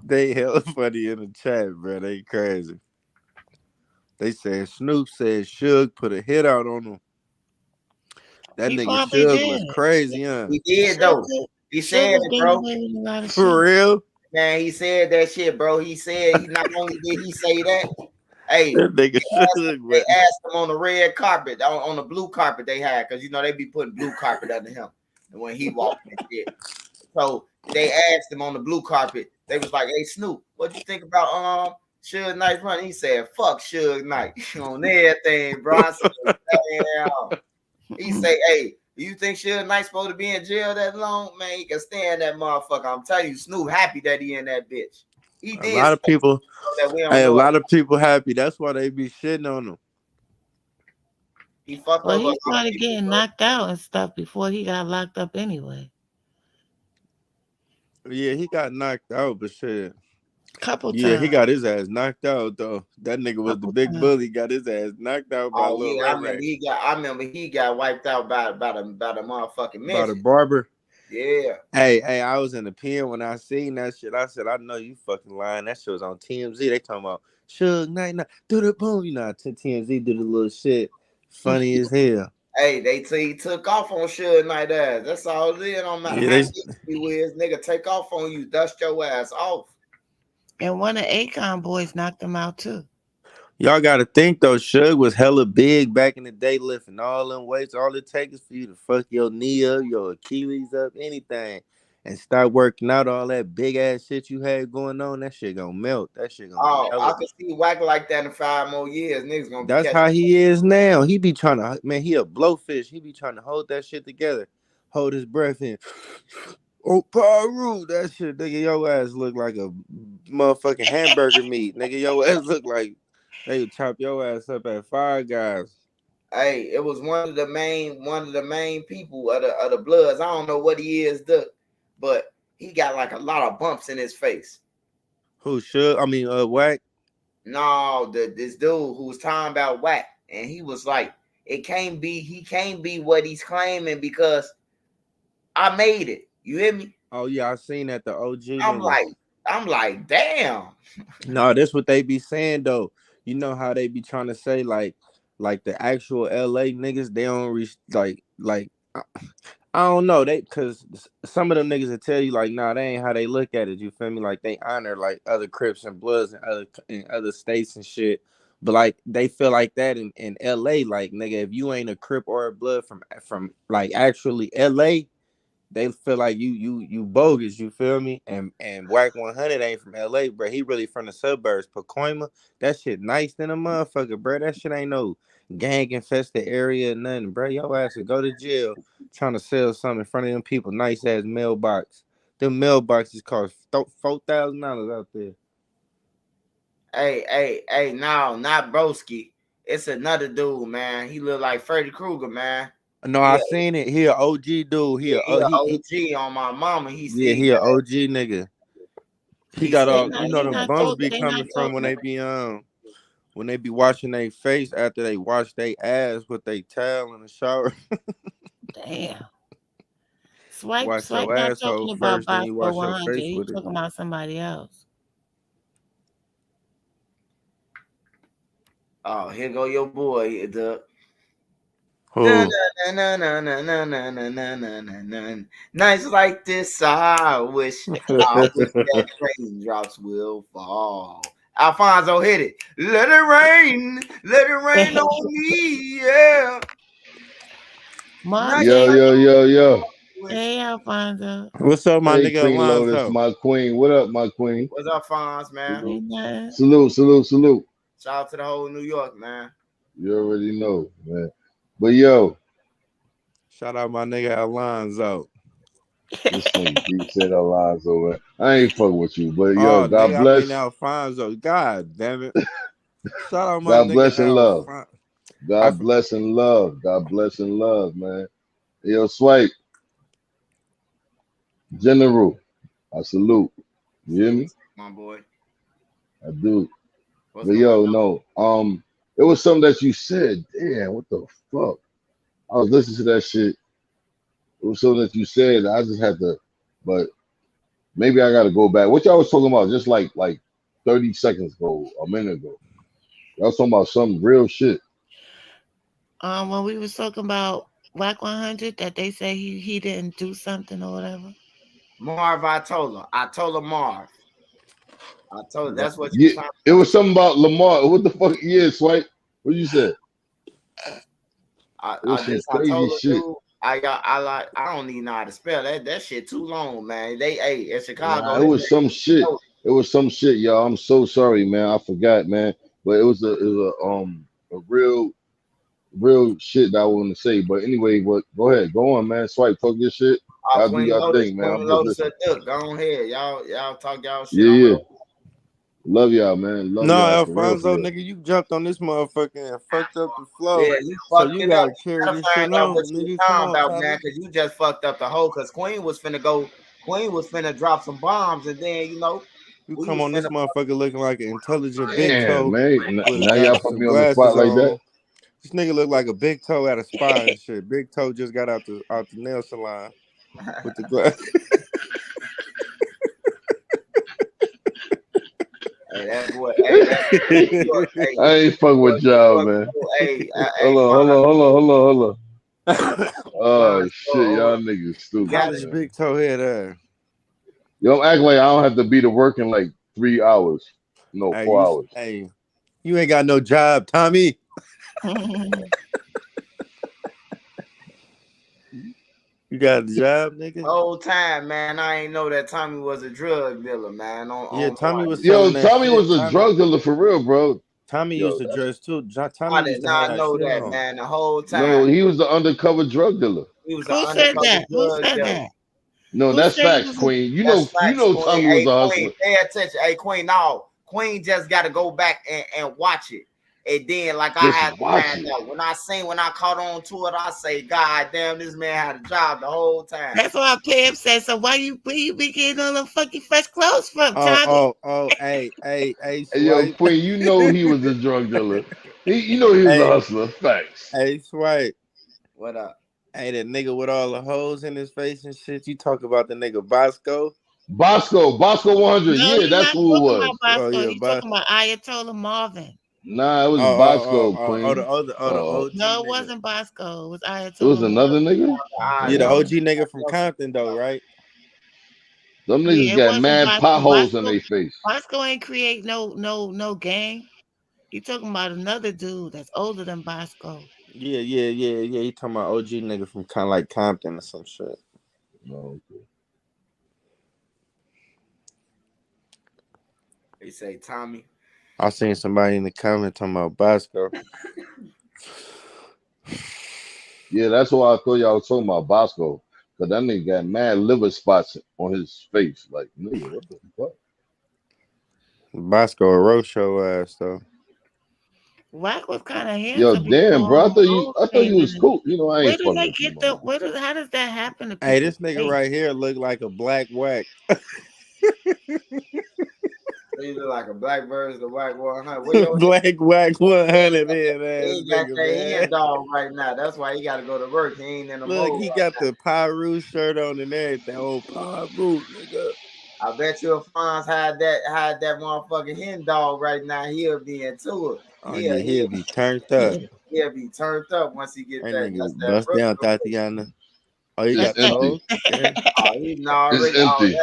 they hella funny in the chat, bro. They crazy. They said Snoop said Suge put a hit out on him. That He nigga probably Suge did. was crazy, huh? He did though. He said was it, getting bro. away with a lot of For shit. real? Man, he said that shit, bro. He said he not only did he say that, hey, That nigga Suge, they man. asked him on the red carpet, on the blue carpet they had, because they be putting blue carpet under him when he walked and shit. So they asked him on the blue carpet. They was like, "Hey Snoop, what you think about Suge Knight's running. He said, "Fuck Suge Knight on everything, bro." I said, "Damn." He say, "Hey, you think Suge Knight's supposed to be in jail that long? Man, he can stand that motherfucker." I'm telling you, Snoop happy that he in that bitch. He A did lot of people, that we don't hey, a know. lot of people happy. That's why they be shitting on them. He fucked Well, over a he lot of started people, getting bro. knocked out and stuff before he got locked up anyway. Yeah, he got knocked out, but shit. Couple Yeah, he times. got his ass knocked out though. That nigga was the Couple big times. bully. Got his ass knocked out by Oh Lil yeah, Ray Ray. I remember he got wiped out by the motherfucking By the midget. barber. Yeah. Hey, I was in the pen when I seen that shit. I said, I know you fucking lying. That shit was on TMZ. They talking about Suge Knight, do the boom. You know, TMZ do the little shit. Funny as hell. Hey, they say he took off on Suge Knight ass. That's all it is. No matter Yeah, how they he is, nigga, take off on you, dust your ass off. And one of Akon boys knocked him out too. y'all gotta think though, Suge was hella big back in the day, lifting all them weights. All it takes is for you to fuck your knee up, your Achilles up, anything, and start working out all that big ass shit you had going on. That shit gonna melt. That shit gonna be Oh, I hella. can see whack like that in 5 more years. Niggas gonna be That's catching. how he is now. He be trying to, man, he a blowfish. He be trying to hold that shit together, hold his breath in. Oh, Paru, that shit, nigga, your ass look like a motherfucking hamburger meat. Nigga, your ass look like they would chop your ass up at Five Guys. Hey, it was one of the main people of the Bloods. I don't know what he is, but he got like a lot of bumps in his face. Who should? I mean, Whack. No, this dude who was talking about whack, and he was like, he can't be what he's claiming because I made it. You hear me? Oh yeah, I seen that the OG I'm niggas. like, I'm like, damn. No, that's what they be saying though. You know how they be trying to say like the actual LA niggas, they don't reach like I don't know, they cause some of them niggas will tell you like, nah, they ain't how they look at it. You feel me? Like they honor like other Crips and Bloods and other states and shit. But like they feel like that in LA, like nigga, if you ain't a Crip or a Blood from like actually LA, they feel like you bogus. You feel me? And Whack 100 ain't from LA, bro. He really from the suburbs. Pacoima, that shit nice than a motherfucker, bro. That shit ain't no gang infested area or nothing, bro. Your ass would go to jail trying to sell something in front of them people. Nice ass mailbox. Them mailboxes cost $4,000 out there. Hey, no, not Broski. It's another dude, man. He look like Freddy Krueger, man. No, I Yeah, seen it. He a OG dude. yeah, he a OG on my mama. He Yeah, see he a that. OG nigga. He He got said, all, They them not bumps talking. be They not coming from talking. when they be washing their face after they wash their ass with their towel in the shower. Damn. Swipe, Wash swipe. your Not asshole talking about first, then you Bosco wash your 100. face He with it. talking about somebody else. "Oh, here go your boy, the." Who? Nights like this, I wish that raindrops will fall. Alfonso hit it. Let it rain on me, yeah. Nights Marvin. Yo, like yo, yo, yo. wish. Hey, Alfonso. What's up, my Hey, nigga Queen Lotus, Alonzo? my queen. What up, my queen? What's up, Fonz, man? Salute, Ain't nothing. salute, salute, salute. Shout out to the whole New York, man. You already know, man. But yo, Shout out my nigga Alonzo. this nigga keep saying Alonzo, man. I ain't fuck with you, but yo, Oh, nigga, I mean Alfonso. God damn it. Shout out my God nigga bless and love. Alfonso. I God bless and love. God bless and love, man. Yo, Swipe, General, I salute. You hear me? My boy. I do. What's But going yo, on? no, it was something that you said. Damn, what the fuck? I was listening to that shit. It was something that you said. I just had to, but maybe I got to go back. What y'all was talking about just like 30 seconds ago, a minute ago. Y'all was talking about some real shit. When we was talking about Whack 100, that they say he didn't do something or whatever. Marv, I told her Marv. I told her that's what you Yeah, was talking it about. was something about Lamar. What the fuck? Yeah, Swipe. What you said? It was some I crazy told her, shit. dude. I don't even know how to spell that. That shit too long, man. In Chicago, Nah, it was some shit. It was some shit, y'all. I'm so sorry, man. I forgot, man. But it was a real shit that I want to say. But anyway, what? Go ahead, go on, man. Swipe, talk your shit. Y'all do y'all thing, man. I'm just listening. Go ahead, y'all talk y'all shit. Yeah, I'm yeah. gonna Love y'all, man. Love No, y'all for real, for Alfonso, real. nigga, you jumped on this motherfucker and fucked up the flow. Yeah, you So fucked you it up. gotta You carry gotta this shit find out on, what you was nigga. Come talking on, about, Tommy. man, because you just fucked up the whole. Because Queen was finna go. Queen was finna drop some bombs, and then You we come was on this finna. motherfucker looking like an intelligent big Damn, toe man. with Now got y'all put some me on the glasses spot like that. on. This nigga look like a big toe at a spa and shit. Big toe just got out the nail salon with the glass. Hey, that boy. Hey, that boy. Hey, I ain't fucking with y'all, man. hey, Hold on. Oh shit, Fonz, y'all niggas stupid, How got this it. man. big toe head at? Yo, I'm acting like I don't have to be to work in like 3 hours. No, Hey, 4 hours. you ain't got no job, Tommy. You got a job, nigga? Whole time, man, I ain't know that Tommy was a drug dealer, man. Yeah, On Tommy point. was selling Yo, that Tommy shit. was a drug dealer for real, bro. Tommy used Yo, to that's dress too. I Tommy did used to have not that know shit that, on. man. The whole no, time he was the undercover drug dealer. he was an Who said undercover that? Who drug said dealer. that? No, Who that's said he facts, was a Queen. You That's know, you facts, know, Queen. Tommy was Hey, a Queen, hustler. pay attention. Hey, Queen, no. Queen just got to go back and watch it. And then, like, I Just had to watch find it. out. When I caught on to it, I say, God damn, this man had a job the whole time. That's why Pam said. So where you be getting all the fucking fresh clothes from, Tommy? Hey, Hey, yo, Swipe. Queen, you know he was a drug dealer. You know he was a Hey, hustler. Facts. Swipe. What up? Hey, that nigga with all the holes in his face and shit. You talk about the nigga Bosco? Bosco 100. No, Yeah, he's that's not who it talking about was. Oh Bosco. yeah, He's talking about Ayatollah Marvin. Nah, it was Oh, Bosco, Queen. the Oh, OG No, it nigga. wasn't Bosco. It was it was Ayatollah Marvin. another nigga. Yeah, the I OG Damn, nigga from Compton though, right? them niggas Yeah, it got wasn't mad Bosco. potholes on their face. Bosco ain't create no gang. He talking about another dude that's older than Bosco. Yeah. He talking about OG nigga from kind of like Compton or some shit. No, They say Tommy. I seen somebody in the comment talking about Bosco. yeah, that's why I thought y'all was talking about Bosco, cause that nigga got mad liver spots on his face. Like, nigga, what the fuck? Bosco a roast show ass though. Wack was kind of Yo, handsome damn, before bro. Rose I thought came you was in. cool. You know, I Where ain't did fucking they with you, get my nigga. how does that happen to Hey, people's this nigga face? right here look like a black whack. He look like a black version of White 100. Where your Black whack 100 head he ass ain't got nigga, that man. hand dog right now. That's why he got to go to work. He ain't in the Look, mode he right got now. the Pyru shirt on and everything. Oh, Pyru, nigga. I bet you if Fonz had that motherfucking hen dog right now, he'll be into it. Oh yeah, he'll He'll be turned up. he'll be turned up once he get That that. nigga That's that bust down, Brooklyn. Tatiana. Oh, you That's got It's the that. empty. hole? Okay. Oh, he's It's already. empty.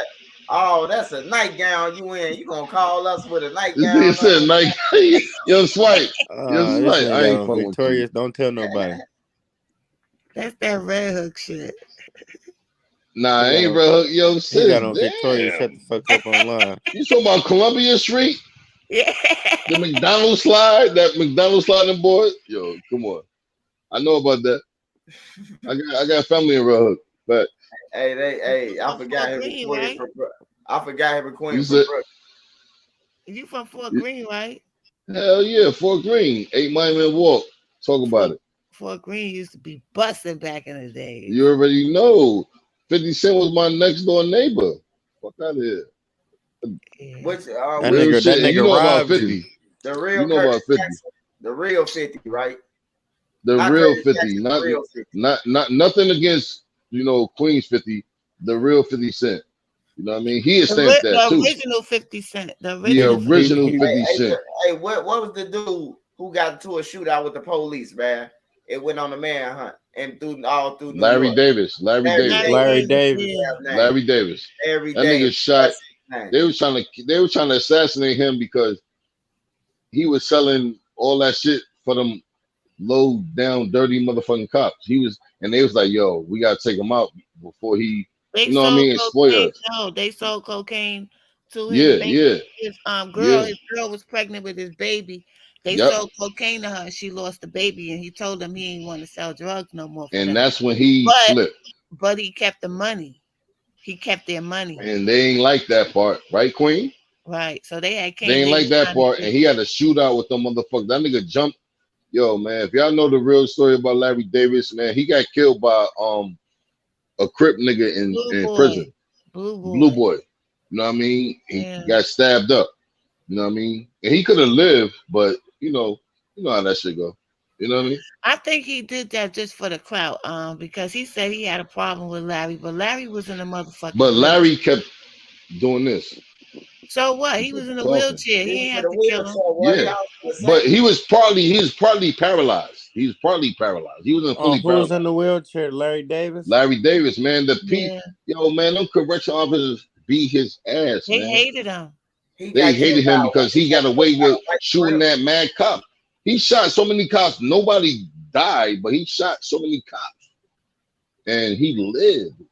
That's a nightgown you in. You gonna call us with a This nightgown nigga said, on? Nike. Yo, swipe. Yo, This swipe. nigga I got ain't on fucking with you. Victorious. Don't tell nobody. That's that red hook shit. Nah, I He got ain't on. bro. Yo, He sis, got on Victorious. Shut the damn. fuck up online. You talking about Columbia Street? Yeah. The McDonald's slide? That McDonald's sliding board? Yo, come on. I know about that. I got family in Red Hook. But Hey, I From forgot Fort him Greene, Queen right? from. I forgot him you Queen from said, Brooklyn. You from Fort Greene, right? hell yeah, Fort Greene, 8 Mile Walk. Talk about Fort it. Fort Greene used to be busting back in the days. You already know. 50 Cent was my next door neighbor. Fuck out of here. Yeah. Which Real That shit. And you nigga know about robbed you. 50. the You real know Curtis about 50. Jackson, the real 50, right? The Not real Curtis 50. Jackson, the real 50. Not nothing against, Queens 50. The real 50 Cent. You know what I mean? He is stamped that The too. original 50 Cent. The The original 50 original Cent. 50 Hey, Cent. what was the dude who got into a shootout with the police, man? It went on a manhunt and all through New Larry York. Davis. Larry Larry Davis. Larry Larry Davis, Davis. yeah. Name. Larry Davis. Larry That Davis. nigga shot. That's his name. They were trying to assassinate him because he was selling all that shit for them low down dirty motherfucking cops. And they was like, yo, we gotta take him out before he, They you know what I sold mean, exploit cocaine. us. No, they sold cocaine to his Yeah, baby. yeah, yeah. His girl was pregnant with his baby. They Yep. sold cocaine to her and she lost the baby and he told them he didn't want to sell drugs no more for And them. that's when he But flipped. he kept the money. He kept their money. And they ain't like that part, right, Queen? Right. So they had They came, ain't they like was that trying to part. get And he had a shootout with them motherfuckers. That nigga jumped. Yo, man, if y'all know the real story about Larry Davis, man, he got killed by a Crip nigga Blue in Boy. prison. Blue Blue Boy. boy. You know what I mean? He Yeah. got stabbed up. You know what I mean? And he could have lived, but you know how that shit go. You know what I mean? I think he did that just for the clout, because he said he had a problem with Larry, but Larry was in a But motherfucking wheelchair. Larry kept doing this. So what? He He was kept in a talking. wheelchair. He He was ain't in have a to kill him. wheelchair, Warney. Yeah. I was gonna But say. he was partly paralyzed. He was partly paralyzed. He wasn't Oh, fully who was in paralyzed. the wheelchair? Larry Davis. Larry Davis, man, Yeah. yo, man, them correction officers beat his ass, They man. hated him. He They got killed hated him because he he got got killed away by a with white shooting supremacist. that mad cop. He shot so many cops. Nobody died, but he shot so many cops, and he lived.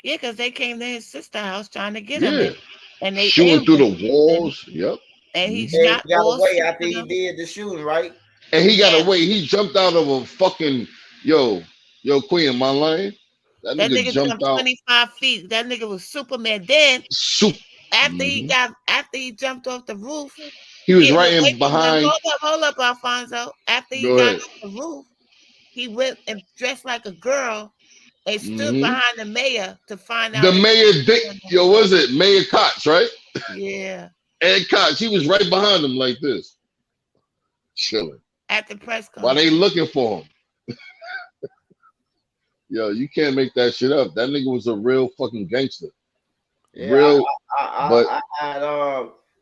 Yeah, because they came to his sister house trying to get him, Yeah, and they shooting through ambushed the him, walls. Yep. and he Hmm. And shot he got all away six after of he them. did the shooting, right? And he got Yeah, away. He jumped out of a fucking yo Queen. Am I lying? That that nigga nigga jumped jumped out. 25 feet. That nigga was Superman. Then Shoot. Hmm. after he jumped off the roof, He was getting right away in from them. behind. Hold up, Alfonso. After he Go got ahead. off the roof, he went and dressed like a girl and stood Hmm. behind the mayor to find The out if he mayor, was killing them or yo, something. was it Mayor Cox, right? Yeah, Ed Cox, he was right behind him like this, chilling. at the press While they conference. looking for him. Yo, you can't make that shit up. That nigga was a real fucking gangster. Yeah, Real, but I had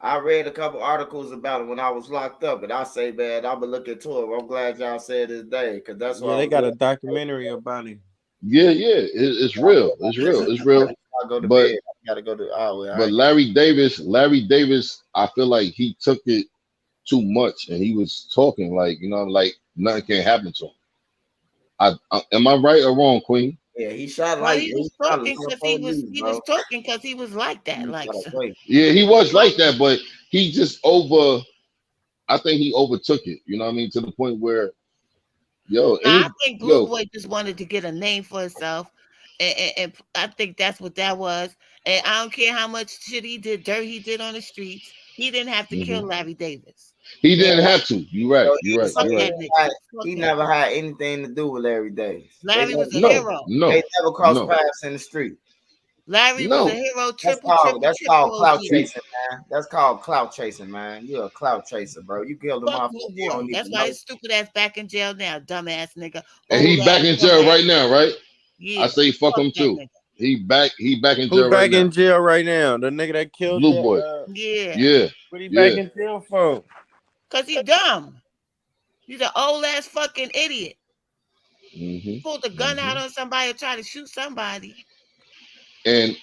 I read a couple articles about it when I was locked up, and I say, man, I'm gonna look into it. I'm glad y'all said this day because that's what Yeah, I they was got a doing. documentary about him. yeah, it's real. It's real. It's real. I go to But bed. I gotta go to. Oh, well, I but ain't Larry Davis, I feel like he took it too much, and he was talking like like nothing can happen to him. I am I right or wrong, Queen? Yeah, Well, he shot a lot of police, he was bro. talking because he was like that, He like shot a so. place. Yeah, he was Like, like that, but he just over. I think he overtook it. You know what I mean? To the point where nah, I think Blue yo, Boy just wanted to get a name for himself, and I think that's what that was. And I don't care how much shit he did, dirt he did on the streets. He didn't have to kill mhm. Larry Davis. He Yeah, didn't have to. You're right. so You're right. Fuck You're right. that nigga. Fuck he him. never had anything to do with Larry Davis. Larry was a No, hero. They no, never crossed no, paths in the street. Larry was a no. hero. Triple, That's triple called clout OG. He chasing, man. That's called clout chasing, man. You're a clout chaser, bro. You killed a Fuck motherfucker Blue you Boy. don't That's even why know. his stupid ass back in jail now, dumbass nigga, and old he back ass in jail dumbass. right now, right? I Yeah, say fuck fuck him that too. nigga. He back in Who jail right back now. in jail right now? The nigga that killed Blue that. boy. Yeah, Yeah, What he back yeah. in jail for? cause he dumb. He's an old ass fucking idiot. Hmm. Pulled a gun Hmm. out on somebody or try to shoot somebody. And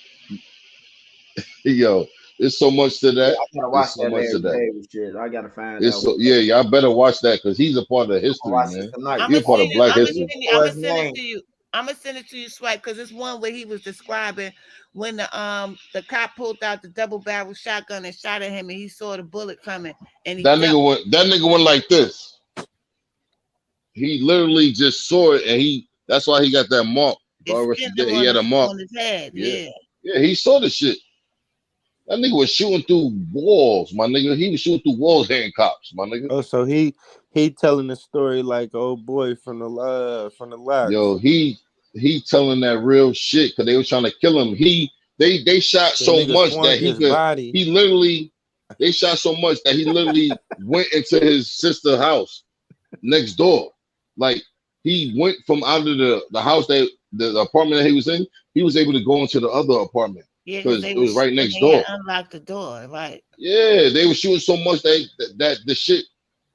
yo, there's so much to Yeah, that. I gotta watch There's so that much to Larry that. Davis shit. I gotta find It's out. so yeah, y'all better watch that because he's a part of I'll history, watch it man. tonight. I'ma He's a part send of you. Black history. I'ma His send it name. to you. I'ma send it to you, Swipe, because it's one where he was describing when the cop pulled out the double barrel shotgun and shot at him, and he saw the bullet coming, and he ducked. That nigga went like this. He literally just saw it, and that's why he got that mark. It God rest his skinned him dead. He had a mark. on his head. Yeah, Yeah. yeah. He saw the shit. That nigga was shooting through walls, my nigga. He was shooting through walls, hitting cops, my nigga. Oh, so he telling the story like old boy from the locks. Yo, he telling that real shit because they was trying to kill him. They shot The so nigga much swung that his body. he literally they shot so much that he literally went into his sister's house next door. Like he went from out of the house that the apartment that he was in, he was able to go into the other apartment Yeah, because because it was right next they had door. unlocked the door, right? Yeah, they were shooting so much that the shit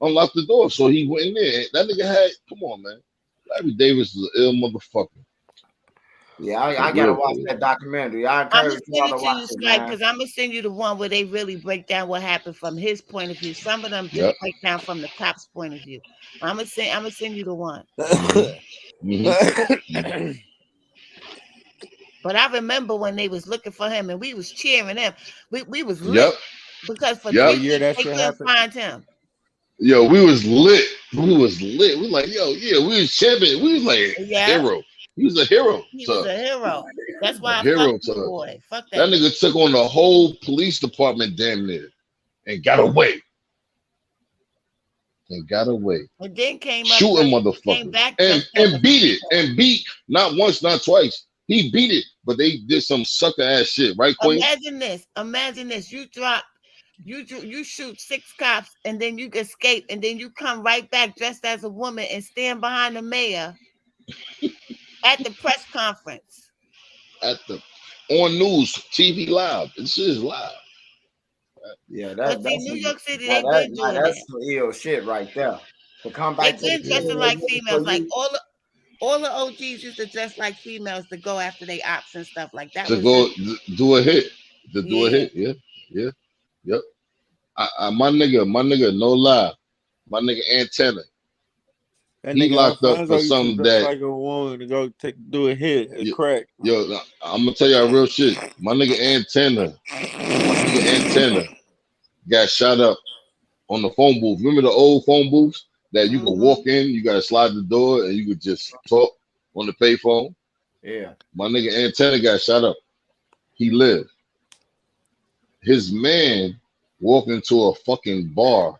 unlocked the door. So he went in there. That nigga had come on, man. Larry Davis is an ill motherfucker. Yeah, For I gotta real, for watch real. that documentary. I I'm gonna encourage you send all it to to watch you, it, Snipe, man. because I'm gonna send you the one where they really break down what happened from his point of view. Some of them just Yep. break down from the cop's point of view. I'm gonna send you the one. Hmm. Hmm. Hmm. But I remember when they was looking for him and we was cheering him. We was lit Yep. because for Yep. 3 What year weeks that they shit couldn't happened? find him. Yo, we was lit. We was lit. We like, yo, yeah, we was champion. We was like Yeah, hero. He was a hero he to was a us. hero. That's A why I fuck hero with to the us. boy. Fuck That that nigga. nigga took on the whole police department damn near and got away. And got away. And then Shooting came motherfuckers. back And dressed as a beat it. female. And beat not once, not twice. He beat it, but they did some sucker ass shit, right, Queen? Imagine this. Imagine this. You shoot 6 cops and then you escape and then you come right back dressed as a woman and stand behind the mayor at the press conference. At the on news, TV live. This shit is live. Yeah, But see, that's New some, York City, now they been now doing that's that. some ill shit right there. To come They back to the been city dressing Yeah. like and looking for females. Like you. all the OGs used to dress like females to go after they ops and stuff. Like that To was it. go do a hit. To do a Yeah. hit. Yeah. Yeah. Yep. My nigga, no lie. My nigga Antenna. That He nigga locked up Alfonso for used to something dress that like a woman to go do a hit, a yo, crack. I'm gonna tell y'all real shit. My nigga Antenna got shot up on the phone booth. Remember the old phone booths that you could Mm-hmm. walk in, you gotta slide the door and you could just talk on the payphone? Yeah. My nigga Antenna got shot up. He lived. His man walked into a fucking bar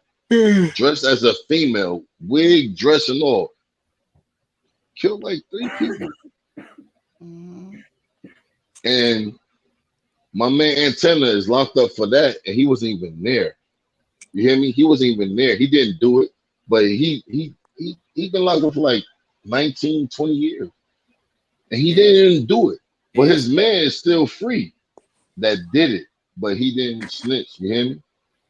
dressed as a female, wig, dress, and all. Killed like 3 people. Mm-hmm. And my man Antenna is locked up for that, and he wasn't even there. You hear me? He wasn't even there. He didn't do it, but he been locked up for like 19, 20 years. And he Yeah. didn't even do it. But Yeah. his man is still free that did it. But he didn't snitch. You hear me?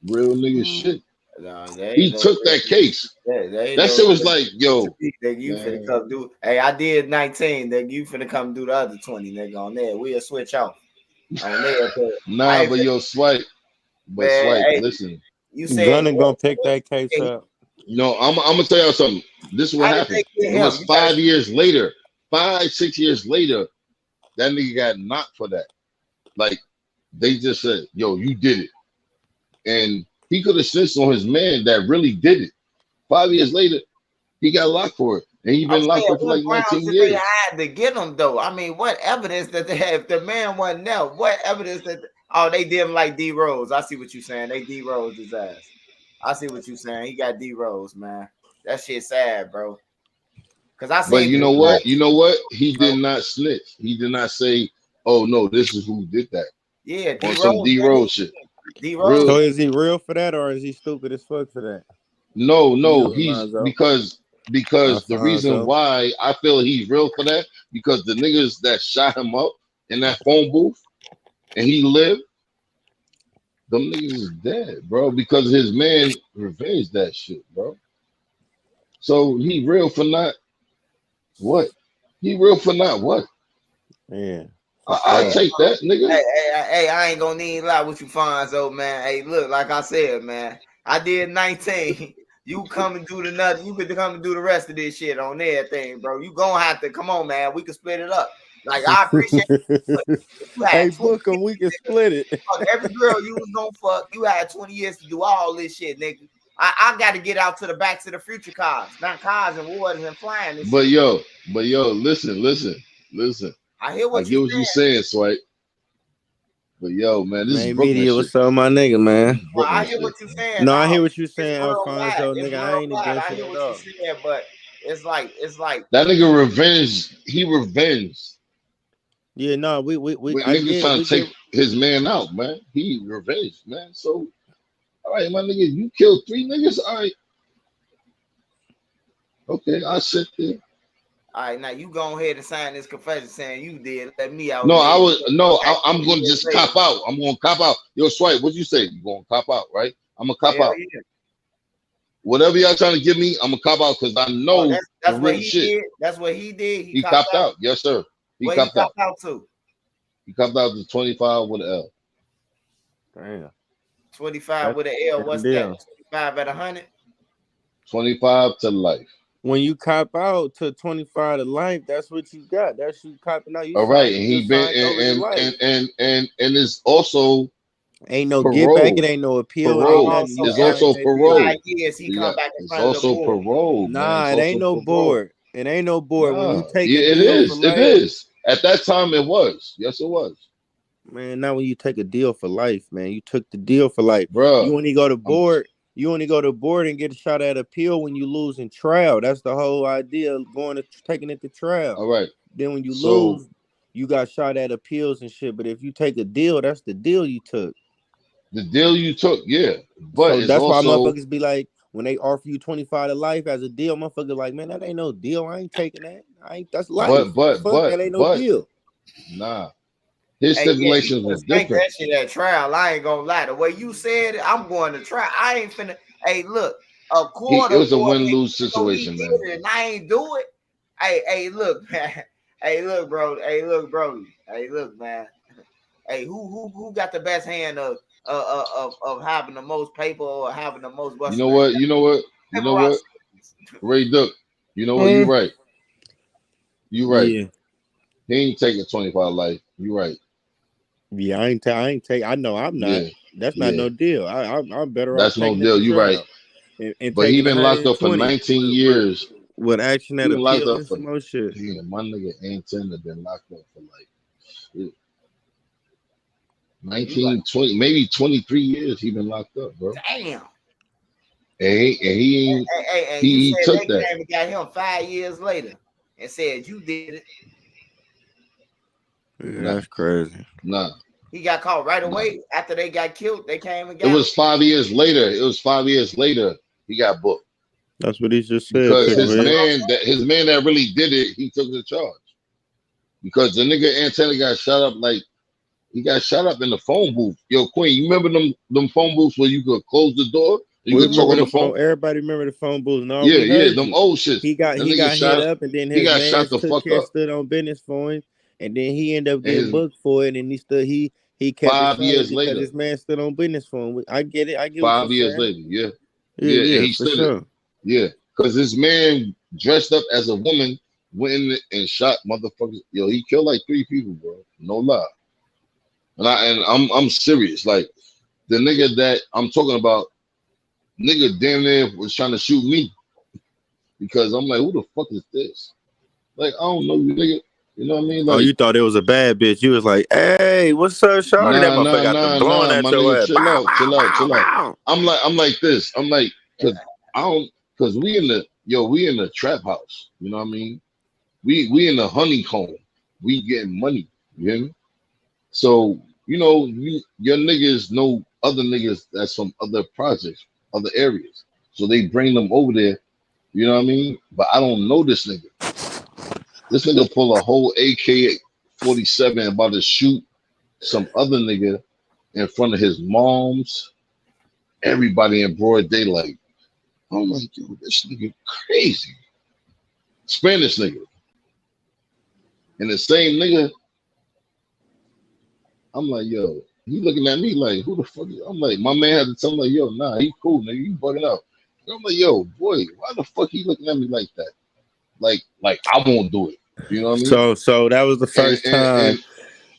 Real nigga Mm-hmm. shit. No, they ain't He no took that case. they ain't That no shit was like, to yo, me, nigga, you finna man. come do. Hey, I did 19, nigga. You finna come do the other 20, nigga. On there, we'll switch off on there. 'Cause I Nah, ain't but yo, Swipe, man. Hey, listen. you said Gunna gonna pick that case yeah, up. No, I'm gonna tell y'all something. This is what how did happened. they get It him? was You gotta 5 years later, 6 years later, that nigga got knocked for that. Like they just said, yo, you did it. And he could have snitched on his man that really did it. 5 years later, he got locked for it. And he I'm been locked saying, up for what like grounds 19 did they years. have to get him though? I mean, what evidence that they have? If the man wasn't there, what evidence that? Oh, they did him like D Rose. I see what you saying. They D Rose his ass. I see what you saying. He got D Rose, man. That shit sad, bro. Cause I But seen you the know what? reaction, You know what? He bro. did not snitch. He did not say, oh no, this is who did that. Yeah, D On some Rose D did Rose it. shit. D Rose Real So did is he real for that or is he stupid as fuck for that? no, You, he's Alonzo. because the reason Alfonso. why I feel he's real for that, because the niggas that shot him up in that phone booth and he lived, them niggas is dead, bro, because his man revenged that shit, bro. So he real for not what? He real for not what? Yeah, for I Hey, sure. take that, nigga. hey, I ain't gonna need a lot with you Fonzo, man. Hey, look, like I said, man, I did 19. You come and do the nothing. You could come and do the rest of this shit on everything, bro. You gonna have to come on, man. We can split it up. Like I appreciate you Hey, had 20 book him. We can split it. fuck every girl you was gonna fuck. You had 20 years to do all this shit, nigga. I got to get out to the Back to the Future cars, not cars and waters and flying and But shit. yo, listen. I hear I what you get what you saying. saying, Swipe. But yo, man, this is Man, Brooklyn media shit. was so my nigga, This man. is Well, I Brooklyn hear shit. what you saying. No, I Now hear what you it's saying, worldwide. Alfonso, It's nigga. I ain't worldwide. I against it hear at what you all. saying, but it's like That nigga revenged. He revenged Yeah, no, with I niggas get, trying we to take get. his man out, man. He revenged, man. So, all right, my nigga, you killed 3 niggas. All right, okay, I'll sit there. all right. Now you go ahead and sign this confession saying you did. Let me out No, and then I you was no. back I'm 20 gonna years just later. cop out. I'm gonna cop out. Yo, Swipe, what you say? You gonna cop out, right? I'm gonna cop Hell out. yeah. Whatever y'all trying to give me, I'm gonna cop out because I Oh, know the that's what real he shit. did. That's what he did. He He copped copped out. out. Yes, sir. He Where he copped out. copped out to? He copped out to 25 with an L. Damn, 25 that's with an L. a What's that? deal. 25 at 100. 25 to life. when you cop out to 25 to life, that's what you got. That's you copping out. You All right, signed. and You he just been signed over to life. and it's also Ain't no give back. It parole. ain't no appeal. It ain't Parole. nothing. You Also, It's every signed also that deal. 5 parole. years he Yeah, come back in it's front of the also board. parole, man. Nah, It's it ain't also no parole. board. It ain't no board. When you Nah, take a yeah, it deal for is. It life, is. At that time, it was. Yes, it was, man. Not when you take a deal for life, man. You took the deal for life. bruh. You only go to I'm board. You only go to board and get a shot at appeal when you lose in trial. That's the whole idea of going to taking it to trial. all right. Then when you So lose, you got shot at appeals and shit. But if you take a deal, that's the deal you took. the deal you took, yeah, but So it's that's why also motherfuckers be like, when they offer you 25 to life as a deal, motherfuckers like, man, that ain't no deal. I ain't taking that. I ain't that's life. What the fuck? That ain't no but deal. nah. His Hey, yeah, you stipulations could was have spanked different. that shit at trial. I ain't gonna lie. The way you said it, I'm going to try. I ain't finna. Hey, look, a It quarter was a boy, win nigga, lose you know he situation, did man. it, and I ain't do it. Hey, look, man. Hey, look, bro. Hey, look, bro. Hey, look, man. Hey, who got the best hand of having the most paper or having the most You what's know the name? what? You know what? You Paper know rock what? scissors. Ray Duck. You know what? You Mm. right. You right. Yeah. He ain't taking 25 life. You right. Yeah, I ain't take. I know I'm not. Yeah. That's not Yeah. no deal. I'm better off That's no taking it to deal. You right. trial and But he taking been locked up for 120 19 years. with action He at been locked appeal up and for some more shit. damn, my nigga ain't tend to been locked up for like shit, Hey, you right. 19, 20, maybe 23 years he been locked up, bro. Damn. And And you he said took they that. came and got him 5 years later and said you did it. Yeah, Nah, that's crazy. nah, He got caught right nah. away after they got killed. They came and It got him. was 5 years later. It was 5 years later he got booked. That's what he just said. Because Took Yeah, him that's in. what his man that really did it, he took the charge. Because the nigga Antenna got shot up like he got shot up in the phone booth. Yo, Queen, you remember them phone booths where you could close the door, you We could talk remember on the the phone? phone. Everybody remember the phone booth. No, Yeah, we yeah, heard them you. old shits. That He nigga got hit shot up, and then he his got man shot the took fuck care, up. stood on business for him, and then he ended up And getting his booked for it, and he stood. He kept it 5 years solid because later, his man stood on business for him. I get it. I get what you're 5 years saying. later, yeah. Yeah, Yeah, and yeah, he for stood it. sure. Yeah. Because this man dressed up as a woman went in and shot motherfuckers. Yo, he killed like 3 people, bro. No lie. And I'm serious. Like the nigga that I'm talking about, nigga damn near was trying to shoot me because I'm like, who the fuck is this? Like, I don't know you, nigga. You know what I mean? Oh, Like, you thought it was a bad bitch? You was like, "Hey, what's up, shorty?" That motherfucker got the blowing at my your nigga, ass. chill Bow, out, bow, chill out, bow, chill out. bow. I'm like this. I'm like, cause I don't, cause we in the trap house. You know what I mean? We in the honeycomb. We getting money. You hear me? So your niggas know other niggas that's from other projects, other areas. So they bring them over there. You know what I mean? But I don't know this nigga. This nigga pull a whole AK-47 about to shoot some other nigga in front of his mom's, everybody in broad daylight. I'm like, yo, this nigga crazy. Spanish nigga. And the same nigga, I'm like, yo, he looking at me like, who the fuck is, I'm like, my man had to tell him, like, yo, nah, he cool, nigga, you bugging out. I'm like, yo, boy, why the fuck he looking at me like that? Like I won't do it. You know what I mean? So that was the And first and time. and,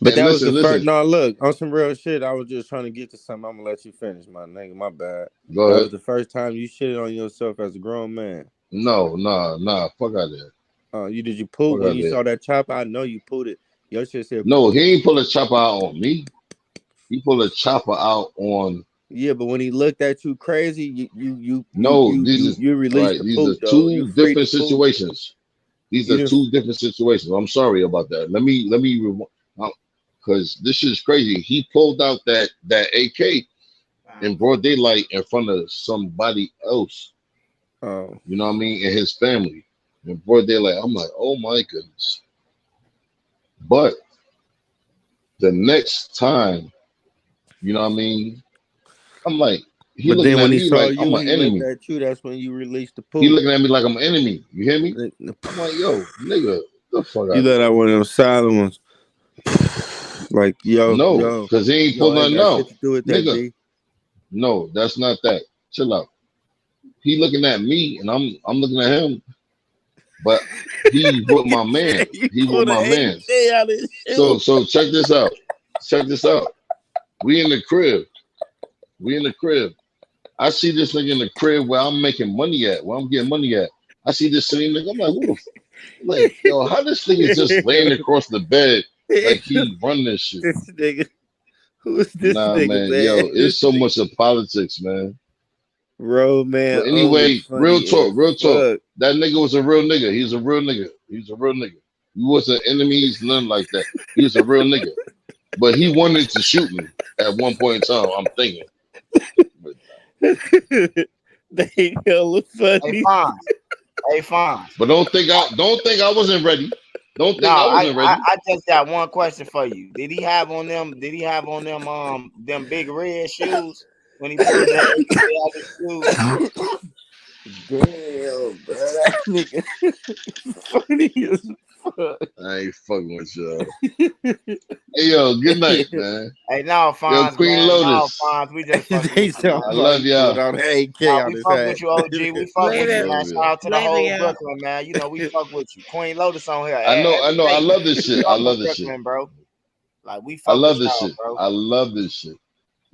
But and that was the first. listen, No, look, on some real shit. I was just trying to get to something. I'm gonna let you finish, my nigga. My bad. go That ahead. was the first time you shitted on yourself as a grown man. No, nah, fuck out there. You did you poop Fuck when out you there. saw that chopper? I know you put it. Your shit said No, he ain't pull a chopper out on me. He pulled a chopper out on. yeah, but when he looked at you crazy, No, these is you all released right. the These are poop though. You two freed the different poop. situations. These You are didn't. two different situations. I'm sorry about that. Let me because this is crazy. He pulled out that AK in broad daylight in front of somebody else. Oh, You know what I mean? And his family in broad daylight. I'm like, oh my goodness. But the next time, you know what I mean? I'm like, he but looking then at when he me saw like I'm you, an he looked enemy. at you. That's when you released the He poop. looking at me like I'm an enemy. You hear me? I'm like, yo, nigga, the fuck You out of let here. out one of them silent ones. Like, No, because he ain't pulled I ain't nothing got out. shit to do with that, Nigga, B. no, that's not that. Chill out. He looking at me and I'm looking at him. but he with my man. You He with pulled an my man. AK out of his So shoe. so check this out. Check this out. We in the crib. We in the crib. I see this nigga in the crib where I'm making money at, where I'm getting money at. I see this same nigga. I'm like, who the like, yo, how this nigga just laying across the bed like he run this shit? This nigga. Who's this Nah, nigga, man, man? yo, This it's so nigga. much of politics, man. Bro, man, But oh, was anyway, real funny talk, as real talk. fuck. That nigga was a real nigga. He's a real nigga. He's a real nigga. We wasn't enemies, nothing like that. He was a real nigga. But he wanted to shoot me at one point in time. I'm thinking. But, They hella Hey, funny. Fonz. Hey, Fonz. but don't think I wasn't ready. Don't No, think I I, wasn't I ready. I just got one question for you. Did he have on them? Did he have on them big red shoes when he pulled that AK out his shoes? Damn, bro. That nigga funny as fuck. I ain't fucking with y'all. Hey yo, good night, man. Hey, no, Yo, Fonz, Queen man. No, Lotus. Fonz. We just fucking They with you, sound I man. love like pulled y'all. out an AK Nah, out we his fuck hat. with you, OG. We fuck with I you, Later, man. love Shout y'all. out to the later, whole y'all. Brooklyn, man. You know we fuck with you. Queen Lotus on here. I Every know. I day. love this We shit. I fuck love with this shit. Brooklyn, bro. Like we I fuck with love this y'all, shit. bro. I love this shit.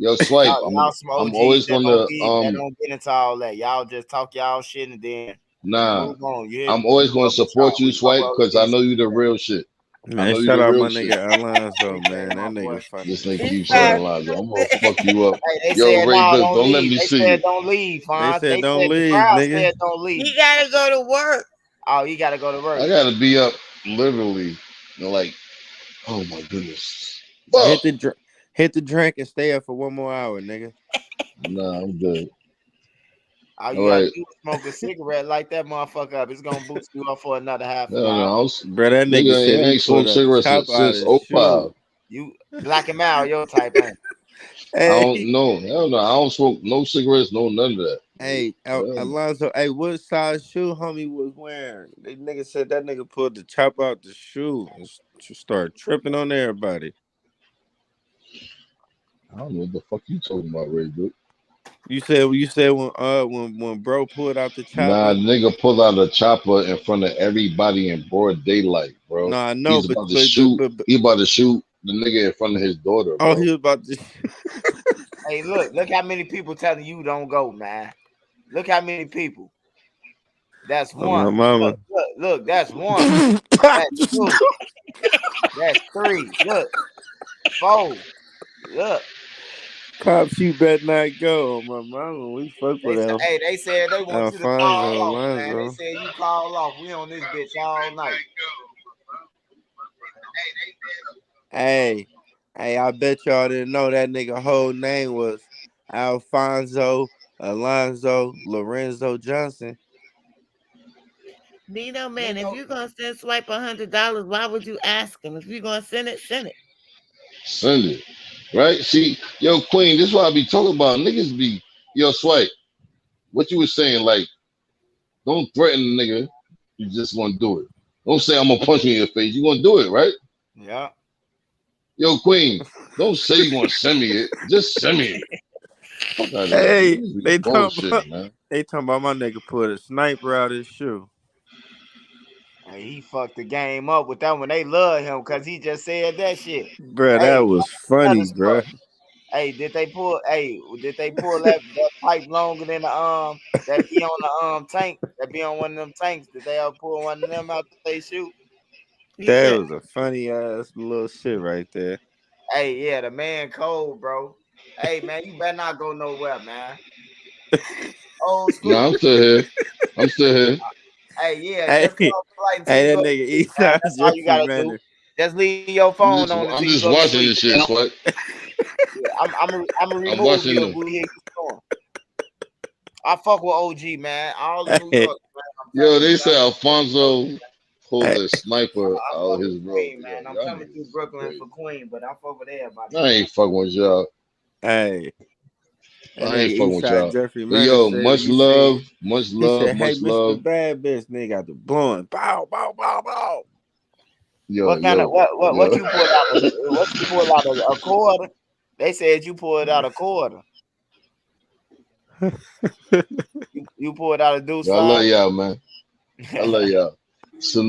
Yo, swipe. Y'all some I'm OGs always that gonna don't get into all that. Y'all just talk y'all shit and then nah. move on. You hear I'm me? always We gonna fuck with support y'all. you, We fuck swipe, with because I OGs. know you the real shit. I Man, know you shout the out real my shit. nigga Alonzo, Appreciate it, man. my That boy. nigga funny This as nigga He's keep fuck. saying fine. Lonzo. I'm gonna fuck you up. Hey, they Yo, said Ray, no, look, don't don't let leave. me They see said you. don't leave, They Fonz. said They don't said the leave, crowd nigga. said don't leave. He gotta go to work. Oh, you gotta go to I work. gotta be up literally, like, oh my goodness. Fuck. Hit the drink and stay up for one more hour, nigga. Nah, I'm good. All All you gotta right. do is smoke a cigarette, light that motherfucker up. It's gonna boost you up for another half an No, no, hour. Bro, that nigga nigga, said I he ain't pulled smoked a cigarettes chop out since his shoe. '05. You Black and mild, your type, ain't it? I don't Hey, know. Hell no. I don't smoke no cigarettes, no none of that. hey, Hell no. Alonzo, hey, what size shoe homie was wearing? They nigga said that nigga pulled the chop out the shoe and start tripping on everybody. I don't know what the fuck you talking about, Ray, dude. You said when bro pulled out the Nah, chopper. nigga pulled out a chopper in front of everybody in broad daylight, No, bro. I know, He's but about to but but shoot. but, but He about to shoot the nigga in front of his daughter, oh, he bro. was about to. Hey, look how many people telling you don't go, man. Look how many people. That's Oh, my one. mama. Look, that's one. That's two. That's three. Look, four. Look. Pops, you better not go. Oh, my mama, we fuck with They said they want you to call Alfonso off, man. They Alonzo. said you call off. We on this bitch all night. Hey, I bet y'all didn't know that nigga whole name was Alfonso Alonzo Lorenzo Johnson. Nino, man, if Nino, you're gonna send Swipe $100, why would you ask him? If you're gonna send it, send it. Send it. Right? See, yo, Queen, this is what I be talking about. Niggas be, yo, swipe. What you was saying, like, don't threaten the nigga. You just gonna do it. Don't say I'm gonna punch you in your face. You gonna do it, right? yeah. Yo, Queen, don't say you gonna send me it. Just send me it. Fuck out of here. Hey, Niggas be bullshitting, man. they talking about my nigga put a sniper out his shoe. Hey, he fucked the game up with that one. They love him because he just said that shit. Bruh, that Hey, was another funny, story. bruh. Hey, did they pull that pipe longer than the that be on the tank? That be on one of them tanks? Did they ever pull one of them out they shoot? You That said was a funny ass little shit right there. Hey, yeah, the man cold, bro. Hey man, you better not go nowhere, man. Old No, school. I'm still here. I'm still here. Hey, yeah, Hey, just come polite until hey, you that go to nigga sleep, man. Eastside That's all you Jeffrey gotta do. Manor. Just leave your phone on until I'm you just go to watching sleep. this shit, Sweat. Yeah, I'm gonna I'm remove watching you if them. we hear you snoring. I fuck with OG, man. All in New Hey, York, man. I'm Yo, telling you, they shout say out Alfonso pulled hey, a sniper I out of fuck his with robe. Queen, Yo, man. I'm y'all coming through niggas is Brooklyn for crazy. Queen, but I fuck with everybody, I man. ain't fucking with y'all. hey, that I ain't nigga fucking with Eastside y'all. Jeffrey But Manor yo, said much he said love, much he love, said, "Hey, much Mr. love. Bad Bitch, nigga got the blowing, bow, bow, bow, bow." Yo, What kind of yo, what yo. you pulled out? What you pulled out of a quarter? They said you pulled out a quarter. You pulled out a deuce Yo, I love five. y'all, man. I love y'all.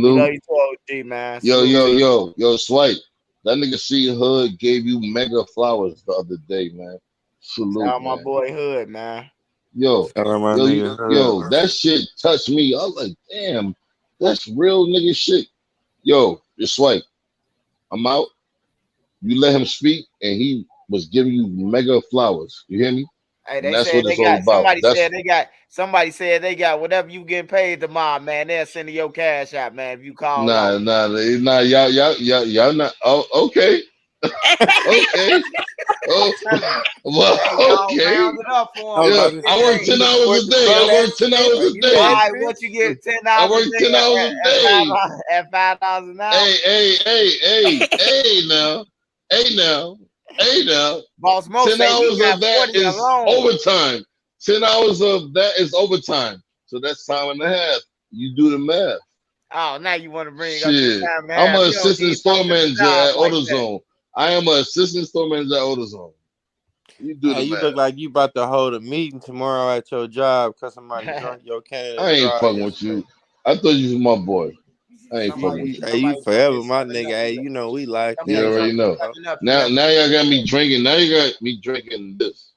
We love Salute. you too, OG, man. Yo, Salute yo, to you. yo, yo, Swipe. That nigga C Hood gave you mega flowers the other day, man. Shout Salute, out my man. boy Hood, man. Yo, Shout out my yo, nigga yo, Hood. that shit touched me. I was like, damn, that's real nigga shit. Yo, your Swipe. I'm out. You let him speak, and he was giving you mega flowers. You hear me? Hey, And they that's said what they it's all got about. That's somebody said they got whatever you getting paid tomorrow, man. They'll send you your cash out, man, if you call nah, off. nah, nah. Y'all not. Oh, okay, okay. I'm Oh, telling you. well, Hey, y'all okay. round it up for I him. was What Yeah, about you to get I say, work paid? you 10 the hours fourth a to day. blow I that work 10 shit? hours Are a you All that day. right, serious? what you get? I $10 a work 10 day hours a day. at $5 an hour? Hey now. Hey now. Hey now. Boss Mo 10 say he hours got of that 40 is alone. overtime. 10 hours of that is overtime. So that's time and a half. You do the math. Oh, now you want to bring up the Shit. time and a I'm half. an You don't assistant need no store other manager job at like that. AutoZone. I am an assistant store manager at AutoZone. You do Hey, the you math. look like you about to hold a meeting tomorrow at your job because somebody drunk your Canada I ain't Dry fucking with yesterday. you. I thought you was my boy. I ain't fucking with you. Hey, you Somebody drunk forever his my 7 nigga. up. Hey, you know we locked You Somebody in, drunk already big his know. bro. 7 up. You Now, got to now bring y'all it got in. me drinking. Now you got me drinking this.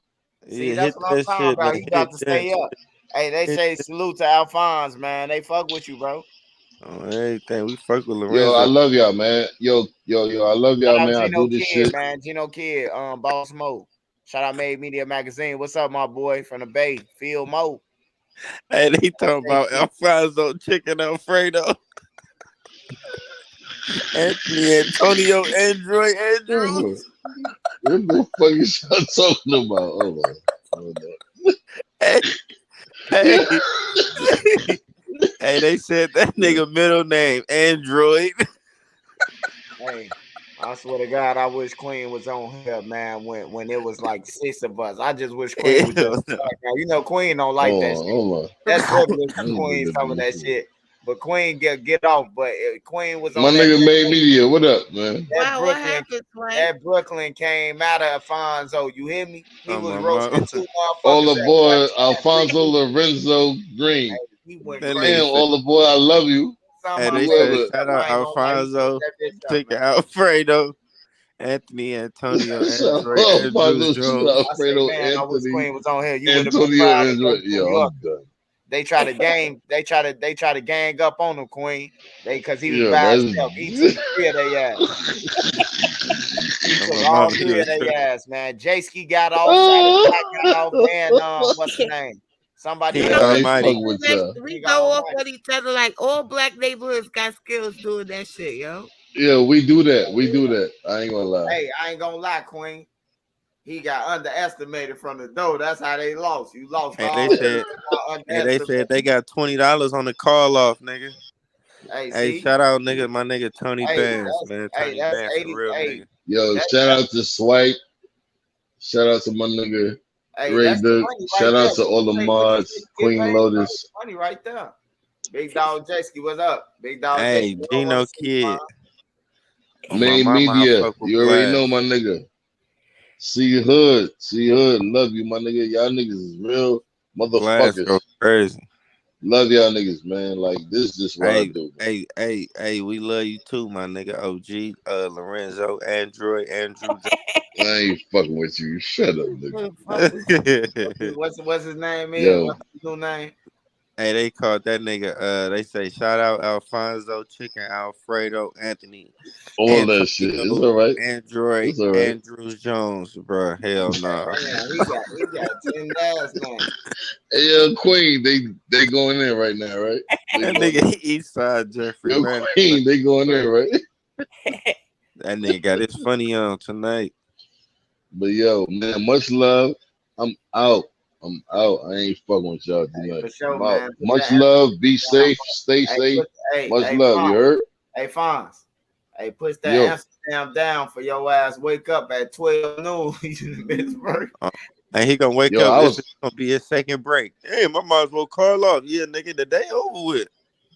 See, Yeah, that's hit what I'm that talking shit, about. nigga. You got Hit to that stay up. shit. Hey, they Hit say that salute to Alphonse, man. They fuck with you, bro. on everything. We fuck with Yo, I Lorenzo. love y'all, man. Yo, I love Shout y'all, out man. I Gino do this Kid, shit. man. Gino Kid, Boss Mo. Shout out Made Media Magazine. What's up, my boy from the Bay? Phil Mo. Hey, they That's talking about Alfonso Chicken Alfredo, Anthony Antonio, Android What Andrews. the fuck is y'all talking about? Hold on. Hold Hey, on. hey, hey, they said that nigga middle name Android. Hey, I swear to God, I wish Queen was on here, man. When it was like 6 of us, I just wish Queen was just Hell no. background. You know, Queen don't like that shit. Hold on. That's privilege Let for me Queen, look at some of that this shit. shit. But Queen get off. But if Queen was My on that nigga made media. What up, man? that Wow, what Brooklyn happened, Swank? that Brooklyn came out of Alfonso. You hear me? He Oh was my roasting mom. 2 All motherfuckers at one aboard time. Alfonso Lorenzo Green. He went That crazy. nigga Damn, said. all aboard. I love you. Some Hey, I they made said Whoever. me shout up. out I ain't gonna lie. He fucked Alfonso, that bitch up, Chicken man. Alfredo, Anthony Antonio, Shout Android out Andrews Alfonso. Shout out Jones. I say, Alfredo man, I wish Anthony. Queen was on here. You would have been Antonio proud of Andrew. them New Yo, I'm Yorkers. done. They try to game. They try to gang up on him, Queen. Because he was Yeah, by that's. himself. He took 3 of their ass. He Oh took my all mama, he 3 of was their tripping. ass, man. J-Ski got off. Silent Black got off. And what's the name? Somebody King else. I ain't Almighty. fucking with Like, y'all. we King go off Almighty. on each other like all black neighborhoods got skills doing that shit, yo. Yeah, we do that. We do that. I ain't gonna lie. Hey, I ain't gonna lie, Queen. He got underestimated from the door. That's how they lost. You lost Hey, all they that. said. Hey, they Underestimated. said they got $20 on the call off, nigga. Hey, Hey, see? shout out, nigga, my nigga Tony Hey, Bands, man. Tony that's Bands, a 80. real Hey, nigga. Yo, that, shout that out to Swipe. Shout out to my nigga hey, Ray that's the Duck. money right Shout there. out to all the What you say mods. you get Queen paid? That's Lotus. the money right there. Big Dog J-Ski, what's up? Big Dog J-Ski, Hey, we don't want Gino to see you, man. Kid. On my Main mama, I Media. fuck with You already know my Blast. nigga. See Hood. See Hood. Love you, my nigga. Y'all niggas is real Blast go motherfuckers. crazy. Love y'all niggas, man. Like this is just what I Hey, do, man. hey, we love you too, my nigga. OG, Lorenzo, Android, Andrew I ain't fucking with you. Shut up, nigga. Fuck with you. Jones. What's his name is? Yo, What's his new name? Hey, they called that nigga. They say shout out Alfonso, Chicken Alfredo, Anthony, all that shit. It's Antonio, all right. Android, It's all right. Andrews Jones, bro. Hell no. Damn, he got 10 last names. Hey, Queen, they going in right now, right? They That going in. nigga Eastside Jeffrey, Yo, man. Queen, they going in, right? That nigga got his funny on tonight. But yo, man, much love. I'm out. I'm out. I ain't fucking with y'all Hey, tonight. for sure, I'm out. man. Put Much that love. Be down. safe. Stay Hey, safe. Much hey, love. You heard? Fonz. Hey, push Yo. that Amsterdam down for your ass. Wake up at 12 noon. You in Pittsburgh. Uh, and he gonna wake Yo, up. I This was is gonna be his second break. Damn, I might as well call off. Yeah, nigga, the day over with.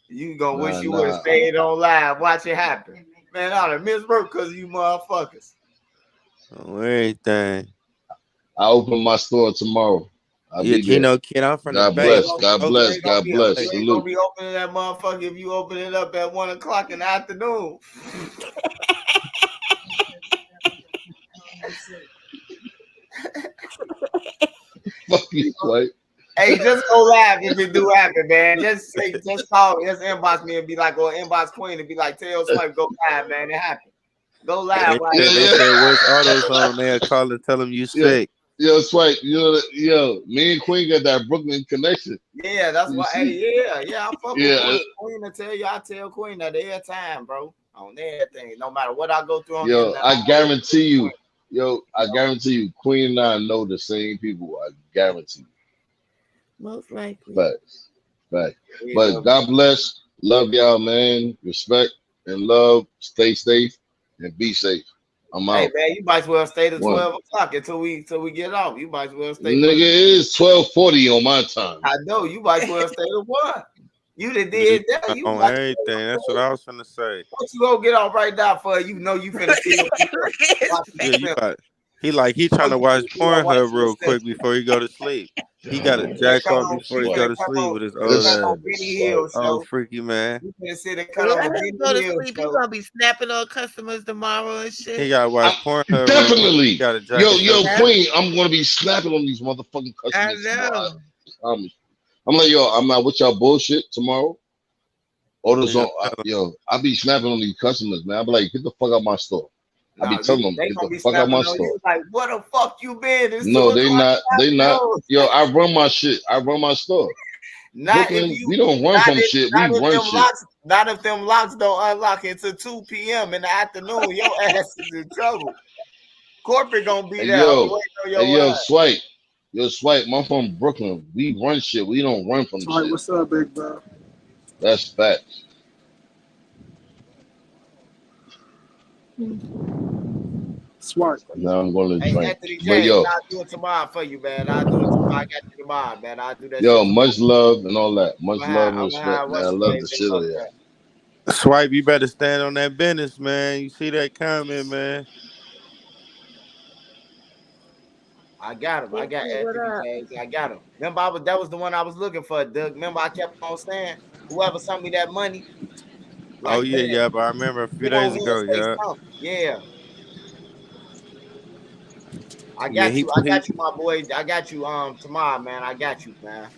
You gonna wish you would have nah. stayed on live. Watch it happen. Man, I'd have missed work because of you motherfuckers. Oh, everything. I open my store tomorrow. I'll Yeah, be there. Gino Kid, I'm from the God Bay. bless. God You bless. ain't gonna God be bless. you ain't gonna Salute. be opening that motherfucker if you open it up at 1 o'clock in the afternoon. Fuck you, Swipe. Hey, just go live if it do happen, man. Just call, just inbox me and be like, or inbox Queen and be like, tell Swipe go live, man. It happened. Go live right They now. said West AutoZone. They'll call and tell them you Yo, sick. yo, Swipe. You know, yo, me and Queen got that Brooklyn connection. Yeah, that's You why. see? Hey, I fuck with Yeah, Queen to tell you. I tell Queen that every time, bro, on everything. No matter what I go through on the yo, internet, I guarantee you. Yo, I know? guarantee you, Queen and I know the same people. I guarantee. Most likely. Facts. Facts. Yeah, But God bless. Love y'all, man. Respect and love. Stay safe and be safe. I'm hey out. man, you might as well stay to One. 12 o'clock until we get off. You might as well stay for Nigga, it is 12:40 on my time. I know you might as well stay to 1. You done Yeah, did that. You on might everything. That's what I was finna say. what you gonna get off right now for? You know you finna see watch Yeah, you the got. He trying to watch Pornhub real quick before he go to sleep. He got to finna jack come off on, before you he go finna to come sleep on, with his you finna old come ass. on Benny Hill Oh, show. freaky man. You finna sit and cut on the Let him Benny go to Hill sleep. He's show. gonna be snapping on customers tomorrow and He shit. got to watch Pornhub real quick. He Definitely. got to jack Yo, himself. yo, Queen, I'm gonna be slapping on these motherfucking I customers tomorrow. know. I'm like, yo, I'm not with y'all bullshit tomorrow. He gonna AutoZone, tell him. yo, I be snapping on these customers, man. I be like, get the fuck out my store. I be Nah, telling them, they get gonna the be fuck out snapping my on store. you like, what the fuck you been? It's 2 No, they o'clock not. They in the not. afternoon. Yo, I run my shit. I run my store. Not if Brooklyn, you, we don't run from shit. not We if run them shit. locks, not if them locks don't unlock until 2 p.m. in the afternoon. Your ass is in trouble. Corporate gonna be Hey, there. I'm yo, waiting on hey, your yo, ass. Swipe. Yo, Swipe, I'm from Brooklyn. We run shit. We don't run from Sorry, shit. what's up, big bro? That's facts. Smart. Now I'm going to Hey, drink. Anthony But James, yo, I'll do it tomorrow for you, man. I'll do it tomorrow. I got you tomorrow, man. I'll do that yo, shit tomorrow. much love and all that. Much love and I'm gonna respect, have man. I what's the love name the in shit out of up y'all. there. Swipe, you better stand on that business, man. You see that comment, man? I got him. I got Hey, what Anthony up? James. I got him. Remember, that was the one I was looking for, Doug. Remember, I kept on saying, whoever sent me that money, Oh like, yeah, man, yeah. But I remember a few get on days here and ago, say yeah, something. Yeah, I yeah. got He you. I he got you, my boy. I got you. Tomorrow, man. I got you, man.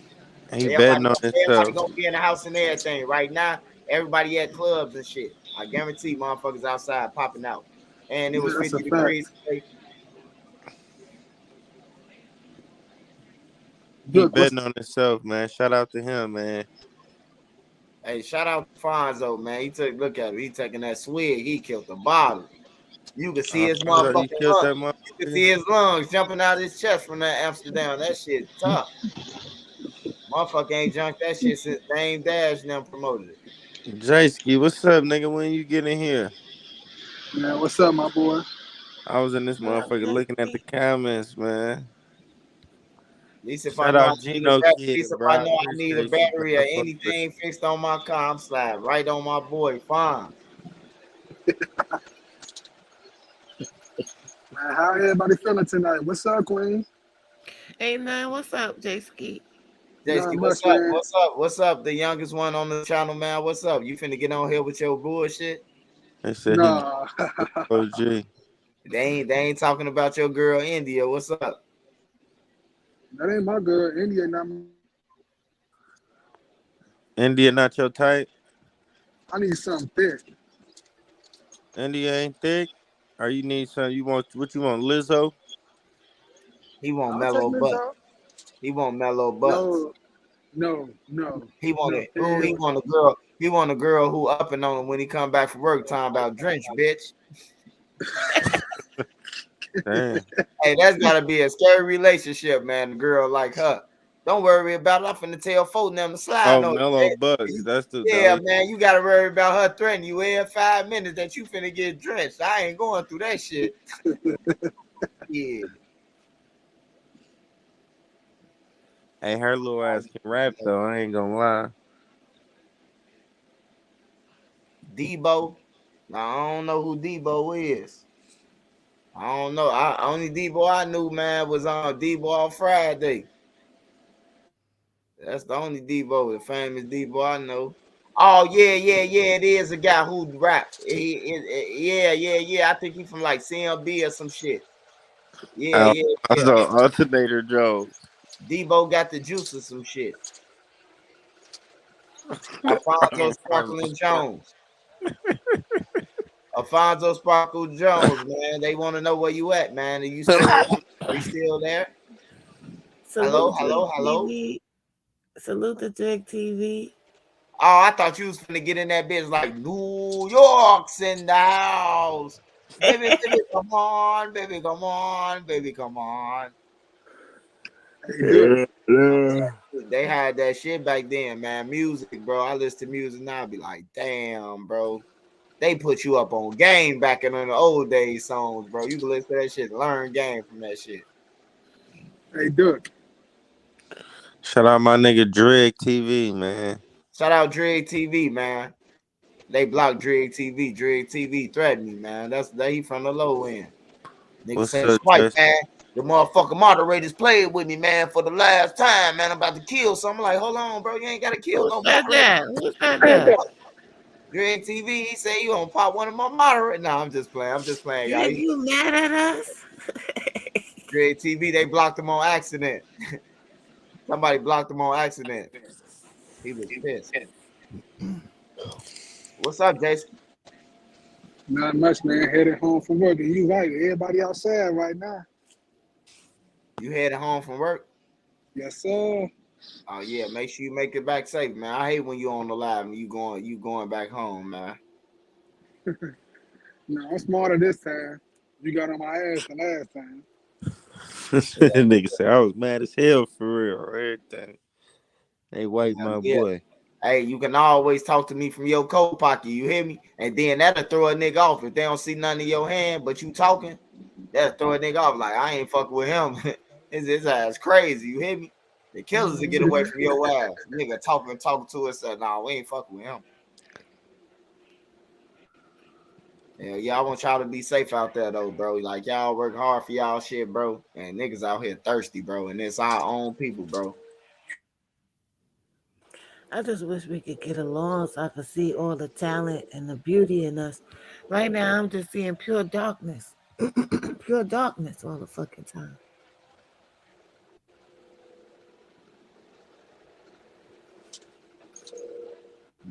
he Everybody, betting on everybody himself. gonna be in the house and everything right now. Everybody at clubs and shit. I guarantee, motherfuckers outside popping out. And it Yeah, was that's a 50 fact. degrees today. He Look, what's betting on himself, man. Shout out to him, man. Hey, shout out to Fonzo, man. Look at him. He taking that swig. He killed the bottle. You can see his Fonzo, motherfucking you killed lungs. that You can motherfucker. see his lungs jumping out of his chest from that Amsterdam. That shit tough. Motherfucker ain't drunk that shit since Dame Dash and them promoted it. Jayski, what's up, nigga? When you get in here? man? What's up, my boy? I was in this motherfucker looking at the comments, man. At least if I Shout know I out need a Gino battery, at Kid, least if bro. I I know I need a appreciate you, bro. battery I or fuck with anything fixed on my car, I'm sliding right on my boy Fonz. Man, how everybody feeling tonight? What's up, Queen? Hey, man, what's up, J Ski? Jason, Not what's much, up? man. What's up? What's up? The youngest one on the channel, man. What's up? You finna get on here with your bullshit? They said he Nah, OG. They ain't talking about your girl India. What's up? that ain't my girl. India, not. India not your type? I need something thick. India ain't thick? Or you need something? You want what you want, Lizzo? He want I'll take mellow this butts. out. He want mellow butts. No, no, He want no. it. Who he Hell want a no. girl? He want a girl who up and on him when he come back from work talking about drench, bitch. Damn. Hey, that's gotta be a scary relationship, man. A girl like her. Don't worry about it. I'm finna tell folk them to slide Oh, on Mellow you. Bucks. That's the Yeah, oh, man, you gotta worry about her threatening you every 5 minutes that you finna get drenched. I ain't going through that shit. Yeah. hey, her little ass can rap though. I ain't gonna lie. Debo. Now, I don't know who Debo is. I don't know. Only Debo I knew, man, was on Debo on Friday. That's the only Debo, the famous Debo I know. Oh yeah, it is a guy who rap. Yeah. I think he from like CMB or some shit. I Yeah. saw alternator Joe. Debo got the juice or some shit. Alfonso Sparkling Jones. Alfonso Sparkle Jones, man. They want to know where you at, man. Are you still there? Salute Drake Hello. TV. Salute to Drake TV. Oh, I thought you was finna get in that bitch like New York's in the house. Baby, come on, baby, come on, baby, come on. Hey, Duck. They had that shit back then, man. Music, bro. I listen to music now, I be like, damn, bro. They put you up on game back in the old days songs, bro. You can listen to that shit, learn game from that shit. Hey, Duck. Shout out my nigga Drake TV, man. Shout out Drake TV, man. They blocked Drake TV. Drake TV threatened me, man. He from the low end. Nigga What's say, up, swipe, Jess? man. The motherfucking moderators played with me, man, for the last time, man. I'm about to kill something. Like, hold on, bro. You ain't got to kill Who no said moderator. that? Who said that? Drake TV, he say you gonna pop one of my moderators. No, I'm just playing, y'all. Drake, you mad at us? Drake TV, they blocked him on accident. Somebody blocked him on accident. He was pissed. What's up, Jason? Not much, man. Headed home from work. And you right. Everybody outside right now. You headed home from work? Yes, sir. Oh yeah, make sure you make it back safe, man. I hate when you on the live and you going back home, man. No, I'm smarter this time. You got on my ass the last time. Nigga said I was mad as hell for real. Everything. They wiped my Yeah. boy. Hey, you can always talk to me from your coat pocket. You hear me? And then that'll throw a nigga off if they don't see none in your hand, but you talking. That'll throw a nigga off. Like I ain't fucking with him. his ass crazy. You hear me? The killers will get away from your ass. Nigga talking to us. Nah, we ain't fucking with him. Yeah, I want y'all to be safe out there though, bro. Like y'all work hard for y'all shit, bro. And niggas out here thirsty, bro. And it's our own people, bro. I just wish we could get along so I could see all the talent and the beauty in us. Right now, I'm just seeing pure darkness. Pure darkness all the fucking time.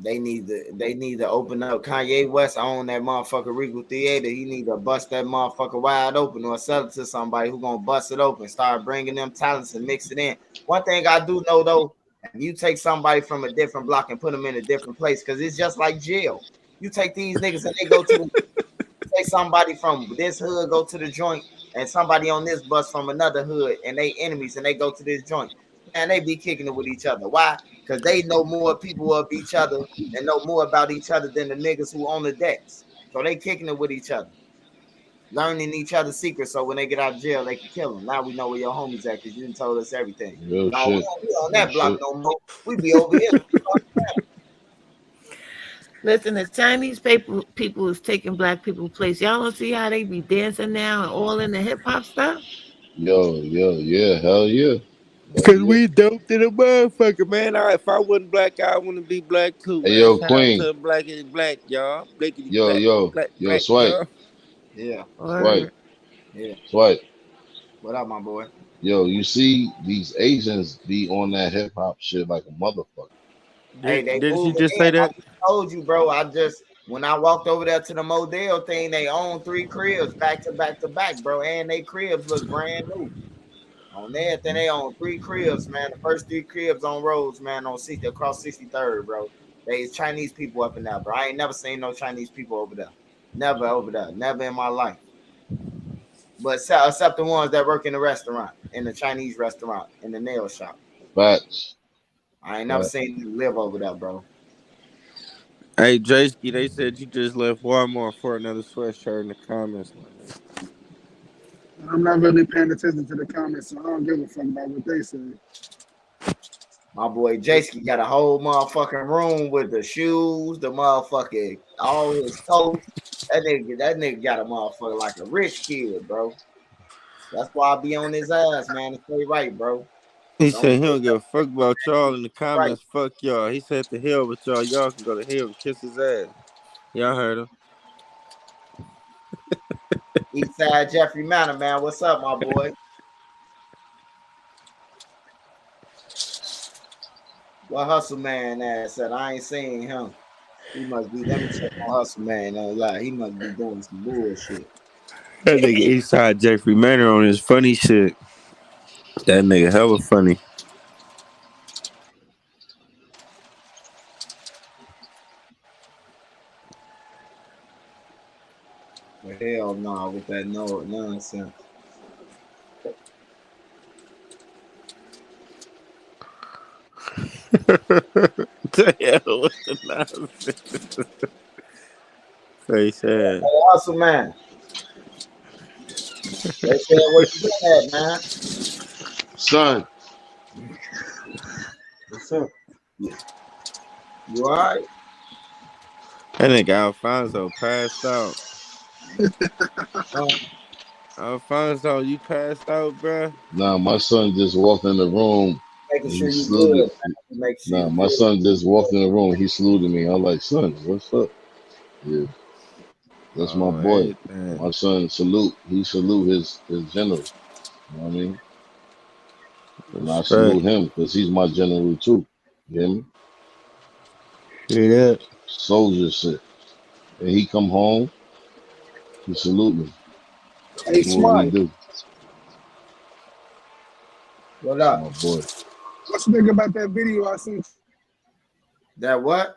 They need to open up. Kanye West own that motherfucker Regal Theater. He need to bust that motherfucker wide open or sell it to somebody who gonna bust it open. Start bringing them talents and mix it in. One thing I do know though, if you take somebody from a different block and put them in a different place, because it's just like jail. You take these niggas and they go to take somebody from this hood go to the joint, and somebody on this bus from another hood, and they enemies and they go to this joint. And they be kicking it with each other. Why? Because they know more people of each other and know more about each other than the niggas who own the decks. So they kicking it with each other, learning each other's secrets. So when they get out of jail, they can kill them. Now we know where your homies at because you didn't told us everything. Real No, we shit. don't be on that Real block shit. no more. We be over here. Listen, the Chinese people is taking black people's place. Y'all don't see how they be dancing now and all in the hip hop stuff? Yeah, hell yeah. Hell Cause yeah. we dope to the motherfucker, man. If I wasn't black, I wouldn't be black too, Hey, man. yo, Shout out Queen. to black and black, y'all. Blackity Yo, black, yo, black, yo, black, Swipe, y'all. Yeah, Swipe, Or yeah. Swipe. What up, my boy? Yo, you see these Asians be on that hip hop shit like a motherfucker. Hey, they Didn't she moving just in. say I that? just told you, bro. When I walked over there to the Modell thing, they own 3 cribs back to back to back, bro. And they cribs look brand new. On there, then they own 3 cribs, man. The first 3 cribs on roads, man, on 60 across 63rd, bro. There's Chinese people up in there, bro. I ain't never seen no Chinese people over there. Never over there. Never in my life. But except the ones that work in the restaurant, in the Chinese restaurant, in the nail shop. Facts. I ain't never seen them live over there, bro. Hey, Jaski, they said you just left Walmart for another sweatshirt in the comments, my nigga. I'm not really paying attention to the comments, so I don't give a fuck about what they say. My boy Jason got a whole motherfucking room with the shoes, the motherfucking all his toast. That nigga got a motherfucker like a rich kid, bro. That's why I be on his ass, man. To stay right, bro. He Don't said he say don't give a fuck about y'all in the right. comments. Fuck y'all. He said to hell with y'all. Y'all can go to hell and kiss his ass. Y'all heard him. Eastside Jeffrey Manor, man. What's up, my boy? What Hustle Man ass said? I ain't seen him. He must be. Let me check on Hustle Man. No lie, he must be doing some bullshit. That nigga Eastside Jeffrey Manor on his funny shit. That nigga hella funny. But hell no, with that no nonsense. The hell with the nonsense. Face ass. Hey, Hustle Man. They said where you been at, man? Son, What's up? You alright? That nigga Alfonso passed out. Uh, Alfonso, you passed out, bruh? nah, my son just walked in the room making and sure he you good, saluted. man. Make sure Nah, you my good. son just walked in the room. He saluted me. I'm like, son, what's up? Yeah, that's my Oh, boy. everything. My son salute. He salute his general. You know what I mean? And I Respect. salute him because he's my general too. You hear me? Hear that? Soldier shit. And he come home, he salute me. Hey, Do what we Smart, do. What That's up? my boy. what you think about that video I sent? That what?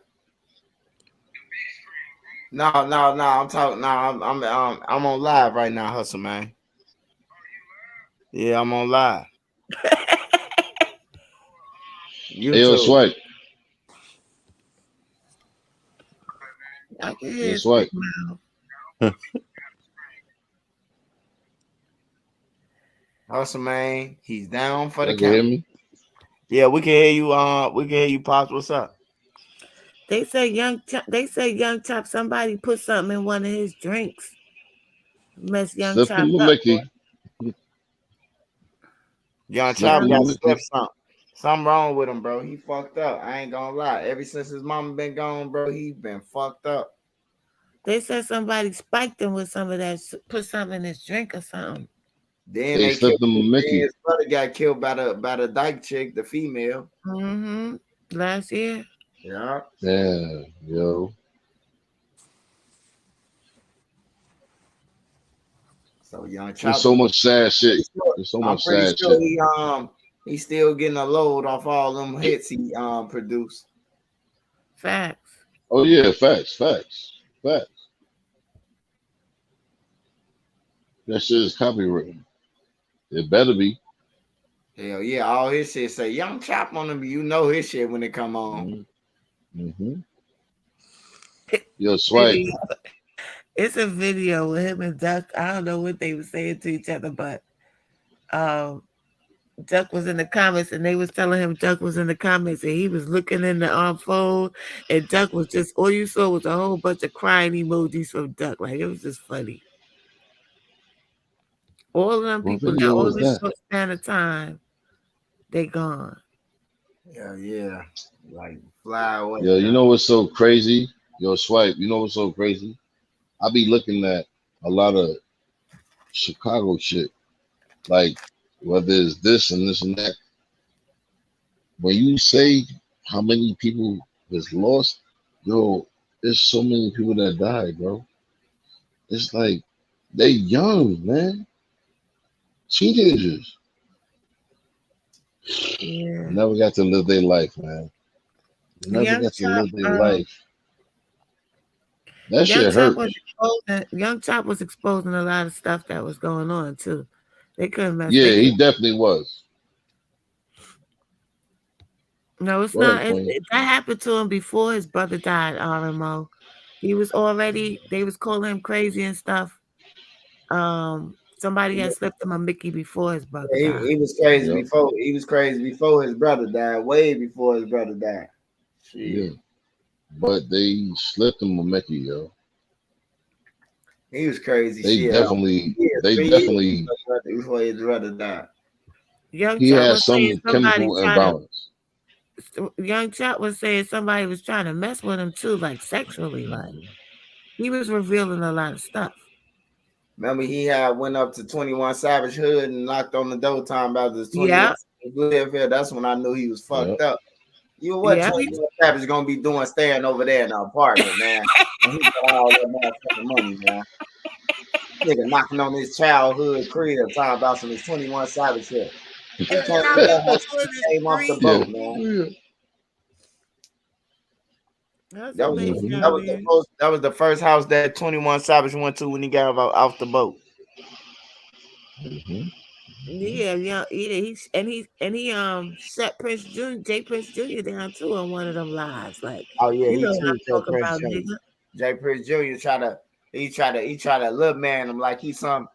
No. I'm talking. No, I'm on live right now, Hustle Man. Yeah, I'm on live. Hey, yo, YouTube. Swipe. I can hear Yo, his big Swipe. mouth. Hustle Man. He's down for the Y'all can count. hear me? Yeah, we can hear you. We can hear you, Pops. What's up? They say Young Chop. Somebody put something in one of his drinks. Mess Young Slipped Chop him a up. Mickey. Young Slipped Chop him Young a got to slip Mickey. something wrong with him, bro. He fucked up. I ain't gonna lie. Ever since his mama been gone, bro, he been fucked up. They said somebody spiked him with some of that. Put something in his drink or something. Then They they killed slipped him a him. Then Mickey. his brother got killed by the dyke chick, the female. Mm-hmm. Last year. Yeah. Yeah, yo. So Young There's Chop, so much sad shit. There's so I'm much pretty sad sure shit. he's still getting a load off all them hits he produced. Facts. Oh yeah, facts. That shit is copywritten. It better be. Hell yeah, all his shit say Young Chop on him. You know his shit when it come on. Mm-hmm. Yo, Swipe. Video. It's a video with him and Duck. I don't know what they were saying to each other, but um, Duck was in the comments and they was telling him Duck was in the comments and he was looking in the phone and Duck was just all you saw was a whole bunch of crying emojis from Duck. Like it was just funny. All of them What people now, video all was this that? short span of time, they gone. Yeah. Like fly away, Yo, you dog. know what's so crazy? Yo, Swipe, you know what's so crazy? I be looking at a lot of Chicago shit. Like whether it's this and this and that. When you say how many people was lost, yo, there's so many people that died, bro. It's like they young, man. Teenagers. Yeah. Never got to live their life, man. Never Young got to Chop, live their life. That Young shit Chop was hurts. exposing a lot of stuff that was going on too. They couldn't mess. They Yeah, could. he definitely was. No, it's Go ahead, not. Queen. That happened to him before his brother died. RMO. He was already. They was calling him crazy and stuff. Somebody had slipped him a Mickey before his brother died. He was crazy Yep. before his brother died. Way before his brother died. Yeah. Shit. But they slipped him a Mickey, yo. He was crazy They shit. definitely, they 3 years definitely, before his brother died. Young He Chop had was saying some somebody chemical trying to. imbalance. Young Chop was saying somebody was trying to mess with him too, like sexually. Like he was revealing a lot of stuff. Remember, he had went up to 21 Savage Hood and knocked on the door time about this 21 Yeah, Savage live here. That's when I knew he was Yep. fucked up. You what yeah. 21 Savage gonna be doing staying over there in the apartment, man? And he got all that motherfucking money, man. Nigga knocking on his childhood crib talking about some his 21 Savage shit. He came to that house, he came off the Yeah. boat, man. Yeah. That's That was amazing Mhm. that out was the there. most, that was the first house that 21 Savage went to when he got off the boat. Mhm. Yeah, yeah, he set Prince Jr. J Prince Jr. down too on one of them lives. Like, Oh yeah, you he know what too I'm said talking Prince about, Jr. nigga. J. Prince Jr. He try to little man him like he's some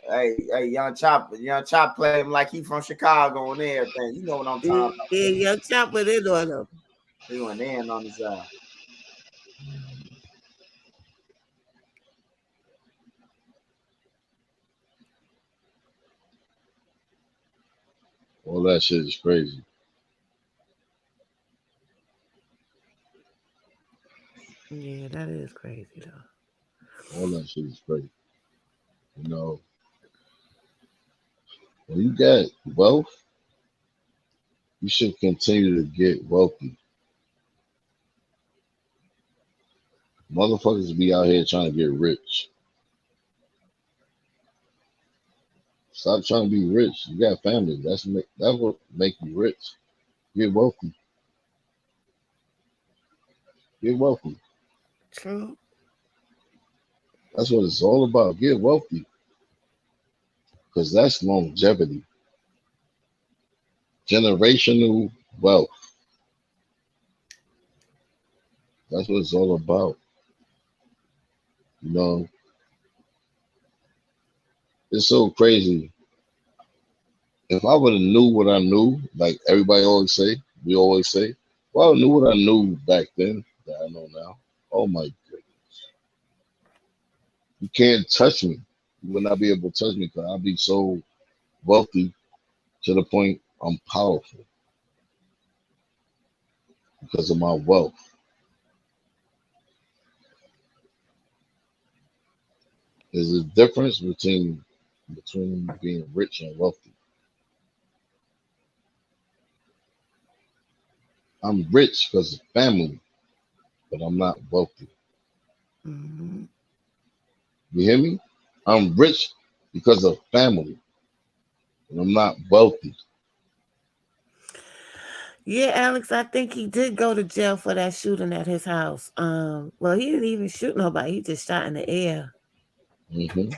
hey young chop play him like he from Chicago and everything. You know what I'm talking about. Yeah, Young Chop put it on him. He went in on his All that shit is crazy. Yeah, that is crazy though. All that shit is crazy. You know, when you got wealth, you should continue to get wealthy. Motherfuckers be out here trying to get rich. Stop trying to be rich. You got family. That's what make you rich. Get wealthy. Get wealthy. True. That's what it's all about. Get wealthy. Because that's longevity. Generational wealth. That's what it's all about. You know, it's so crazy. If I would have knew what I knew, like everybody always say, we always say, well, I knew what I knew back then that I know now. Oh my goodness. You can't touch me. You will not be able to touch me because I'll be so wealthy to the point I'm powerful because of my wealth. There's a difference between being rich and wealthy. I'm rich because of family, but I'm not wealthy. Hmm. You hear me? I'm rich because of family, and I'm not wealthy. Yeah, Alex, I think he did go to jail for that shooting at his house. Well, he didn't even shoot nobody. He just shot in the air. Hmm.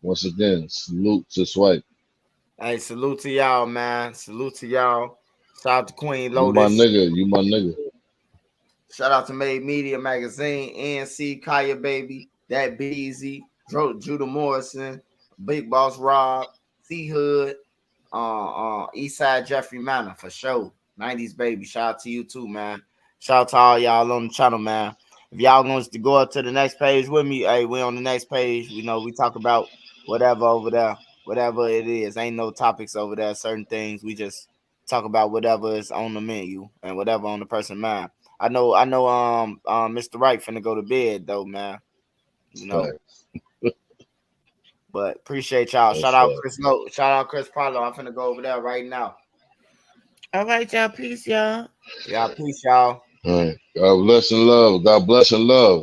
Once again, salute to Swipe. Hey, salute to y'all, man. Salute to y'all. Shout out to Queen You my Lotus. nigga. You my nigga. Shout out to Made Media Magazine, ANC, Kaya Baby, That Beezy, Judah Morrison, Big Boss Rob, C Hood, Eastside Jeffrey Manor for sure. 90s baby. Shout out to you too, man. Shout out to all y'all on the channel, man. If y'all wants to go up to the next page with me, hey, we on the next page. You know, we talk about whatever over there, whatever it is. Ain't no topics over there, certain things. We just talk about whatever is on the menu and whatever on the person mind. Mr. Wright finna go to bed though, man. You know. Facts. But appreciate y'all. That's facts. Shout out Chris Parlo. I'm finna go over there right now. All right, y'all. Peace, y'all. Yeah, peace, y'all. All right. God bless and love. God bless and love.